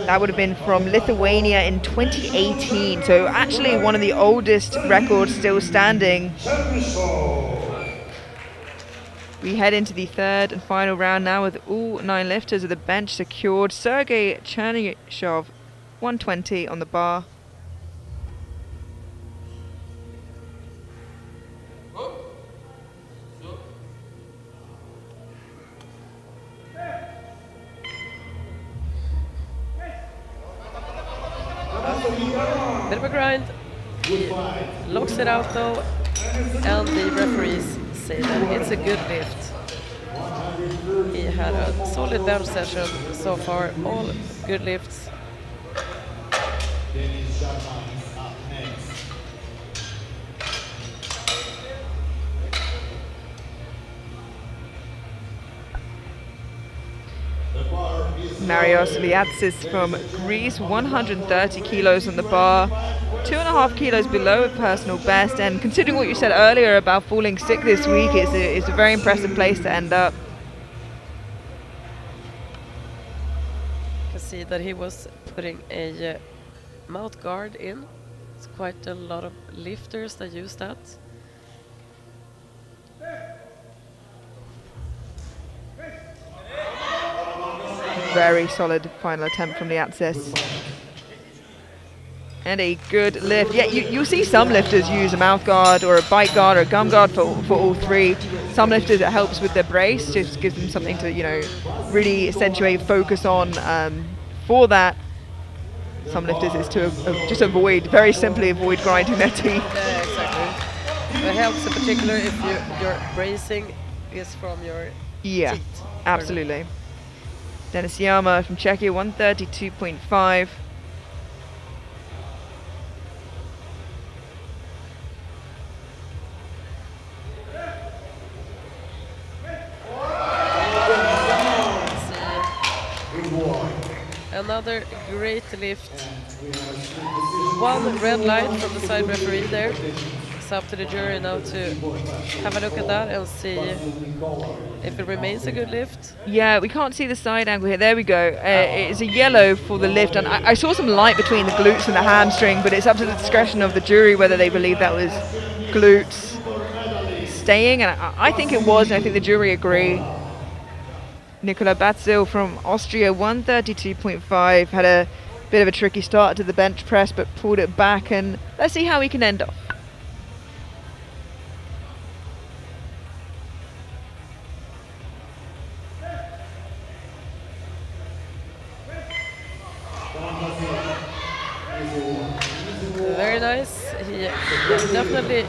That would have been from Lithuania in 2018, so actually one of the oldest records still standing. We head into the third and final round now with all 9 lifters of the bench secured. Sergei Chernyshov, 120 on the bar. Bit of a grind. He locks it out though, and the referees say that it's a good lift. He had a solid bench session so far, all good lifts. Marios Liatsis from Greece, 130 kilos on the bar, 2.5 kilos below a personal best, and considering what you said earlier about falling sick this week, it's a very impressive place to end up. You can see that he was putting a mouth guard in. It's quite a lot of lifters that use that. Very solid final attempt from Liatsis. And a good lift. Yeah, you'll see some lifters use a mouth guard or a bite guard or a gum guard for all 3. Some lifters, it helps with their brace, just gives them something to, really accentuate, focus on for that. Some lifters is to just very simply avoid grinding their teeth. Yeah, exactly. It helps in particular if your bracing is from your teeth. Absolutely. Denis Yama from Czechia, 132.5. Another great lift. 1 red light from the side referee there. It's up to the jury now to have a look at that and see if it remains a good lift. Yeah, we can't see the side angle here. There we go. It's a yellow for the lift, and I saw some light between the glutes and the hamstring, but it's up to the discretion of the jury whether they believe that was glutes. staying, and I think it was, and I think the jury agree. Nikola Batzil from Austria, 132.5, had a bit of a tricky start to the bench press, but pulled it back, and let's see how he can end off. Very nice. He definitely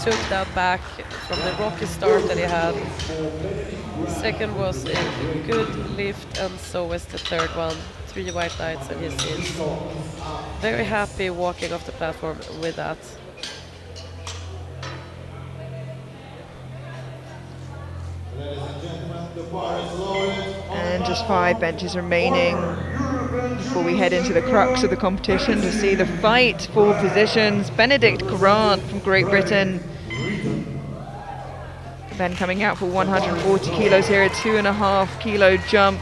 took that back from the rocky start that he had. Second was a good lift, and so was the third one. 3 white lights, and he seems very happy walking off the platform with that. And just 5 benches remaining before we head into the crux of the competition to see the fight for positions. Benedict Grant from Great Britain. Ben coming out for 140 kilos here, a 2.5 kilo jump,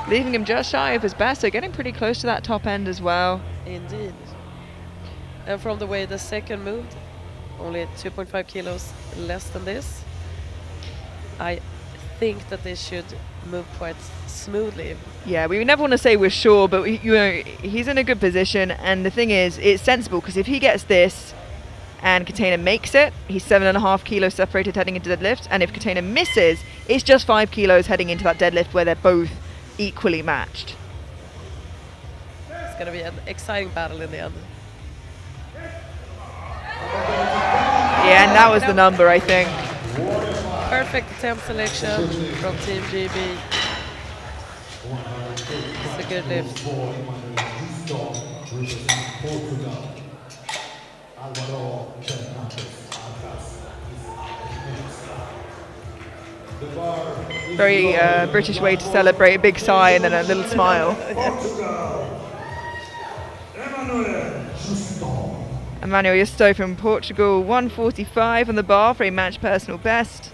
leaving him just shy of his best, so getting pretty close to that top end as well. Indeed. And from the way the second moved, only 2.5 kilos less than this, I think that they should move quite smoothly. Yeah, we never want to say we're sure, but he's in a good position, and the thing is, it's sensible, because if he gets this and Catena makes it, he's 7.5 kilos separated heading into deadlift, and if Catena misses, it's just 5 kilos heading into that deadlift where they're both equally matched. It's going to be an exciting battle in the end. Yeah, and that was the number, I think. Perfect attempt selection from Team GB. It's a good lift. Very British way to celebrate, a big sigh and then a little smile. Emmanuel Justo from Portugal, 145 on the bar for a match personal best,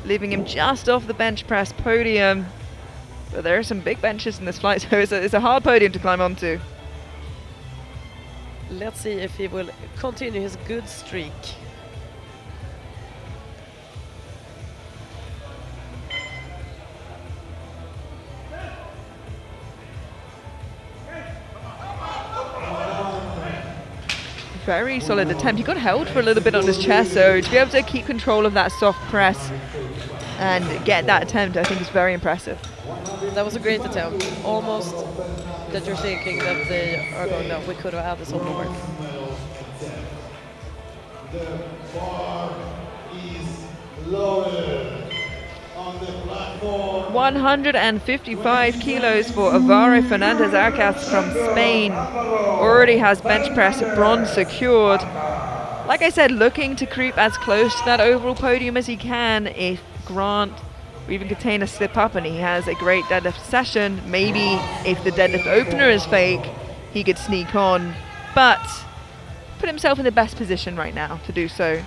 leaving him just off the bench press podium. But there are some big benches in this flight, so it's a hard podium to climb onto. Let's see if he will continue his good streak. Very solid attempt. He got held for a little bit on his chest, so to be able to keep control of that soft press and get that attempt, I think is very impressive. That was a great attempt. Almost that you're thinking that they are going, no, we could have had this on board. The bar is loaded on the platform. 155 kilos for Alvaro Fernandez Arcas from Spain. Already has bench press bronze secured. Like I said, looking to creep as close to that overall podium as he can. If Grant or even Catena slip up and he has a great deadlift session, maybe if the deadlift opener is fake, he could sneak on. But put himself in the best position right now to do so.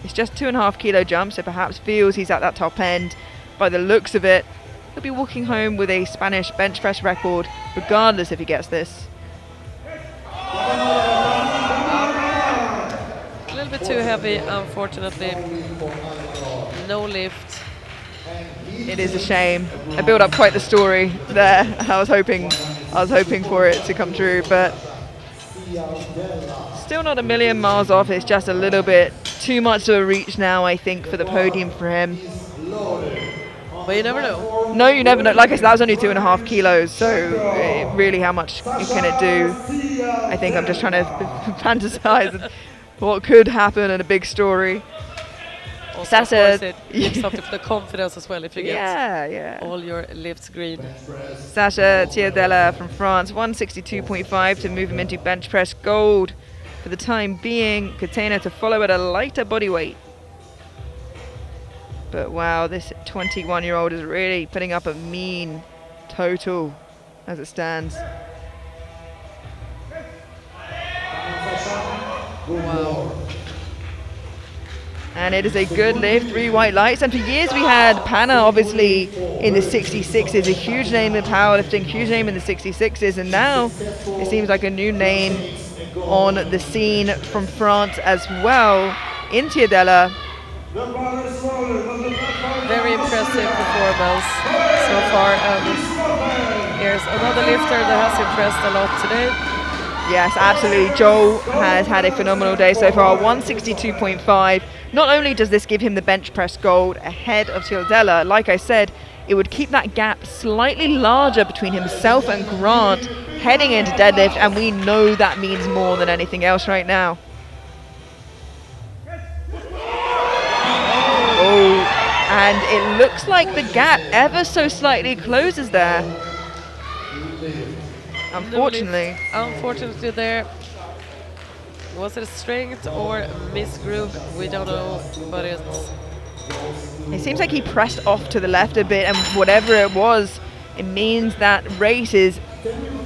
It's just 2.5 kilo jump, so perhaps feels he's at that top end. By the looks of it, he'll be walking home with a Spanish bench press record, regardless if he gets this. A little bit too heavy, unfortunately. No lift. It is a shame. I built up quite the story there. I was hoping for it to come true, but still not a million miles off. It's just a little bit too much of a reach now, I think, for the podium for him. But you never know. No, you never know. Like I said, that was only 2.5 kilos, so really how much can it do? I think I'm just trying to fantasize what could happen in a big story. Also, of course, it gives something for the confidence as well if you get all your lifts green. Sasha Tiadella from France, 162.5 to move him into bench press gold for the time being. Catena to follow at a lighter body weight. But wow, this 21-year-old is really putting up a mean total as it stands. Wow. And it is a good lift, 3 white lights. And for years we had Pana, obviously, in the 66s, a huge name in powerlifting, huge name in the 66s. And now it seems like a new name on the scene from France as well. into Adela. The bar is rolling on the platform. Very impressive performance so far. And here's another lifter that has impressed a lot today. Yes, absolutely. Joel has had a phenomenal day so far, 162.5. Not only does this give him the bench press gold ahead of Tildella, like I said, it would keep that gap slightly larger between himself and Grant heading into deadlift, and we know that means more than anything else right now. Oh, and it looks like the gap ever so slightly closes there. Unfortunately. Unfortunately there. Was it a strength or a misgroove? We don't know, but It seems like he pressed off to the left a bit, and whatever it was, it means that race is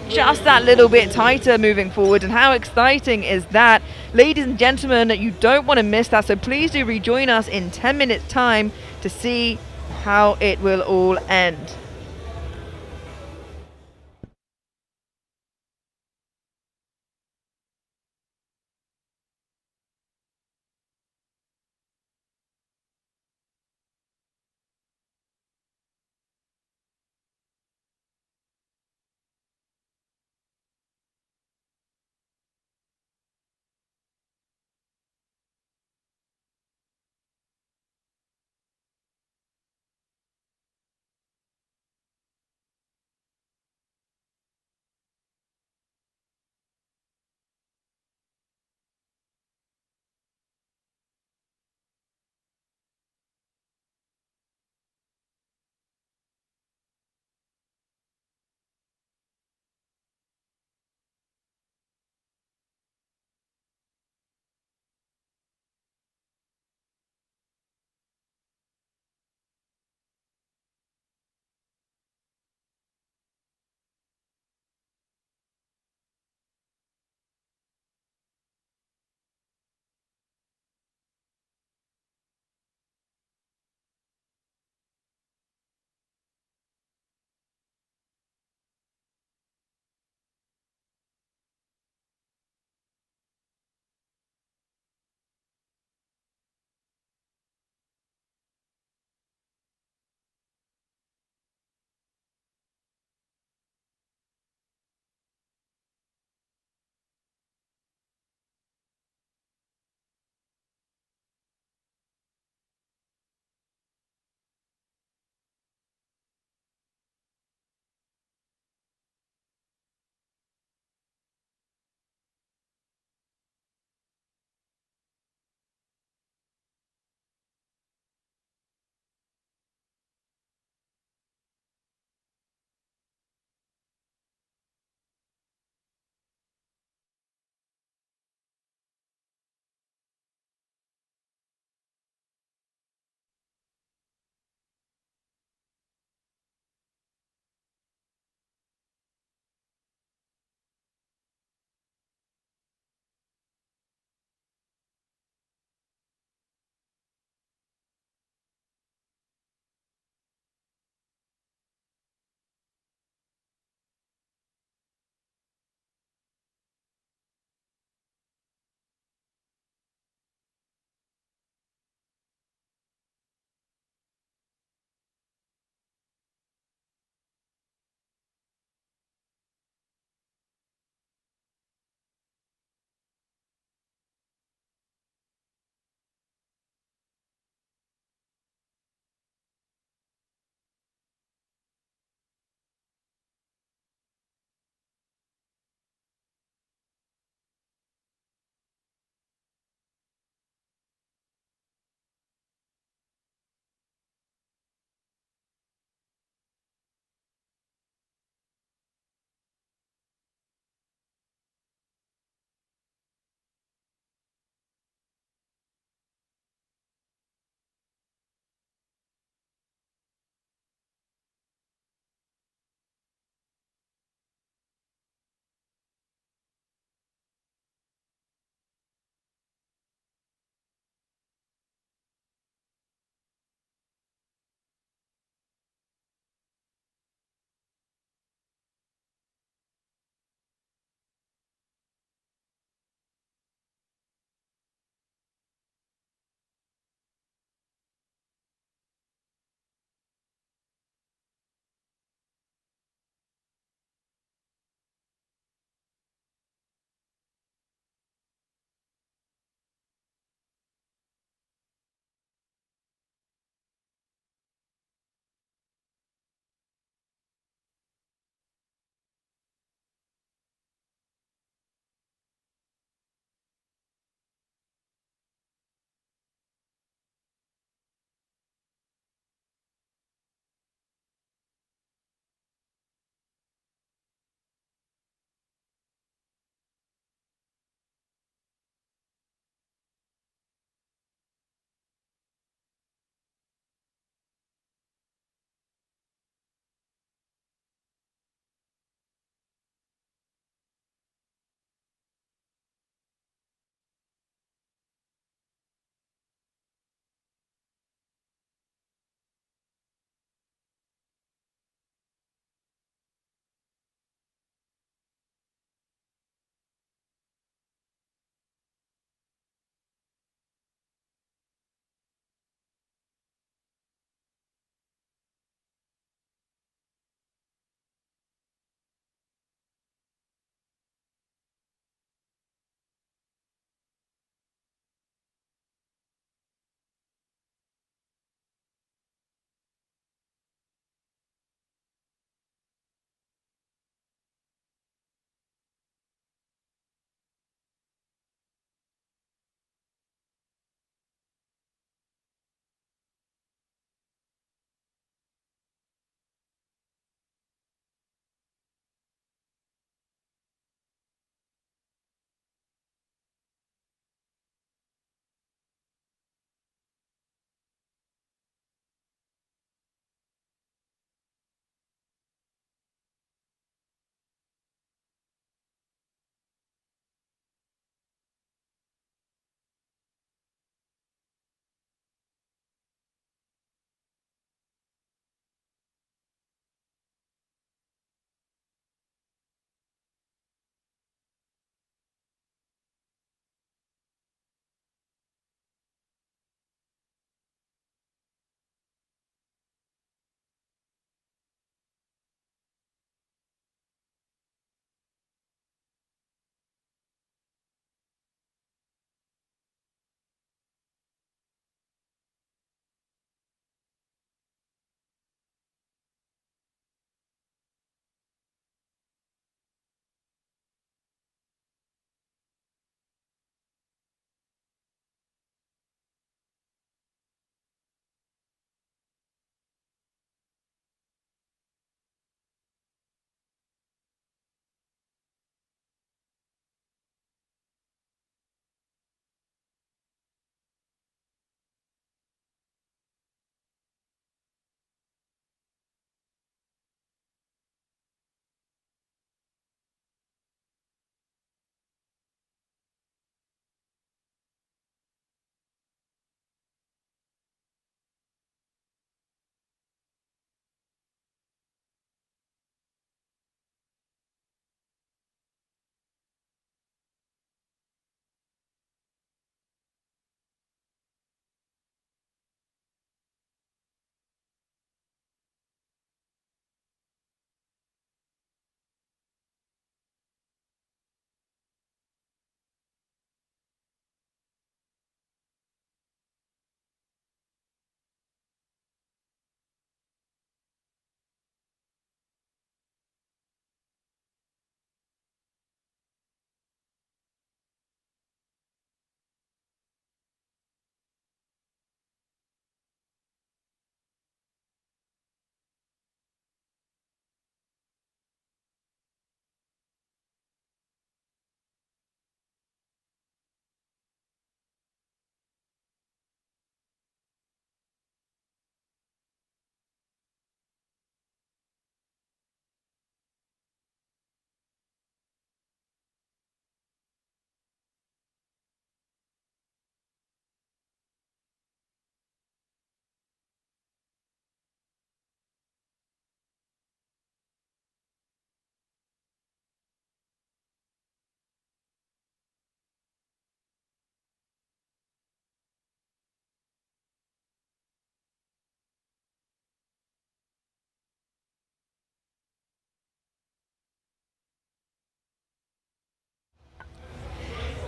just that little bit tighter moving forward. And how exciting is that? Ladies and gentlemen, you don't want to miss that, so please do rejoin us in 10 minutes time to see how it will all end.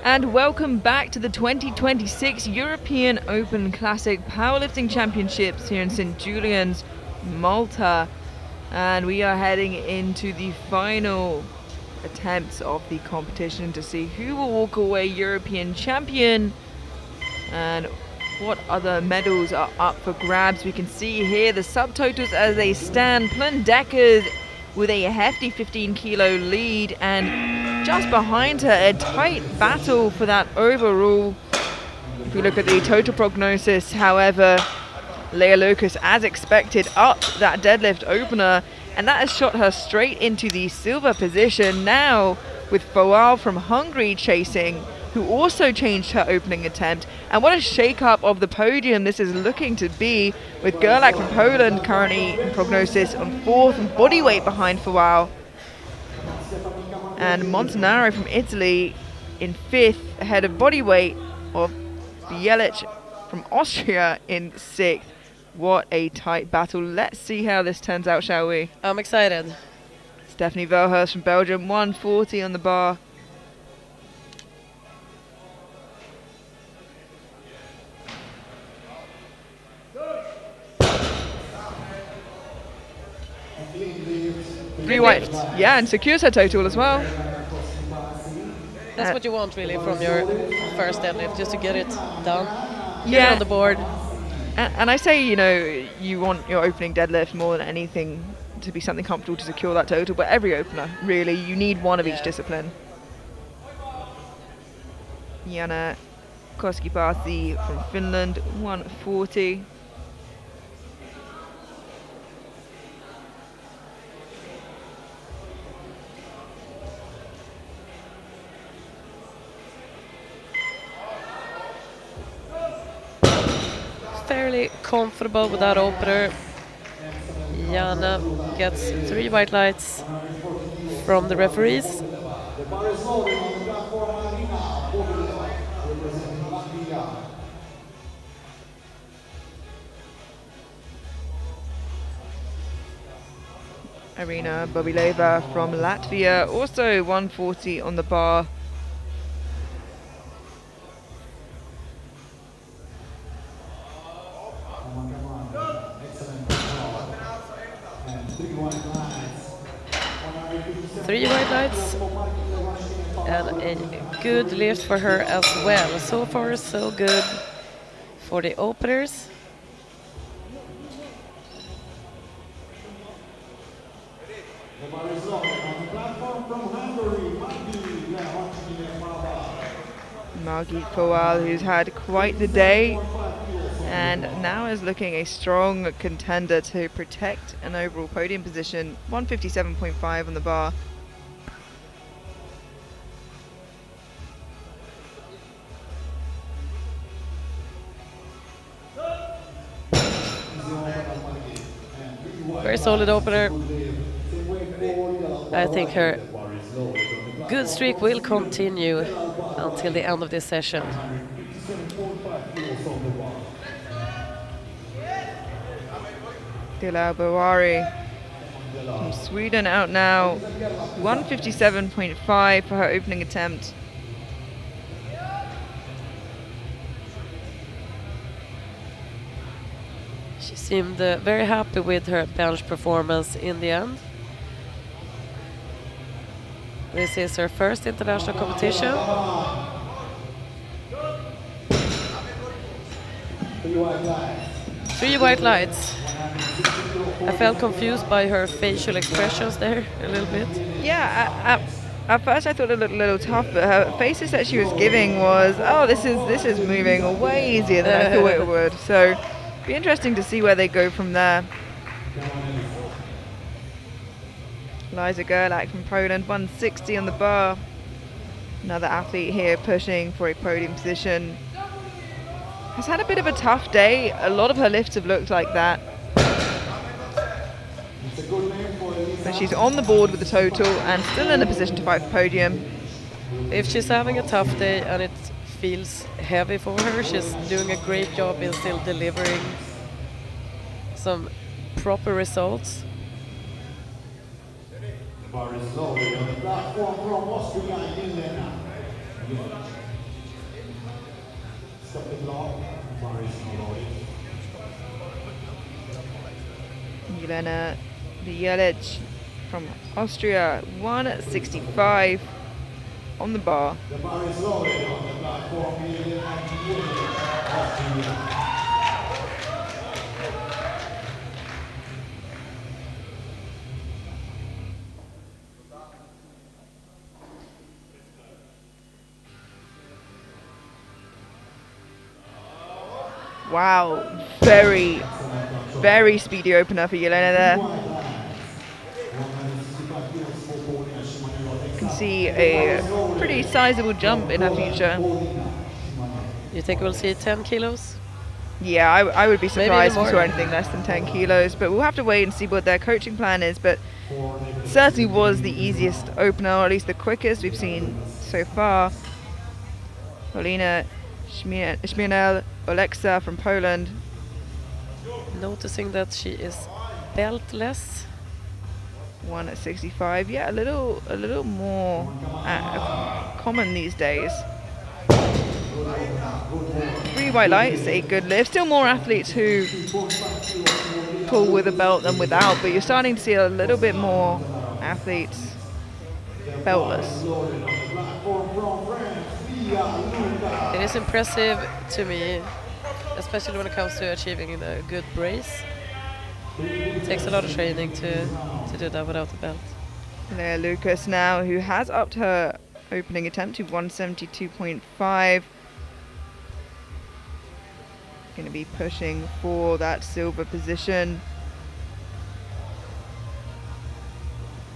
And welcome back to the 2026 European Open Classic Powerlifting Championships here in St. Julian's, Malta. And we are heading into the final attempts of the competition to see who will walk away European champion and what other medals are up for grabs. We can see here the subtotals as they stand. Plendeckers with a hefty 15 kilo lead, and just behind her a tight battle for that overall. If we look at the total prognosis, however, Leah Lucas, as expected, up that deadlift opener, and that has shot her straight into the silver position. Now with Foal from Hungary chasing, who also changed her opening attempt. And what a shake-up of the podium this is looking to be, with Gerlach from Poland currently in prognosis on 4th and bodyweight behind Foal. And Montanaro from Italy in 5th, ahead of bodyweight of Bielich from Austria in 6th. What a tight battle. Let's see how this turns out, shall we? I'm excited. Stephanie Velhurst from Belgium, 140 on the bar. Three white, yeah, and secures her total as well. That's what you want really from your first deadlift, just to get it done. Yeah, get it on the board. And I say, you know, you want your opening deadlift more than anything to be something comfortable to secure that total, but every opener, really, you need one of each discipline. Jana Koskipati from Finland, 140. Fairly comfortable with that opener. Jana gets 3 white lights from the referees. The bar is loaded on the platform Marina Bobileva, representing Latvia. Arina Bobileva from Latvia, also 140 on the bar. Excellent job. And 3 white lights. 3 white lights and a good lift for her as well. So far so good for the openers. The bar is loaded on the platform from Hungary, Margit Foal, who's had quite the day and now is looking a strong contender to protect an overall podium position. 157.5 on the bar. Very solid opener. I think her good streak will continue until the end of this session. Dila Bawari from Sweden out now. 157.5 for her opening attempt. She seemed very happy with her bench performance in the end. This is her first international competition. 3 white lights. I felt confused by her facial expressions there a little bit. Yeah, at first I thought it looked a little tough, but her faces that she was giving was, oh, this is moving way easier than I thought it would. So, be interesting to see where they go from there. Liza Gerlach from Poland, 160 on the bar. Another athlete here pushing for a podium position. Has had a bit of a tough day. A lot of her lifts have looked like that. But she's on the board with the total and still in a position to fight for podium. If she's having a tough day and it feels heavy for her, she's doing a great job in still delivering some proper results. The bar is loaded on the platform from Austria, Elena. Stop the block. Bar is now loaded. Jelena Bjelic from Austria, 165 on the bar. The bar is loaded on the platform. Austria. Wow, very, very speedy opener for Jelena there. You can see a pretty sizable jump in her future. You think we'll see 10 kilos? Yeah, I would be Maybe surprised if even we saw more. anything less than 10 kilos, but we'll have to wait and see what their coaching plan is. But it certainly was the easiest opener, or at least the quickest we've seen so far. Paulina Śmienel Oleksa from Poland. Noticing that she is beltless. 1 at 65. Yeah, a little more common these days. 3 white lights, 8 good lift. Still more athletes who pull with a belt than without, but you're starting to see a little bit more athletes beltless. It is impressive to me, especially when it comes to achieving a good brace. It takes a lot of training to do that without a belt. Lea Lucas now, who has upped her opening attempt to 172.5. Going to be pushing for that silver position.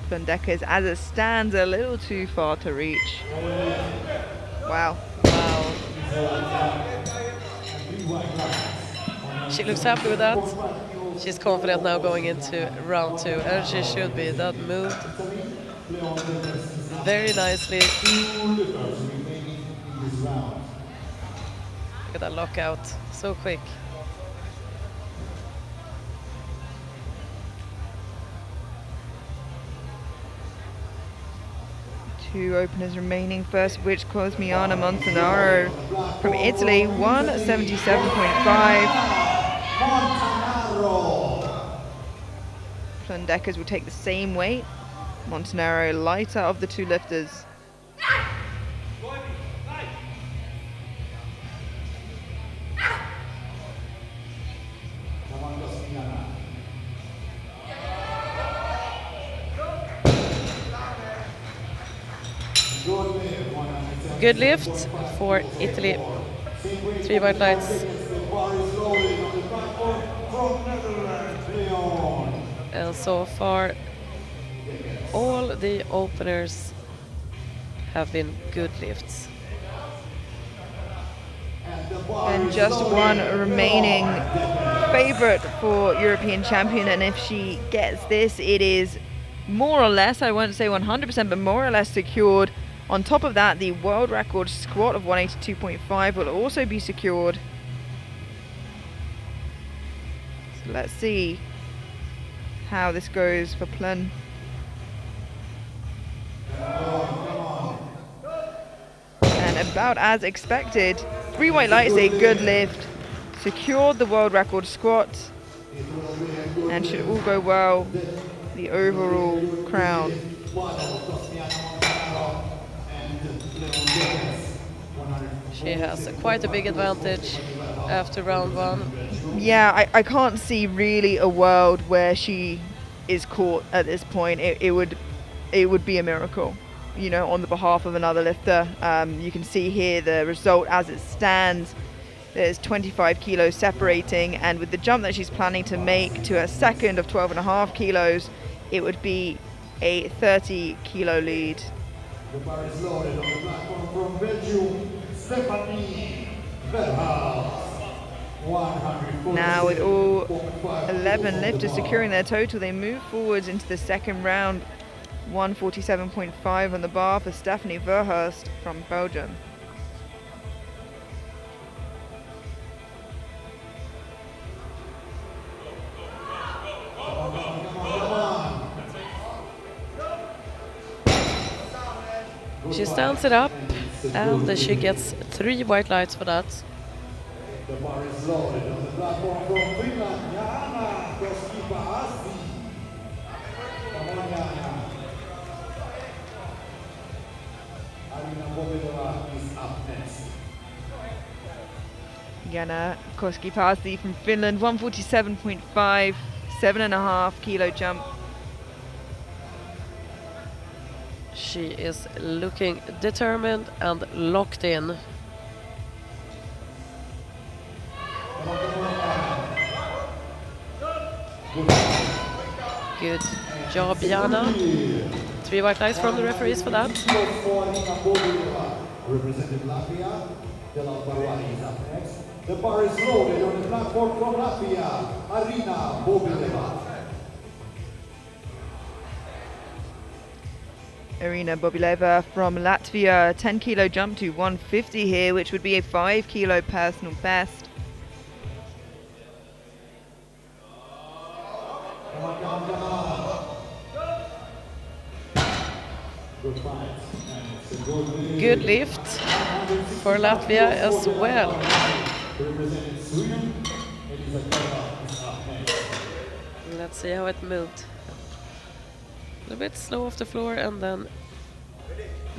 Blundekes, as it stands, a little too far to reach. Wow. Wow. She looks happy with that. She's confident now going into round 2, and she should be. That moved very nicely. Look at that lockout, so quick. Two openers remaining. First, which Cosmiana Montanaro from Italy, 177.5. Blundekes will take the same weight. Montanaro lighter of the two lifters. Good lift for Italy. 3 white lights. And so far, all the openers have been good lifts. And just one remaining favorite for European champion, and if she gets this, it is more or less, I won't say 100%, but more or less secured. On top of that, the world record squat of 182.5 will also be secured. So let's see how this goes for Plun. And about as expected, 3 white lights, a good lift, secured the world record squat, and should all go well, the overall crown. She has quite a big advantage after round 1. Yeah, I can't see really a world where she is caught at this point. It would be a miracle, you know, on the behalf of another lifter. You can see here the result as it stands. There's 25 kilos separating, and with the jump that she's planning to make to a second of 12.5 kilos, it would be a 30 kilo lead. The bar is loaded on the platform from Belgium, Stephanie Verhaal. Now with all 11 lifters securing their total, they move forwards into the second round. 147.5 on the bar for Stephanie Verhulst from Belgium. She stands it up, and she gets 3 white lights for that. The bar is loaded on the platform from Finland, Jaana Koskipa-Asti. Come on, Jaana. Arina Bobidova is up next. Jana Koski-Pasi from Finland, 147.5, 7.5 kilo jump. She is looking determined and locked in. Good job, Jana. 3 white lights from the referees for that. Representing Latvia, Dela Barwani is up next. The bar is loaded on the platform from Latvia, Arina Bobileva. Arina Bobileva from Latvia, 10 kilo jump to 150 here, which would be a 5 kilo personal best. Come on, come on, come on. Good fight. And it's a Good lift for Latvia as well. Representing Sweden, Elisa Kova is up next. Let's see how it moved. A little bit slow off the floor and then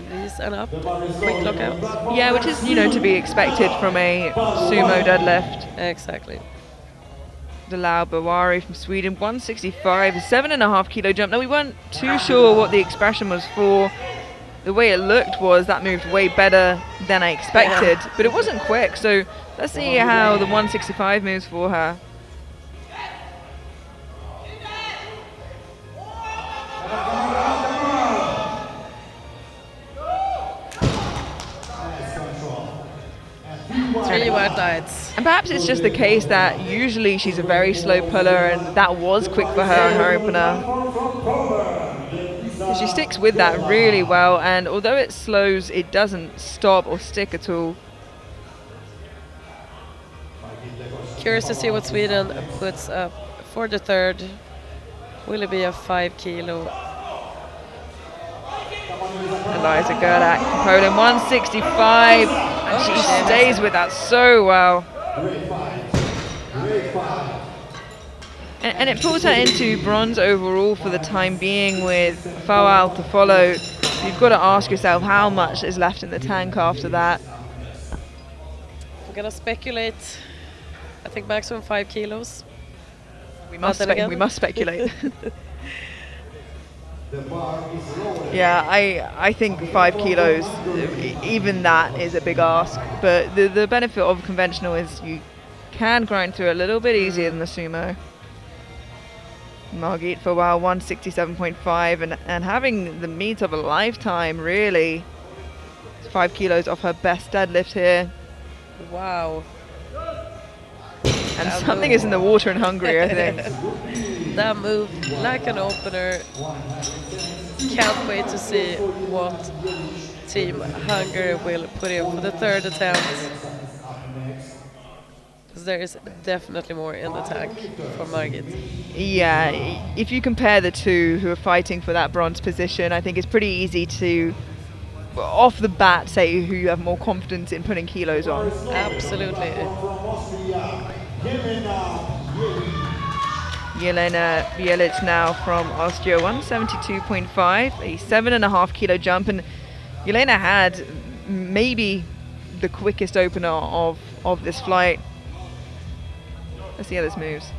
release and up. Quick lockout. Yeah, which is, you know, to be expected from a sumo deadlift. Exactly. Delau Bawari from Sweden, 165, a 7.5 kilo jump. Now, we weren't too sure what the expression was for. The way it looked was that moved way better than I expected, but it wasn't quick. So let's see how the 165 moves for her. Three white lights. And perhaps it's just the case that usually she's a very slow puller, and that was quick for her on her opener. She sticks with that really well, and although it slows, it doesn't stop or stick at all. Curious to see what Sweden puts up for the third. Will it be a 5 kilo? Eliza Gerlach from Poland, 165, and she stays with that so well. And it pulls her into bronze overall for the time being, with Fawal to follow. You've got to ask yourself how much is left in the tank after that. I'm gonna speculate. I think maximum 5 kilos. We must speculate. Yeah, I think 5 kilos, even that is a big ask. But the benefit of conventional is you can grind through a little bit easier than the sumo. Margit for a while, 167.5, and having the meet of a lifetime, really. 5 kilos off her best deadlift here. Wow. And something is in the water in Hungary, I think. That move like an opener. Can't wait to see what Team Hungary will put in for the third attempt. Because there is definitely more in the tank for Margit. Yeah, if you compare the two who are fighting for that bronze position, I think it's pretty easy to, off the bat, say who you have more confidence in putting kilos on. Absolutely. Jelena Bielic now from Austria, 172.5, a 7.5 kilo jump, and Jelena had maybe the quickest opener of this flight. Let's see how this moves.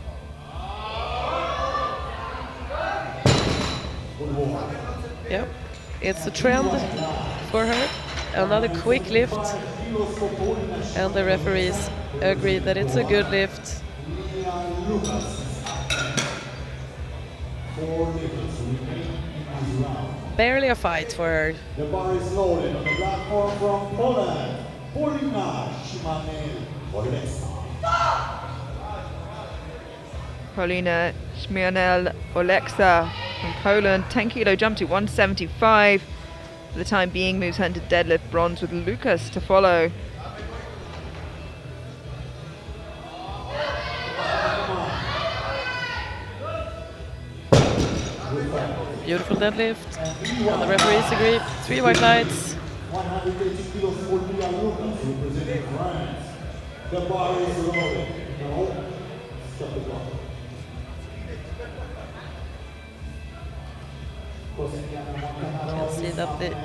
Yep, it's a trend for her. Another quick lift, and the referees agree that it's a good lift. Barely a fight for her. The bar is loaded on the platform from Poland, Paulina Shimanel-Oleksa. Paulina Shimanel-Oleksa from Poland, 10 kilo jump to 175. For the time being, moves her into deadlift bronze with Lucas to follow. Beautiful deadlift, and the referees agree. 3 white lights. 180 kilos Paulina Lucas representing France. The bar is loaded. No. Stop the clock. You can see that the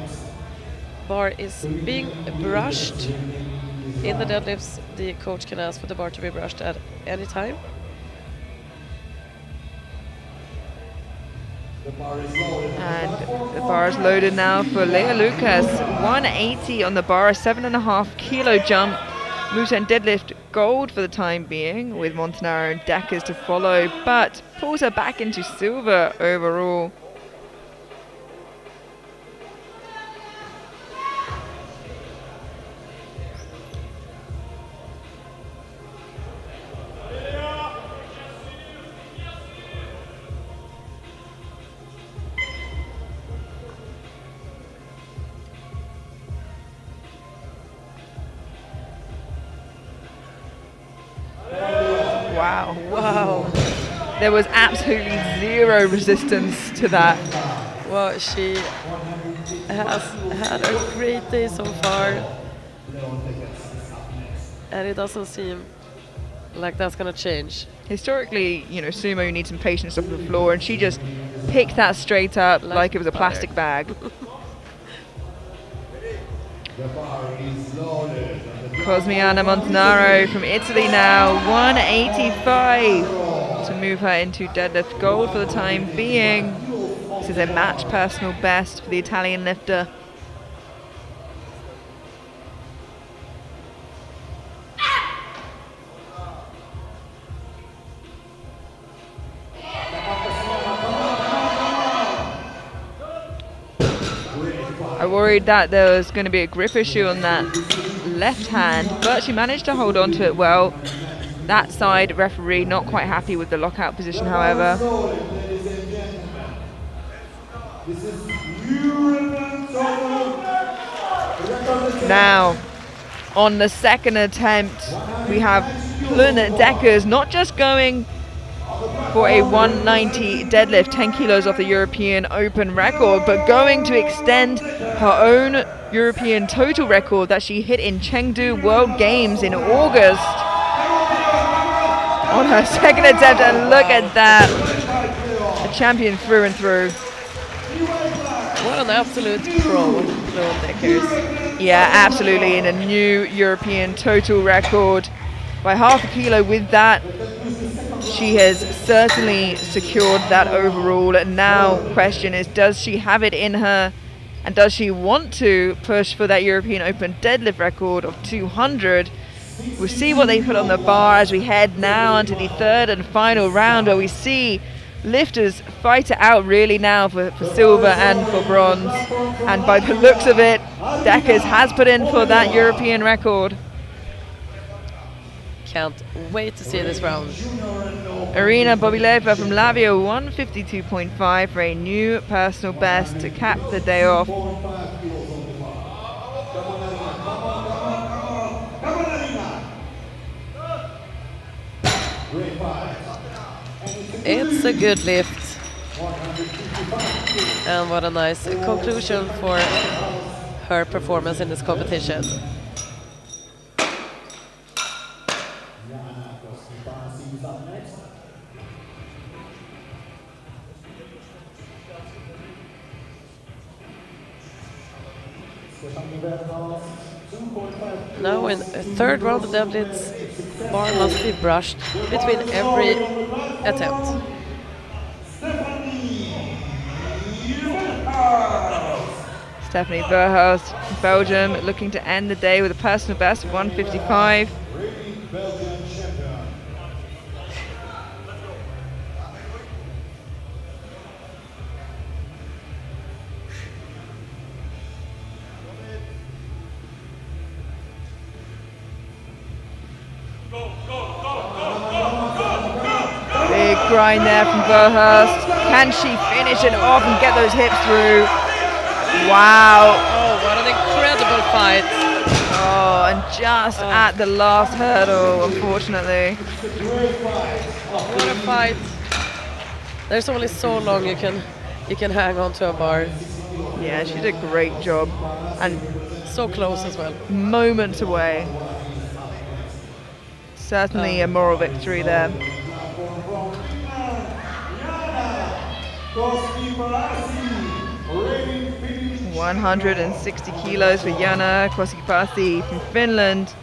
bar is being brushed. In the deadlifts, the coach can ask for the bar to be brushed at any time. And the bar is loaded now for Leah Lucas. 180 on the bar, a 7.5 kilo jump. Moves and deadlift gold for the time being, with Montanaro and Deckers to follow, but pulls her back into silver overall. Wow. There was absolutely zero resistance to that. Well, she has had a great day so far. And it doesn't seem like that's going to change. Historically, you know, sumo, you need some patience off the floor, and she just picked that straight up like it was a plastic bag. Cosmiana Montanaro from Italy now, 185 to move her into deadlift gold for the time being. This is a match personal best for the Italian lifter. I worried that there was going to be a grip issue on that left hand, but she managed to hold on to it well. That side referee not quite happy with the lockout position, however. Now, on the second attempt, we have Luna Deckers not just going for a 190 deadlift, 10 kilos off the European Open record, but going to extend her own European total record that she hit in Chengdu World Games in August on her second attempt. And look at that, a champion through and through. What an absolute pro, Luna Deckers. Yeah, absolutely, in a new European total record by half a kilo. With that, she has certainly secured that overall. And now question is, does she have it in her, and does she want to push for that European Open deadlift record of 200? We'll see what they put on the bar as we head now into the third and final round, where we see lifters fight it out really now for silver and for bronze. And by the looks of it, Deckers has put in for that European record. Can't wait to see this round. Irina Bobileva from Latvia, 152.5 for a new personal best to cap the day off. It's a good lift. And what a nice conclusion for her performance in this competition. Now in the third round of deadlifts, bar must be brushed between every attempt. Stephanie Verhaus, Belgium, looking to end the day with a personal best of 155. Big grind there from Verhurst. Can she finish it off and get those hips through? Wow. Oh, what an incredible fight. Oh, and just at the last hurdle, unfortunately. What a fight. There's only so long you can hang on to a bar. Yeah, she did a great job. And so close as well. Moments away. Certainly a moral victory there. 160 kilos for Jana Koskipasi from Finland.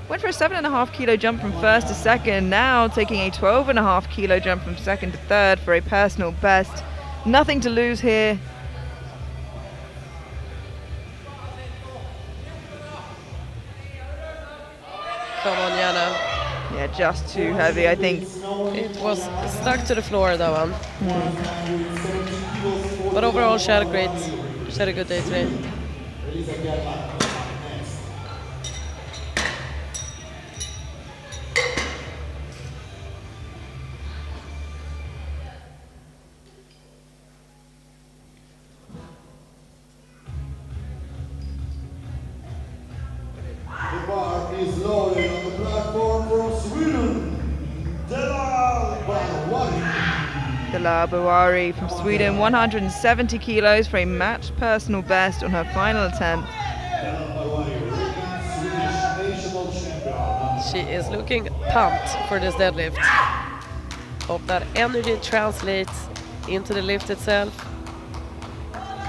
Went for a 7.5 kilo jump from first to second, now taking a 12.5 kilo jump from second to third for a personal best. Nothing to lose here. Come on, Jana. Yeah, just too heavy, I think. It was stuck to the floor, that one. But overall, she had a good day today. The bar is loaded on the platform from Sweden. Dela Bawari from Sweden, 170 kilos for a match personal best on her final attempt. She is looking pumped for this deadlift. Hope that energy translates into the lift itself,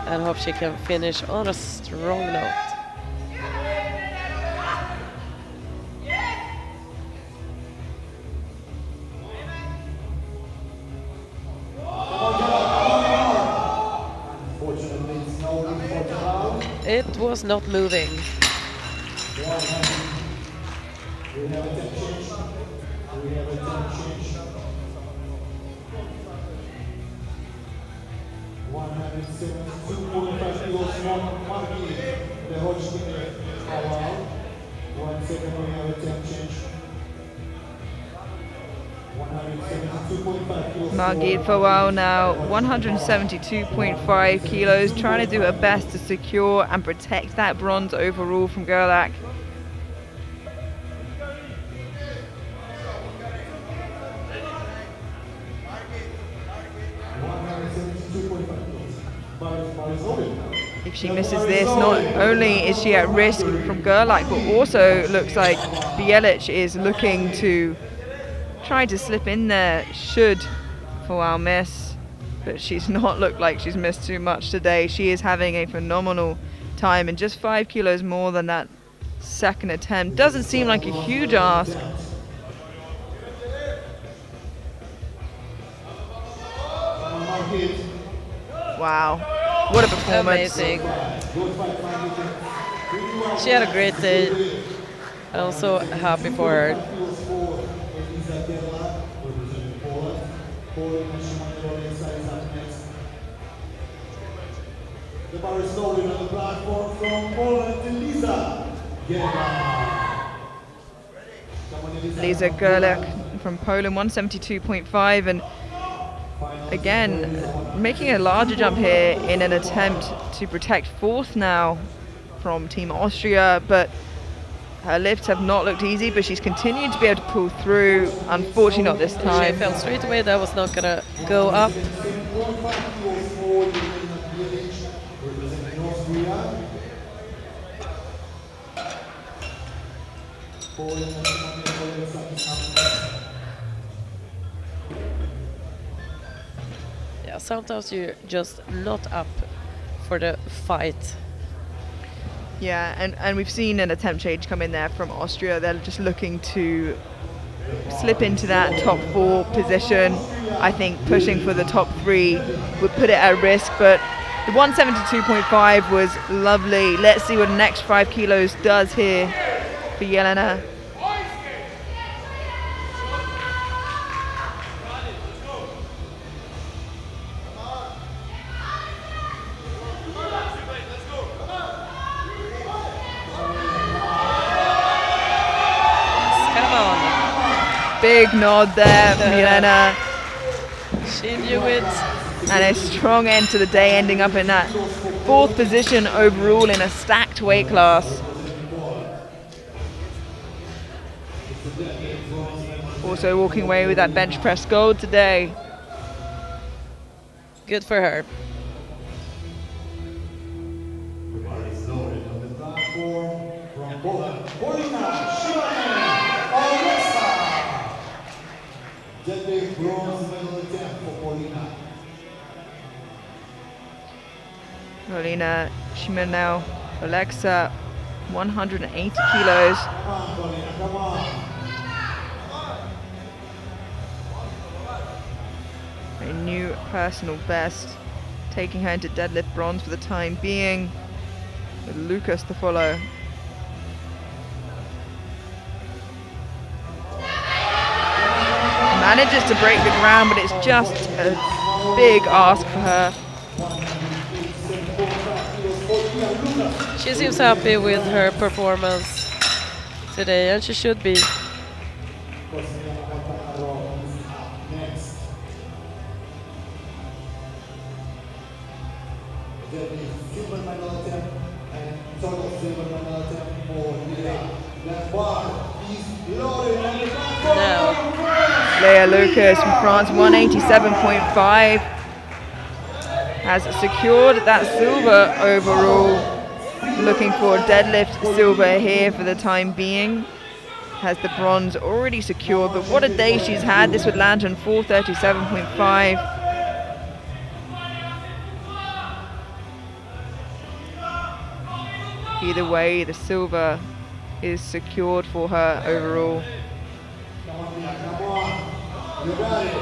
and hope she can finish on a strong note. It was not moving. We have a temp change. We have a temp change. 172.5 kilos from Marki. The Hodgkin allowed. 1 second, we have a temp change. 172.5 kilos. Margit Fawal now 172.5 kilos, trying to do her best to secure and protect that bronze overall from Gerlach. If she misses this, not only is she at risk from Gerlach, but also looks like Bielich is looking to try to slip in there should Fawal miss, but she's not looked like she's missed too much today. She is having a phenomenal time, and just 5 kilos more than that second attempt doesn't seem like a huge ask. Wow, what a performance. Amazing. She had a great day. I'm so happy for her. The bar is loaded on the platform from Poland, Lisa Lisa Gerlach from Poland, 172.5, and again making a larger jump here in an attempt to protect fourth now from Team Austria, but her lifts have not looked easy, but she's continued to be able to pull through. Unfortunately not this She time. felt straight away that was not gonna go up. Yeah, sometimes you're just not up for the fight. Yeah, and we've seen an attempt change come in there from Austria. They're just looking to slip into that top 4 position. I think pushing for the top 3 would put it at risk, but the 172.5 was lovely. Let's see what the next 5 kilos does here for Jelena. Big nod there from Jelena. She knew it. And a strong end to the day, ending up in that 4th position overall in a stacked weight class. Also walking away with that bench press gold today. Good for her. The bar is loaded on the platform from Poland. Polina Shivanen, bronze medal attempt for Paulina. Paulina Shimenel, Alexa, 180 kilos. Come on, Paulina, come on. A new personal best, taking her into deadlift bronze for the time being, with Lucas to follow. Manages to break the ground, but it's just a big ask for her. She seems happy with her performance today, and she should be. Next. There'll be silver medal attempt and total silver medal attempt for Leah. That bar is loaded and the No. Leah Lucas from France, 187.5, has secured that silver overall. Looking for deadlift silver here for the time being. Has the bronze already secured, but what a day she's had. This would land on 437.5. Either way, the silver is secured for her overall. Come on, Leah, come on. You got it.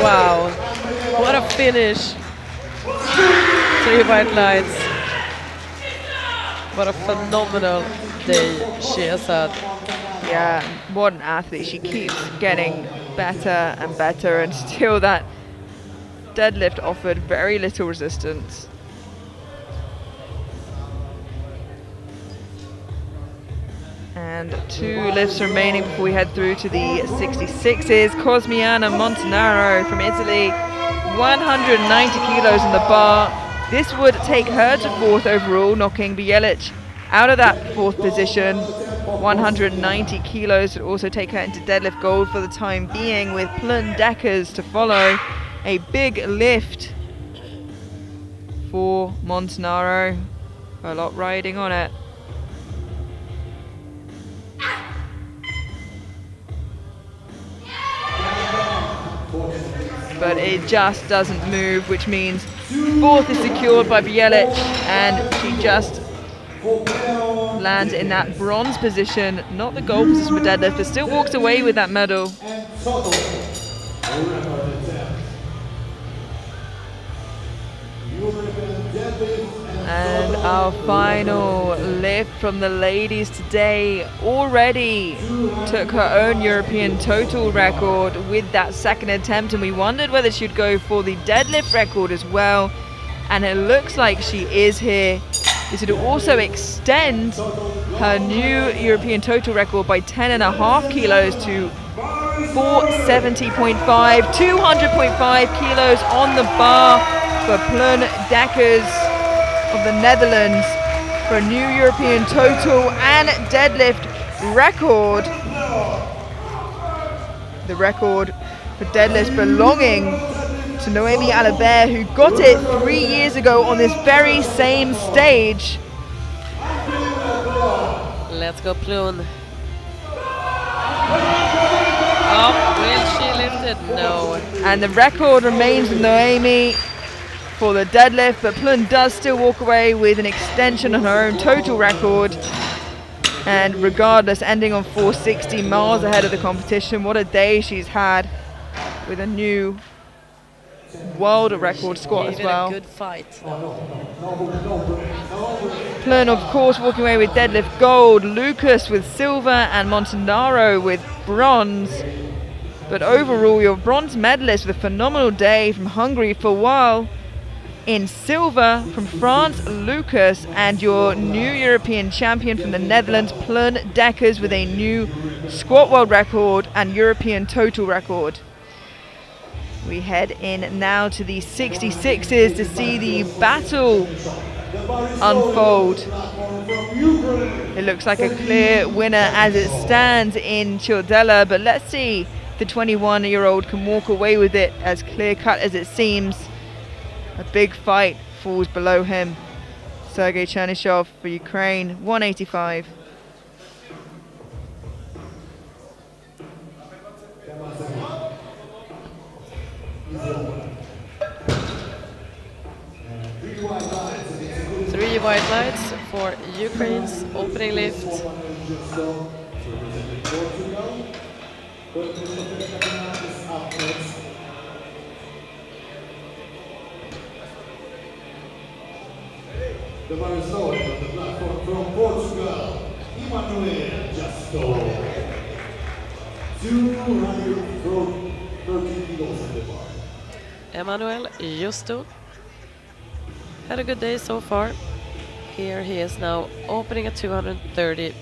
Wow, what a finish. 3 white lights. What a phenomenal day she has had. Yeah, what an athlete. She keeps getting better and better, and still that deadlift offered very little resistance. And 2 lifts remaining before we head through to the 66s. Cosmiana Montanaro from Italy, 190 kilos in the bar. This would take her to 4th overall, knocking Bielic out of that 4th position. 190 kilos would also take her into deadlift gold for the time being, with Plun Deckers to follow. A big lift for Montanaro. A lot riding on it. But it just doesn't move, which means 4th is secured by Bielic, and she just lands in that bronze position, not the gold position for deadlift, but still walks away with that medal. And our final lift from the ladies today already took her own European total record with that 2nd attempt, and we wondered whether she'd go for the deadlift record as well, and it looks like she is here. This would also extend her new European total record by 10.5 kilos to 470.5, 200.5 kilos on the bar for Plun Deckers of the Netherlands for a new European total and deadlift record. The record for deadlifts belonging to Noemi Alibert, who got it 3 years ago on this very same stage. Let's go, Plun. Oh, will she lift it? No. And the record remains with Noemi for the deadlift, but Plun does still walk away with an extension on her own total record. And regardless, ending on 460, miles ahead of the competition. What a day she's had with a new world record squat as well. A good fight. Plun, of course, walking away with deadlift gold. Lucas with silver and Montanaro with bronze. But overall, your bronze medalist with a phenomenal day from Hungary for a while. In silver from France, Lucas, and your new European champion from the Netherlands, Plun Deckers, with a new squat world record and European total record. We head in now to the 66s to see the battle unfold. It looks like a clear winner as it stands in Ciodella, but let's see if the 21-year-old can walk away with it as clear-cut as it seems. A big fight falls below him. Sergei Chernyshov for Ukraine, 185. Three white lights for Ukraine's opening lift. The bar is lowered on the platform from Portugal, Emmanuel Justo. 230 kilos on the bar. Emmanuel Justo had a good day so far. Here he is now opening at 230.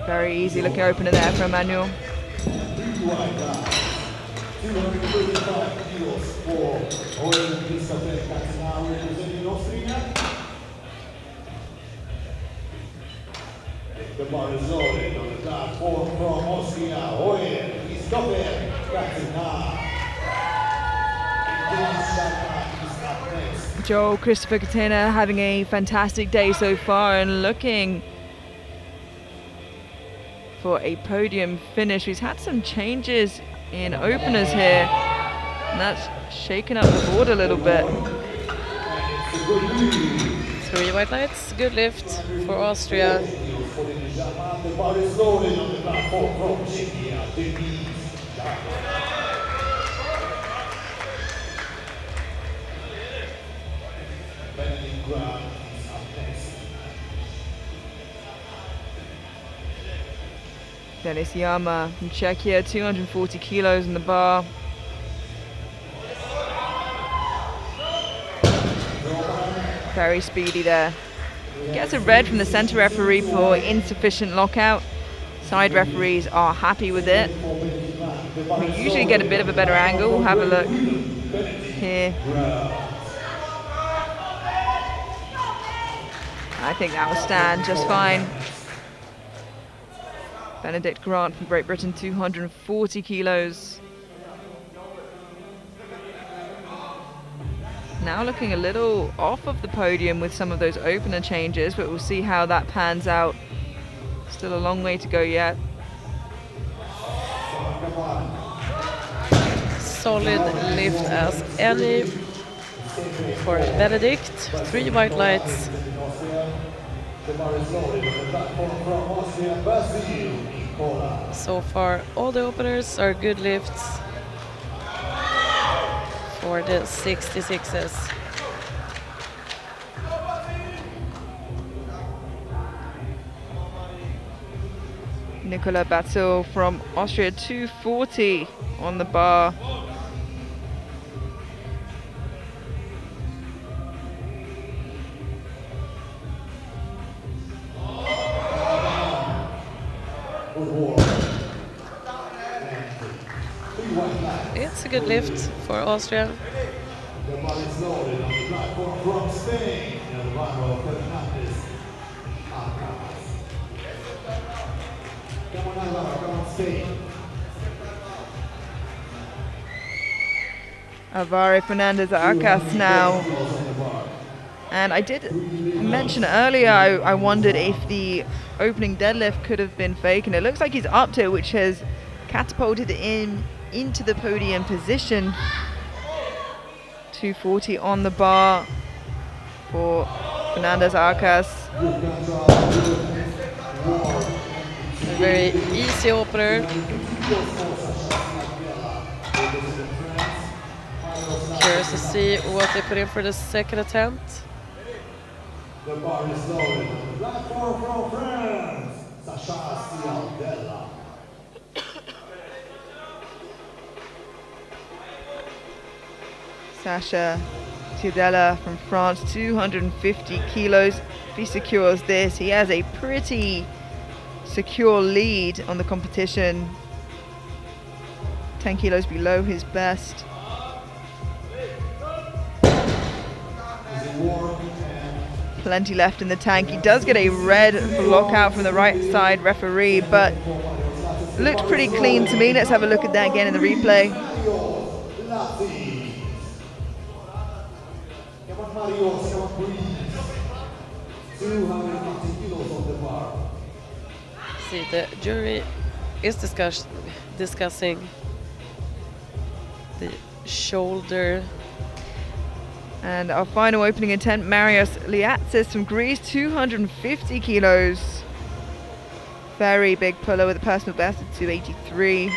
Very easy looking opener there for Emmanuel. 235 kilos for Oren Kristofer now representing Austria. The bar is loaded on the platform from Austria. Oren Kristofer Joel Christopher Katina having a fantastic day so far and looking for a podium finish. He's had some changes in openers here, and that's shaken up the board a little bit. Three white lights, good lift for Austria. The bar is loaded on the platform from Czechia. Benedict Grant is up next. Denis Yama from Czechia, 240 kilos in the bar. Very speedy there. Gets a red from the center referee for insufficient lockout. Side referees are happy with it. We usually get a bit of a better angle. We'll have a look here. I think that will stand just fine. Benedict Grant from Great Britain, 240 kilos. Now looking a little off of the podium with some of those opener changes, but we'll see how that pans out. Still a long way to go yet. Solid lift as any for Benedict. Three white lights. So far, all the openers are good lifts for the 66s. Nicola Batzel from Austria, 240 on the bar. It's a good lift for Austria. The bar is loaded on the platform from Spain. Alvaro Fernandez. Come on, Alvaro, come on, Spain. Alvaro Fernandez Arcas now. And I did mention earlier, I wondered if the opening deadlift could have been fake, and it looks like he's up to it, which has catapulted him into the podium position. 240 on the bar for Fernandez Arcas. A very easy opener. Curious to see what they put in for the second attempt. The bar is loaded on the platform from France. Sasha Cialdella. Sasha Cialdella from France, 250 kilos. If he secures this, he has a pretty secure lead on the competition. 10 kilos below his best. Plenty left in the tank. He does get a red for lockout from the right side referee, but Looked pretty clean to me. Let's have a look at that again in the replay. Come on, Mario, come on, please. 250 kilos on the bar. See, the jury is discussing the shoulder. And our final opening attempt, Marios Liatsis from Greece, 250 kilos. Very big puller with a personal best of 283.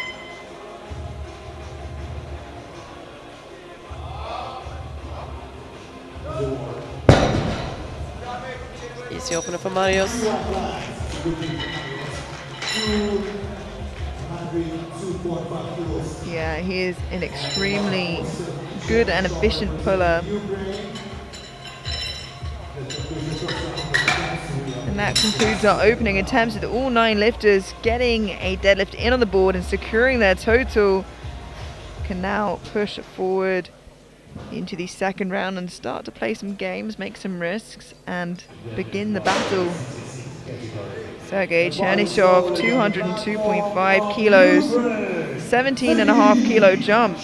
Easy opener for Marios. Yeah, he is an extremely good and efficient puller. And that concludes our opening attempts with all 9 lifters getting a deadlift in on the board and securing their total. Can now push forward into the second round and start to play some games, make some risks, and begin the battle. Sergei Chernyshov, 202.5 kilos, 17.5 kilo jump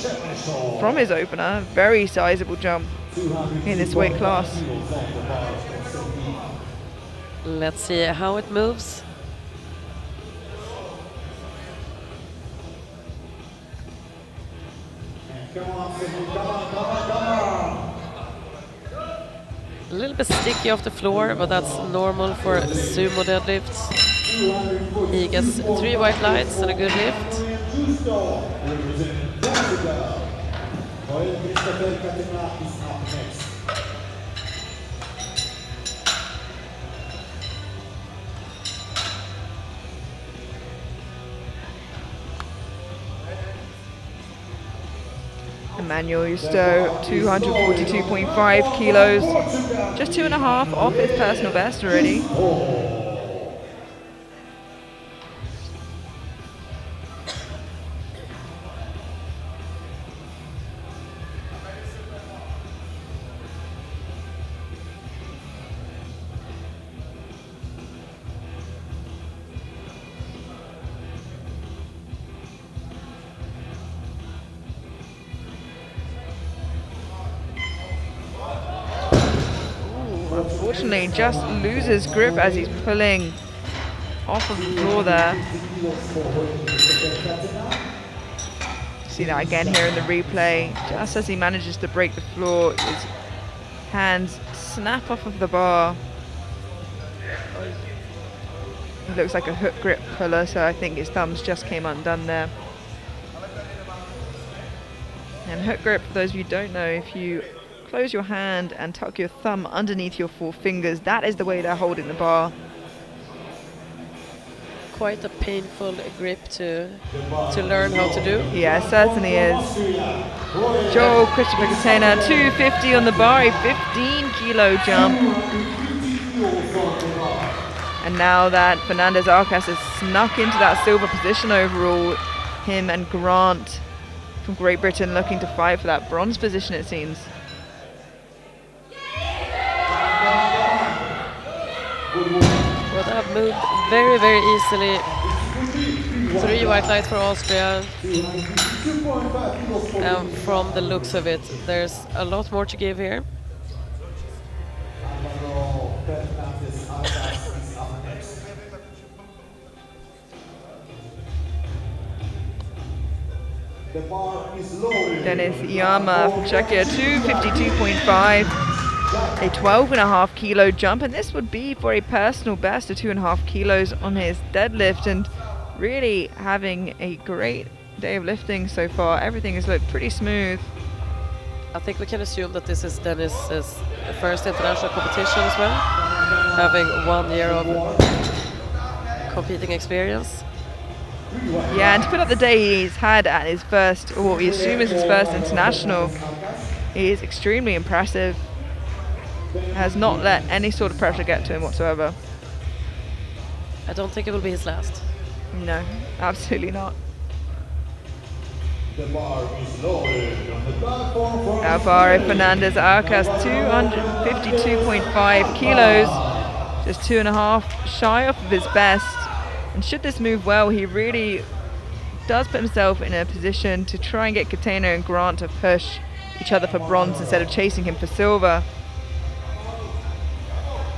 from his opener. Very sizable jump in this weight class. Let's see how it moves. Come on, come on. A little bit sticky off the floor, but that's normal for sumo deadlifts. He gets 3 white lights and a good lift. Emmanuel Justo, 242.5 kilos, just 2.5 off his personal best already. Unfortunately, just loses grip as he's pulling off of the floor there. See that again here in the replay. Just as he manages to break the floor, his hands snap off of the bar. It looks like a hook grip puller, so I think his thumbs just came undone there. And hook grip, for those of you who don't know, if you close your hand and tuck your thumb underneath your 4 fingers, that is the way they're holding the bar. Quite a painful grip to learn how to do. Yeah, it certainly is. Joel Christopher Catena, 250 on the bar, a 15 kilo jump. And now that Fernandez Arcas has snuck into that silver position overall, him and Grant from Great Britain looking to fight for that bronze position, it seems. Well, they have moved very, very easily. 3 white lights for Austria. And from the looks of it, there's a lot more to give here. Denis Iyama from Czechia, 252.5. A 12.5 kilo jump, and this would be for a personal best of 2.5 kilos on his deadlift, and really having a great day of lifting so far. Everything has looked pretty smooth. I think we can assume that this is Denis's first international competition as well, having 1 year of competing experience. Yeah, and to put up the day he's had at his first, or what we assume is his first international, is extremely impressive. Has not let any sort of pressure get to him whatsoever. I don't think it will be his last. No, absolutely not. Alvaro Fernandez Arcas, 252.5 kilos, just 2.5 shy off of his best. And should this move well, he really does put himself in a position to try and get Catena and Grant to push each other for bronze instead of chasing him for silver.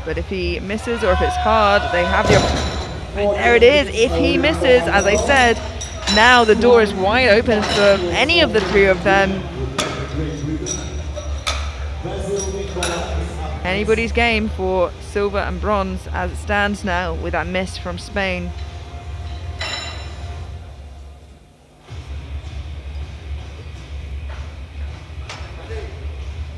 But if he misses or if it's hard, they have the and there it is. If he misses, as I said, now the door is wide open for any of the three of them. Anybody's game for silver and bronze as it stands now with that miss from Spain.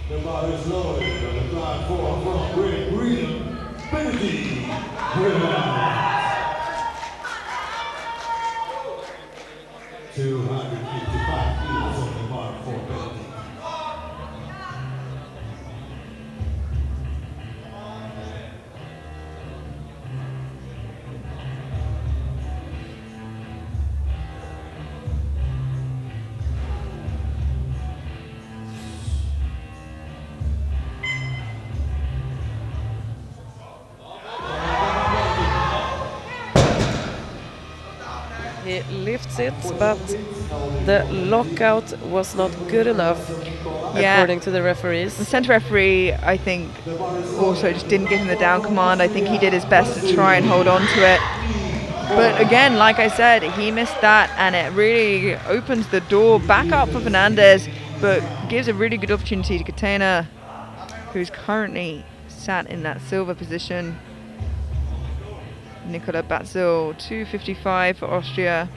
The bar is lowered on the platform from Great Britain, Benedict. 255 kilos on the bar for Benedict. He lifts it, but the lockout was not good enough, according to the referees. The centre referee, I think, also just didn't give him the down command. I think he did his best to try and hold on to it. But again, like I said, he missed that, and it really opens the door back up for Fernandez, but gives a really good opportunity to Catena, who's currently sat in that silver position. Nicola Batzil, 255 for Austria.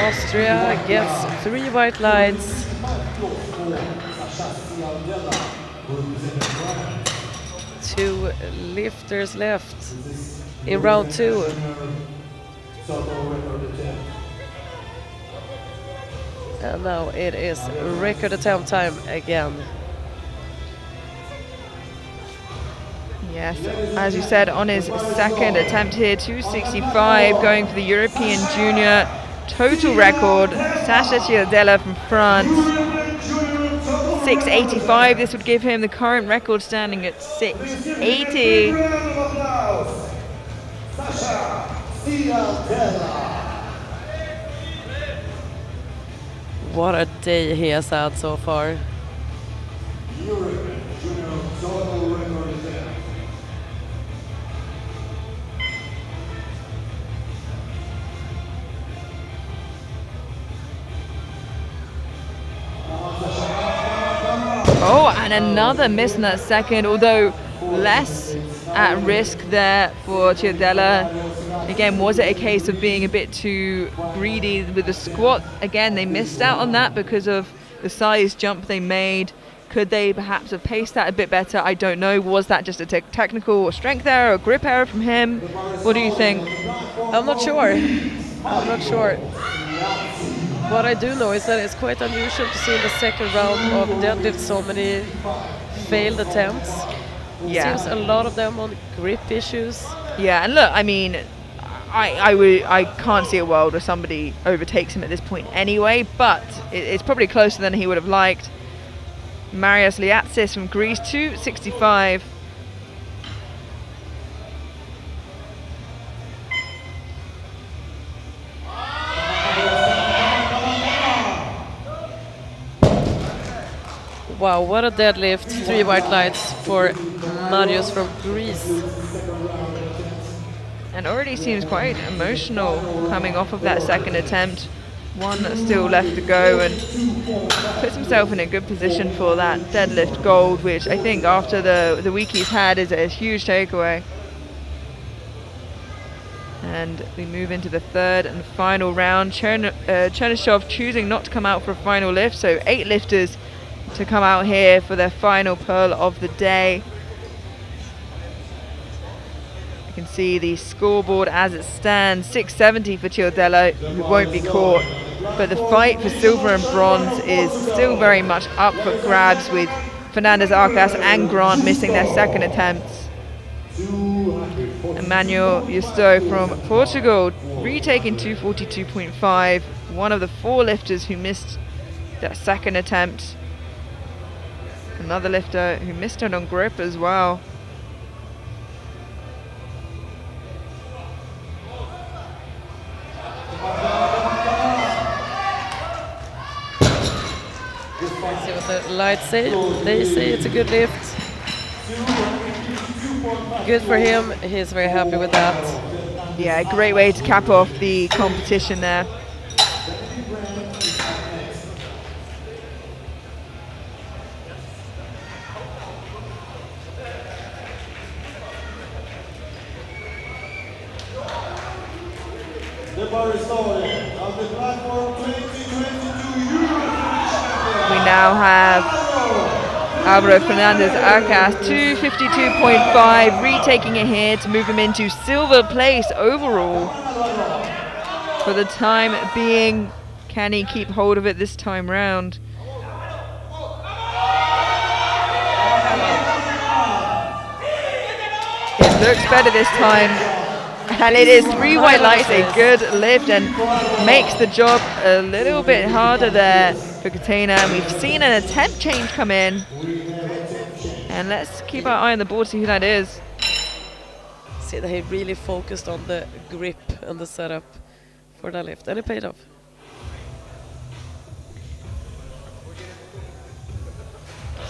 Austria gets 3 white lights. 2 lifters left in round 2. And now it is record attempt time again. Yes, as you said, on his second attempt here, 265, going for the European Junior total record. Sacha Chiodella from France, 685. This would give him the current record standing at 680. What a day he has had so far. Oh, and another miss in that second, although less at risk there for Chiodella. Again, was it a case of being a bit too greedy with the squat? Again, they missed out on that because of the size jump they made. Could they perhaps have paced that a bit better? I don't know. Was that just a technical or strength error or grip error from him? What do you think? I'm not sure. What I do know is that it's quite unusual to see in the second round of deadlift so many failed attempts. Yeah. Seems a lot of them on grip issues. Yeah, and look, I mean, I can't see a world where somebody overtakes him at this point anyway, but it's probably closer than he would have liked. Marios Liatsis from Greece, 265. Wow, what a deadlift. 3 white lights for Marios from Greece. And already seems quite emotional coming off of that second attempt. One that's still left to go, and puts himself in a good position for that deadlift gold, which I think after the week he's had is a huge takeaway. And we move into the third and final round. Chernyshov choosing not to come out for a final lift, so 8 lifters to come out here for their final pearl of the day. You can see the scoreboard as it stands, 670 for Chiodella, who won't be caught. But the fight for silver and bronze is still very much up for grabs, with Fernandez Arcas and Grant missing their second attempts. Emmanuel Justo from Portugal retaking 242.5, one of the 4 lifters who missed their second attempt. Another lifter who missed it on grip as well. Let's see what the lights say. They say it's a good lift. Good for him. He's very happy with that. Yeah, great way to cap off the competition there. The bar is started on the platform 2022 We now have Alvaro Fernandez Arcas, 252.5, retaking it here to move him into silver place overall. For the time being, can he keep hold of it this time round? It looks better this time. And it is 3 white lights, a good lift, and makes the job a little bit harder there for Katena. And we've seen an attempt change come in. And let's keep our eye on the board, see who that is. See that he really focused on the grip and the setup for the lift, and it paid off.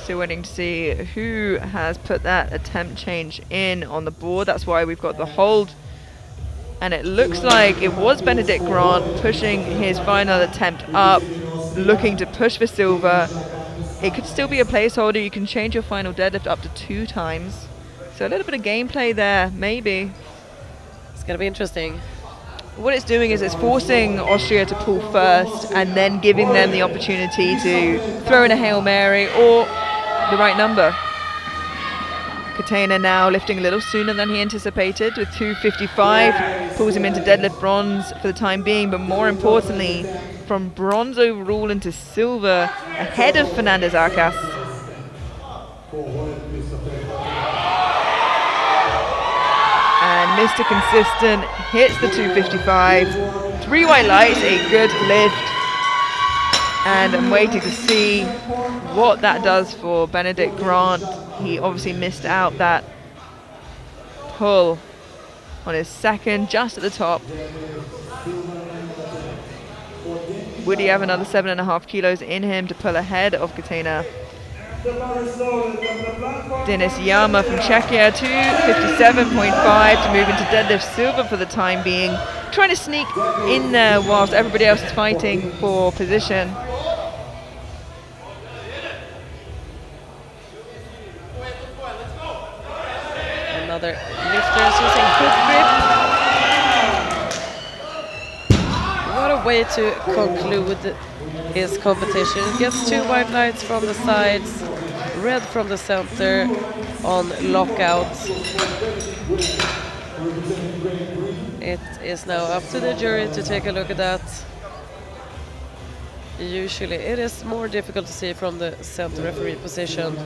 Still waiting to see who has put that attempt change in on the board. That's why we've got the hold. And it looks like it was Benedict Grant pushing his final attempt up, looking to push for silver. It could still be a placeholder. You can change your final deadlift up to 2 times. So a little bit of gameplay there, maybe. It's going to be interesting. What it's doing is it's forcing Austria to pull first and then giving them the opportunity to throw in a Hail Mary or the right number. Katena now lifting a little sooner than he anticipated with 255, pulls him into deadlift bronze for the time being, but more importantly, from bronze overall into silver, ahead of Fernandez Arcas. And Mr. Consistent hits the 255, 3 white lights, a good lift. And I'm waiting to see what that does for Benedict Grant. He obviously missed out that pull on his second, just at the top. Would he have another 7.5 kilos in him to pull ahead of Katena? Denis Yama from Czechia, 257.5 to move into deadlift silver for the time being. Trying to sneak in there whilst everybody else is fighting for position. Another lifter is using good grip. What a way to conclude his competition. Gets 2 white lights from the sides, red from the center on lockout. It is now up to the jury to take a look at that. Usually it is more difficult to see from the center referee position.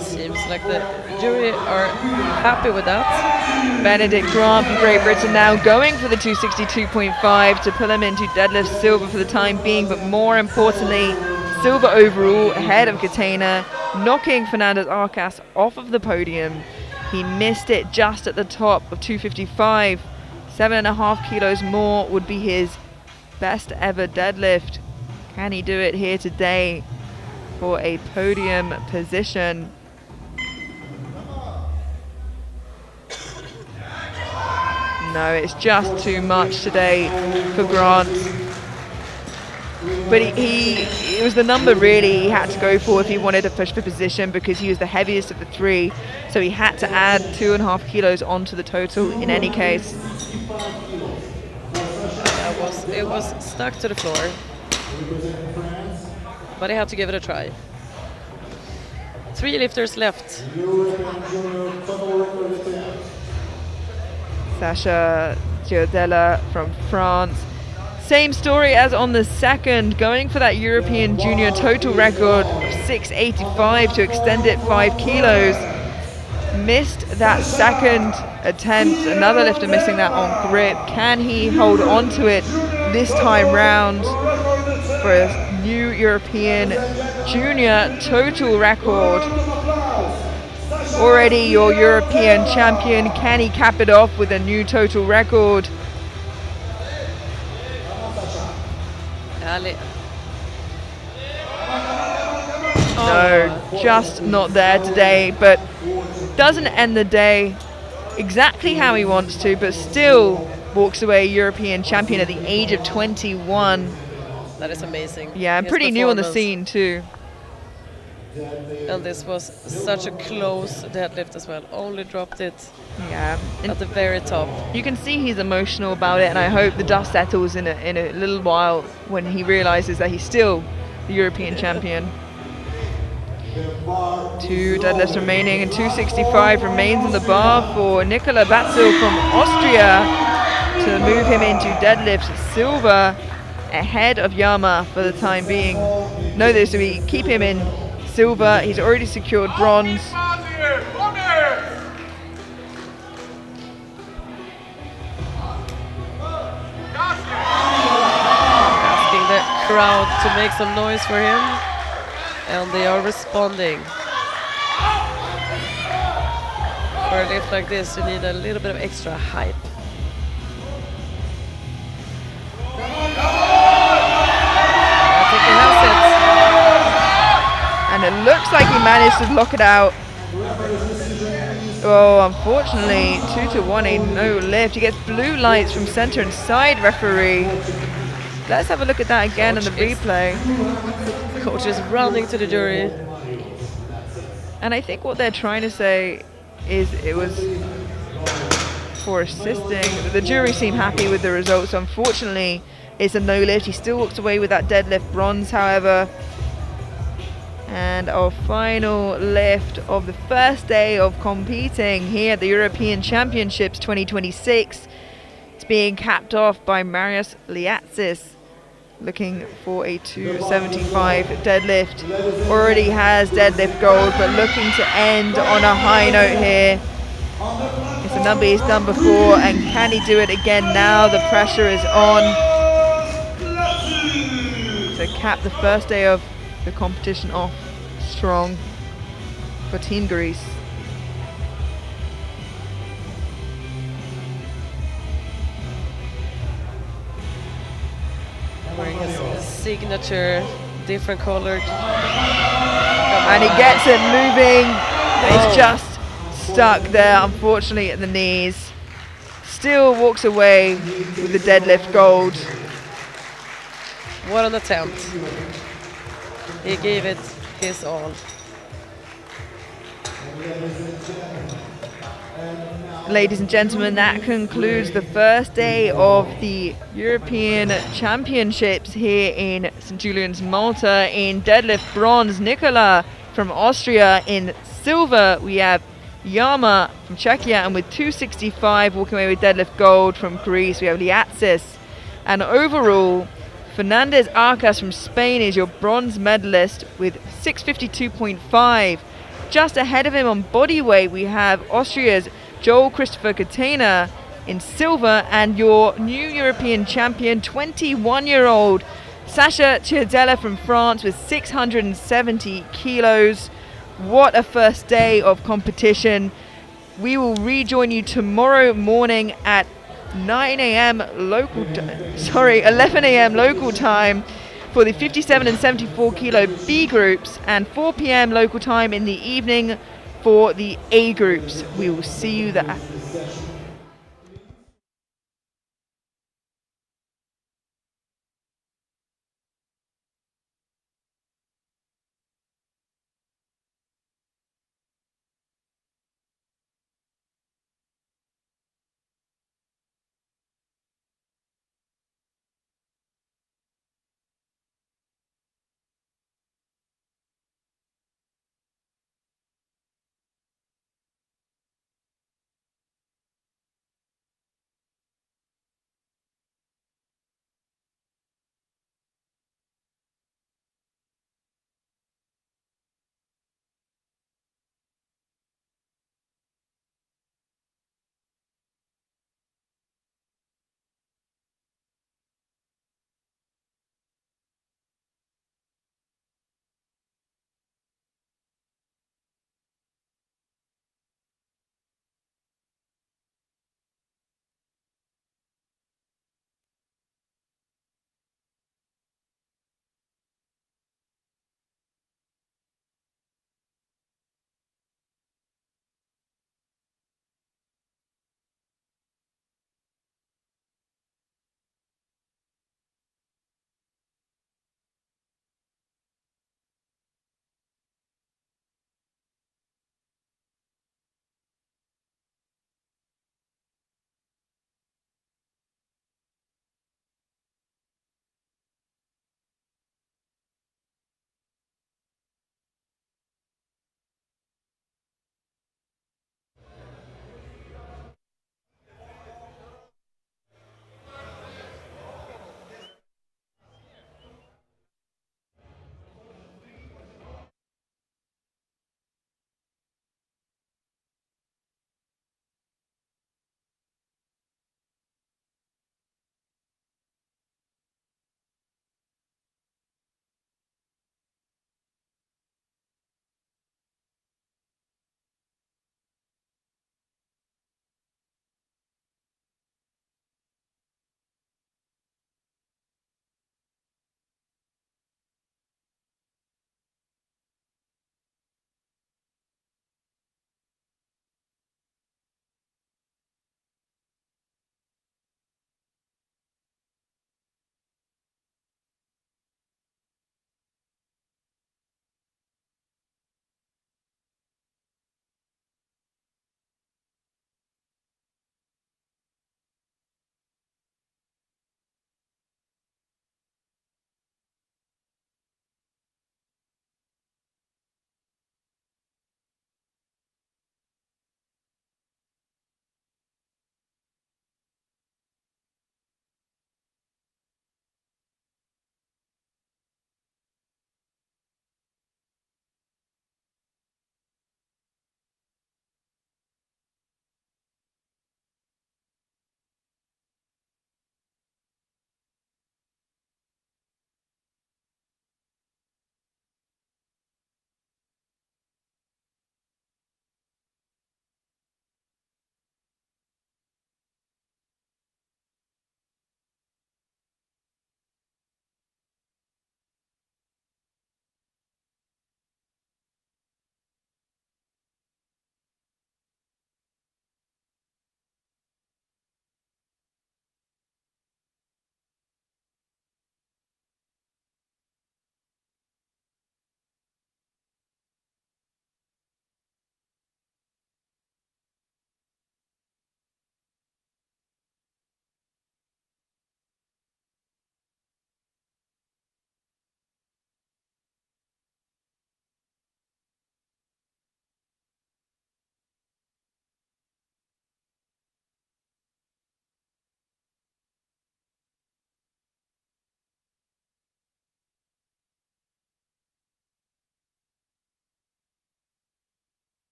Seems like the jury are happy with that. Benedict Grant from Great Britain now going for the 262.5 to pull him into deadlift silver for the time being, but more importantly, silver overall ahead of Katena, knocking Fernandez Arcas off of the podium. He missed it just at the top of 255. 7.5 kilos more would be his best ever deadlift. Can he do it here today for a podium position? No, it's just too much today for Grant. But it was the number really he had to go for if he wanted to push for position, because he was the heaviest of the 3. So he had to add 2.5 kilos onto the total in any case. It was stuck to the floor, but he had to give it a try. 3 lifters left. Sasha Giordella from France. Same story as on the second, going for that European junior total record of 685 to extend it 5 kilos. Missed that second attempt, another lifter missing that on grip. Can he hold on to it this time round for a new European junior total record. Already your European champion, can he cap it off with a new total record? Härligt. No, just not there today, but doesn't end the day exactly how he wants to, but still walks away European champion at the age of 21. That is amazing. Yeah, and His pretty new on the performance. scene too. And this was such a close deadlift as well. Only dropped it Yeah, at the very top. you can see he's emotional about it, and I hope the dust settles in a little while when he realizes that he's still the European champion. 2 deadlifts remaining, and 265 remains on the bar for Nikola Batzel from Austria to move him into deadlift silver ahead of Yama for the time being. No, so we keep him in silver. He's already secured bronze. Asking the crowd to make some noise for him. And they are responding. For a lift like this, you need a little bit of extra hype. I think he has it. And it looks like he managed to lock it out. Oh, unfortunately, 2-1, a no lift. He gets blue lights from center and side referee. Let's have a look at that again in the replay. Coach is running to the jury. And I think what they're trying to say is it was for assisting. The jury seem happy with the results. Unfortunately, it's a no lift. He still walks away with that deadlift bronze, however. And our final lift of the first day of competing here at the European Championships 2026. It's being capped off by Marius Liatsis, looking for a 275 deadlift. Already has deadlift gold, but looking to end on a high note here. It's a number he's done before, and can he do it again now? The pressure is on to cap the first day of the competition off strong for Team Greece. Wearing his signature, different colored. And he gets it moving. It's just stuck there, unfortunately, at the knees. Still walks away with the deadlift gold. What an attempt. He gave it his all. Ladies and gentlemen, that concludes the first day of the European Championships here in St. Julian's, Malta. In deadlift bronze, Nikola from Austria. In silver, we have Yama from Czechia. And with 265 walking away with deadlift gold from Greece, we have Liatsis. And overall, Fernandez Arcas from Spain is your bronze medalist with 652.5. Just ahead of him on bodyweight, we have Austria's Joel Christopher Catena in silver, and your new European champion, 21-year-old Sacha Chiardella from France with 670 kilos. What a first day of competition. We will rejoin you tomorrow morning at 11 a.m. local time for the 57 and 74 kilo B groups, and 4 p.m. local time in the evening for the A groups. We will see you there.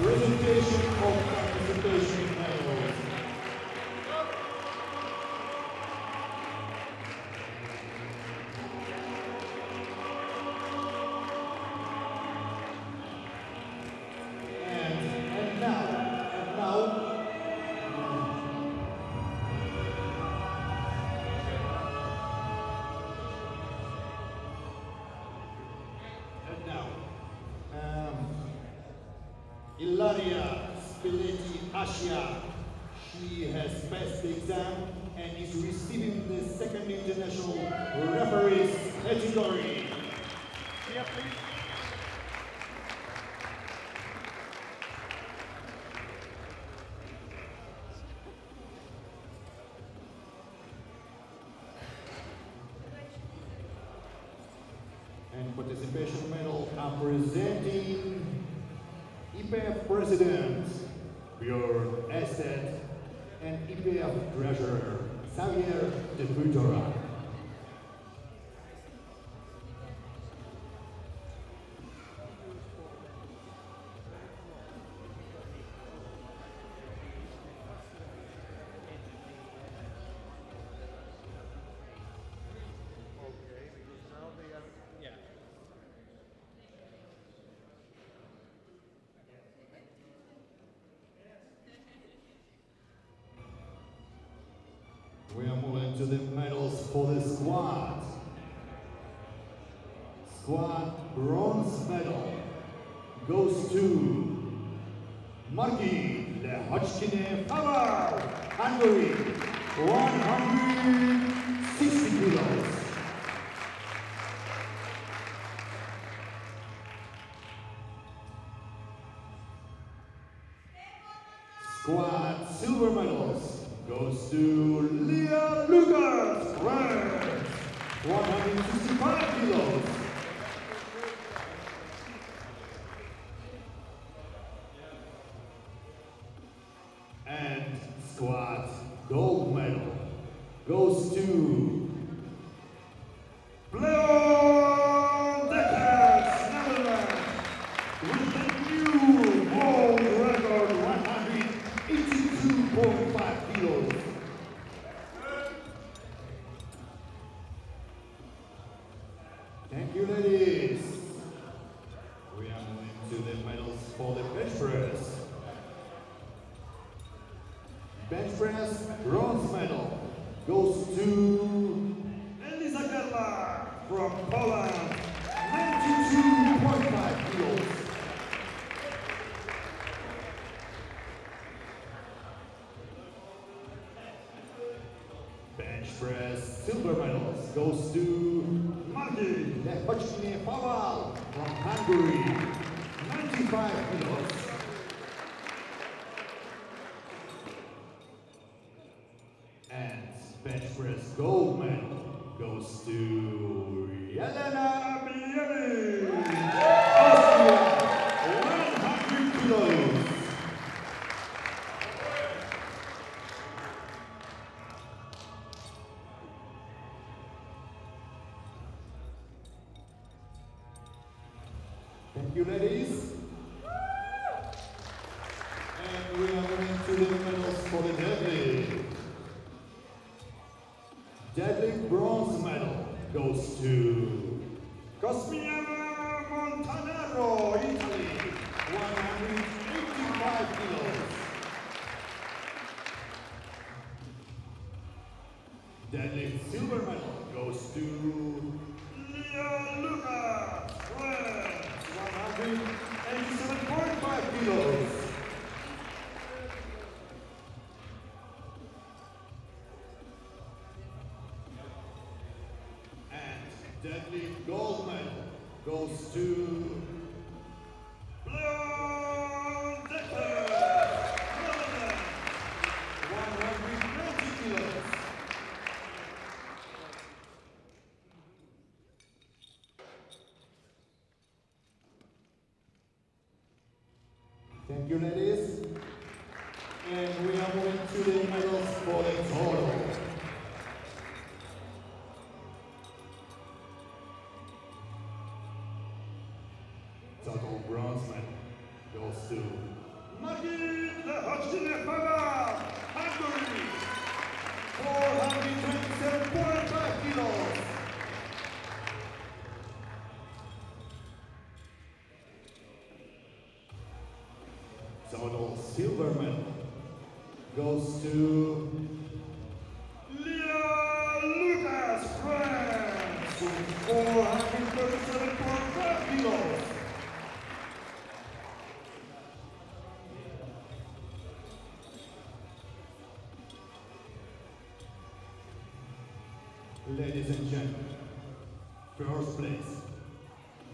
Presentation of participation medals. And now, Ilaria Spilletti Asia. She has passed the exam and is receiving the second international referees category. Yeah, please. And participation medal are presenting IPF President Björn Estet and IPF Treasurer Xavier de Futura. We are moving to the medals for the squad. Squad bronze medal goes to Margi Lehochkine Power, Hungary, 160 kilos. Squad silver medals goes to Leah Lucas, France, 165 kilos. And squad gold medal goes to Leon Deckers, Netherlands, with the new world record 182.5 kilos. Thank you, ladies. We are moving to the medals for the bench press. Bench press bronze medal goes to Elisa Gerla from Poland, 92.5 kilos. Bench press silver medals goes to Martin Lehochkine Pavel from Hungary, 95 kilos. And bench press gold medal goes to Jelena Bieli, Austria, 100 kilos. Thank you, ladies. And we are moving to the medals for the deadlift. Deadlift bronze medal goes to Cosmiana Montanaro, Italy, 185 kilos. Deadlift silver medal goes to Leah Lucas, France, 187.5 kilos. Deadlift gold medal goes to Leon Deckers, Netherlands, 190 kilos. Thank you, ladies. And we are moving to the medals for the total. Total bronze medal goes to Magin Hachilefava, Hungary, 427.5 kilos. Total silver medal goes to Leah Lucas, France, 437.5 kilos. Ladies and gentlemen, first place,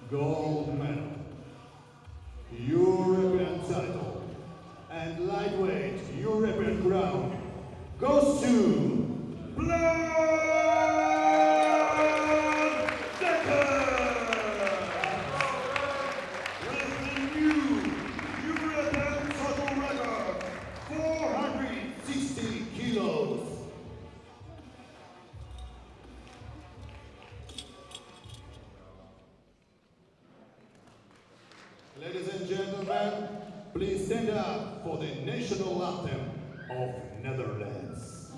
gold medal, European title, and lightweight European crown goes to Blood Decker! With the new European total record, 460 kilos. Ladies and gentlemen, please stand up for the national anthem of Netherlands.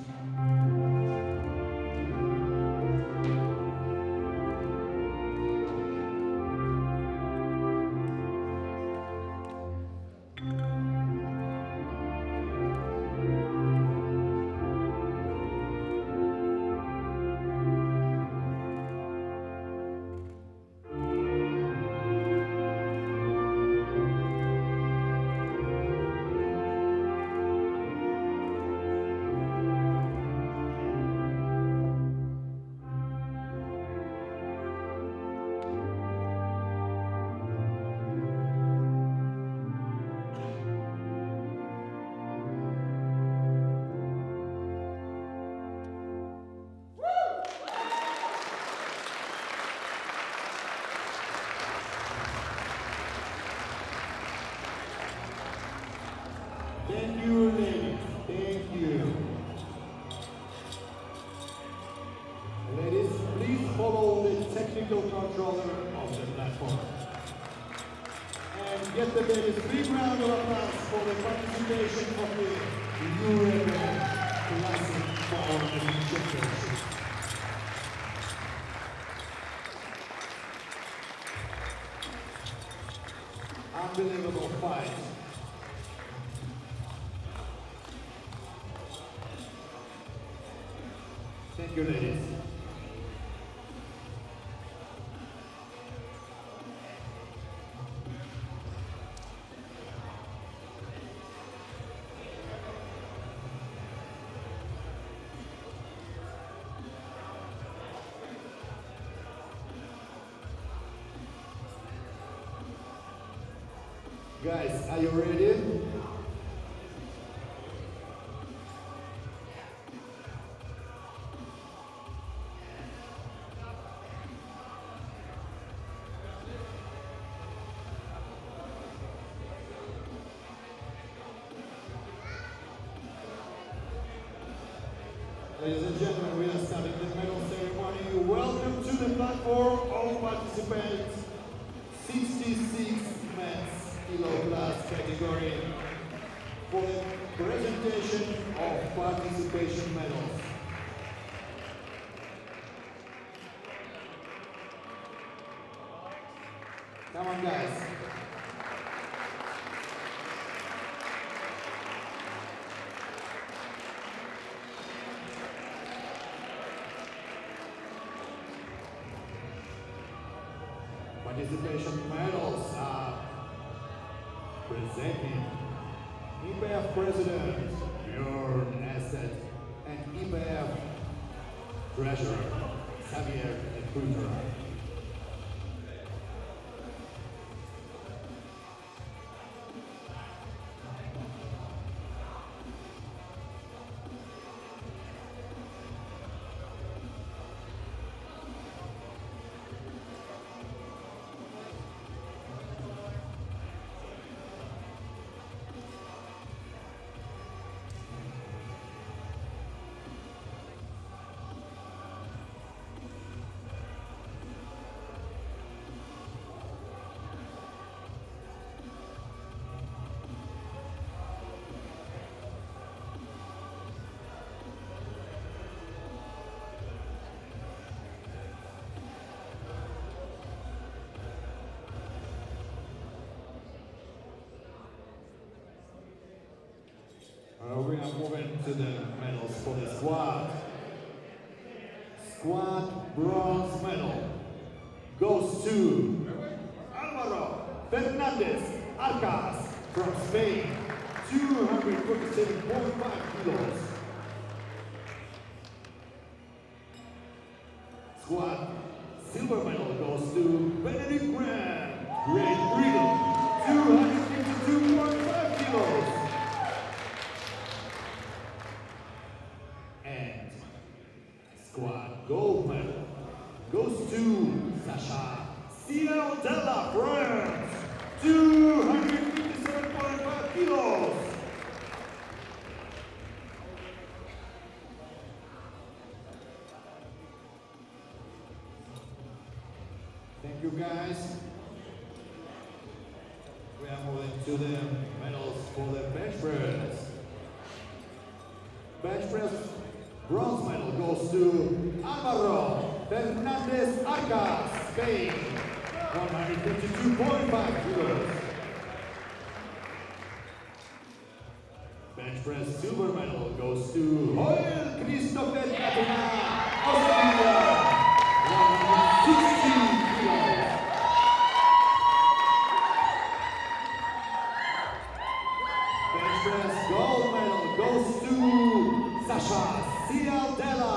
Thank you, ladies. Thank you. Ladies, please follow the technical controller of the platform. And get the ladies a big round of applause for the participation of the European Classic Powerlifting Championship. Unbelievable fight. Thank you, ladies. Guys, are you ready? Ladies and gentlemen, we are starting the medal ceremony. Welcome to the platform, all participants. 66 men's kilo class category for the presentation of participation medals. Come on, guys. Participation medals are presenting IPF President Björn Asset and IPF Treasurer Xavier Putra. We are moving to the medals for the squad. Squad bronze medal goes to Alvaro Fernandez Arcas from Spain, 247.5 kilos. Squad silver medal goes to Benedict Grant, Great Britain, 252.5 kilos. And squad gold medal goes to Sasha Cialdella, France, 257.5 kilos. Thank you guys. We are moving to the medals for the bench press. Bench press bronze medal goes to Alvaro Fernandez Arcas, Spain, 152.5 kilos. Bench press silver medal goes to Joel Christopher Catena, Australia, 160 kilos. Bench press gold medal goes to Sasha Cialdella,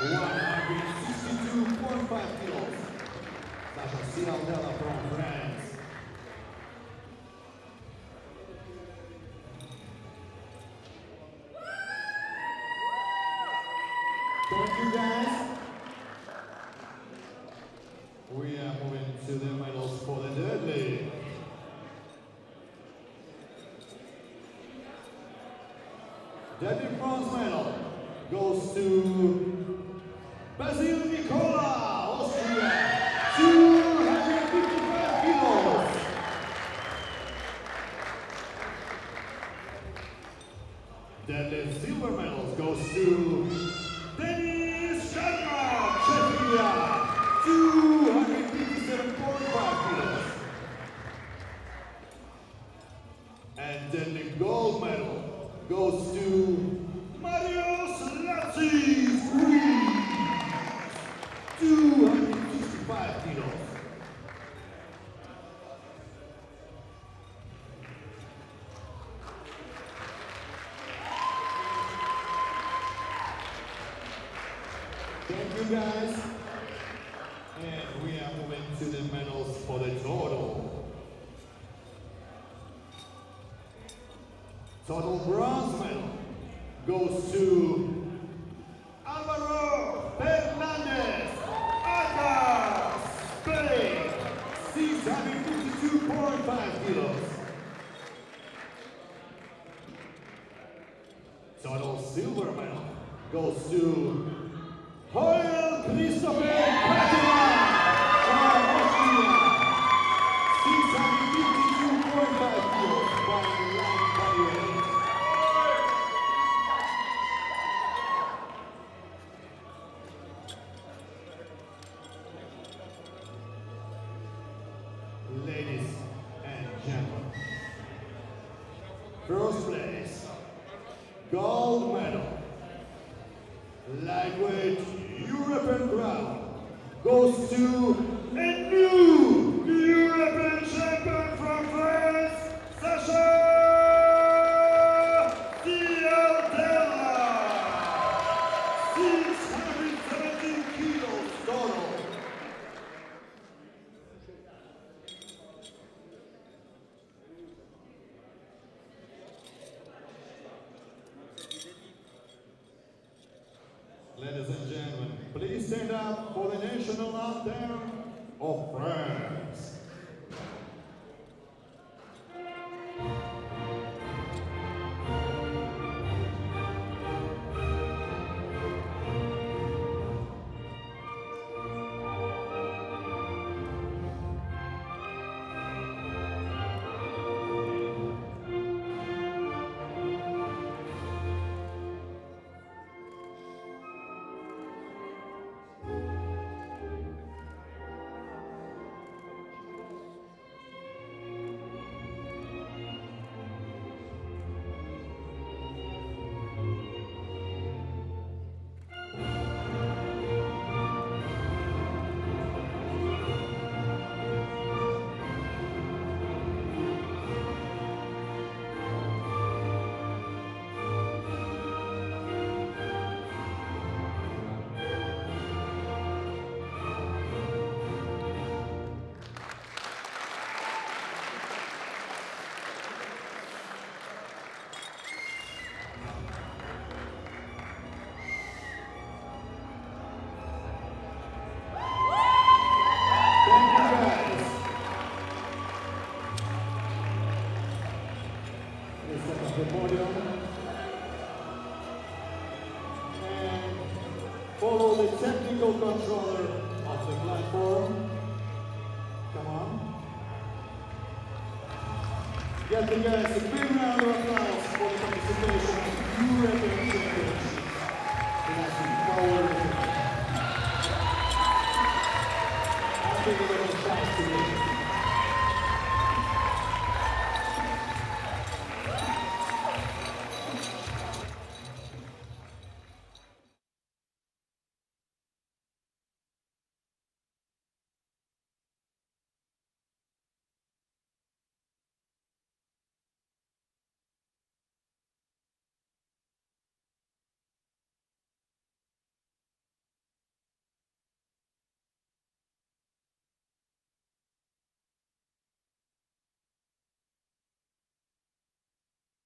162.5 kilos. Sasha Cialdella from France. Thank you guys. We are moving to the medals for the deadlift. Deadlift bronze medal goes to Basil Nicola, Austria, 255 kilos. Deadlift silver medals goes to Denis Sharma, Czechia, 257.5 kilos. And deadlift gold medal goes to Marius Latsis, Greece, 265 kilos. Thank you guys. And we are moving to the medals for the total. Total bronze medal goes to Alvaro Fernandez Arcas, Spain, 652.5 kilos. Total silver medal goes to Joel Christopher Catena from Austria, 652.5 kilos by light body weight. Ladies and gentlemen, first place, gold medal, lightweight European crown, goes to a new European champion from France, Sasha Cialdella, 617 kilos total. Ladies and gentlemen, please stand up for the national anthem of France. Please step up to the podium. And follow the technical controller of the platform. Come on. Get the guys a big round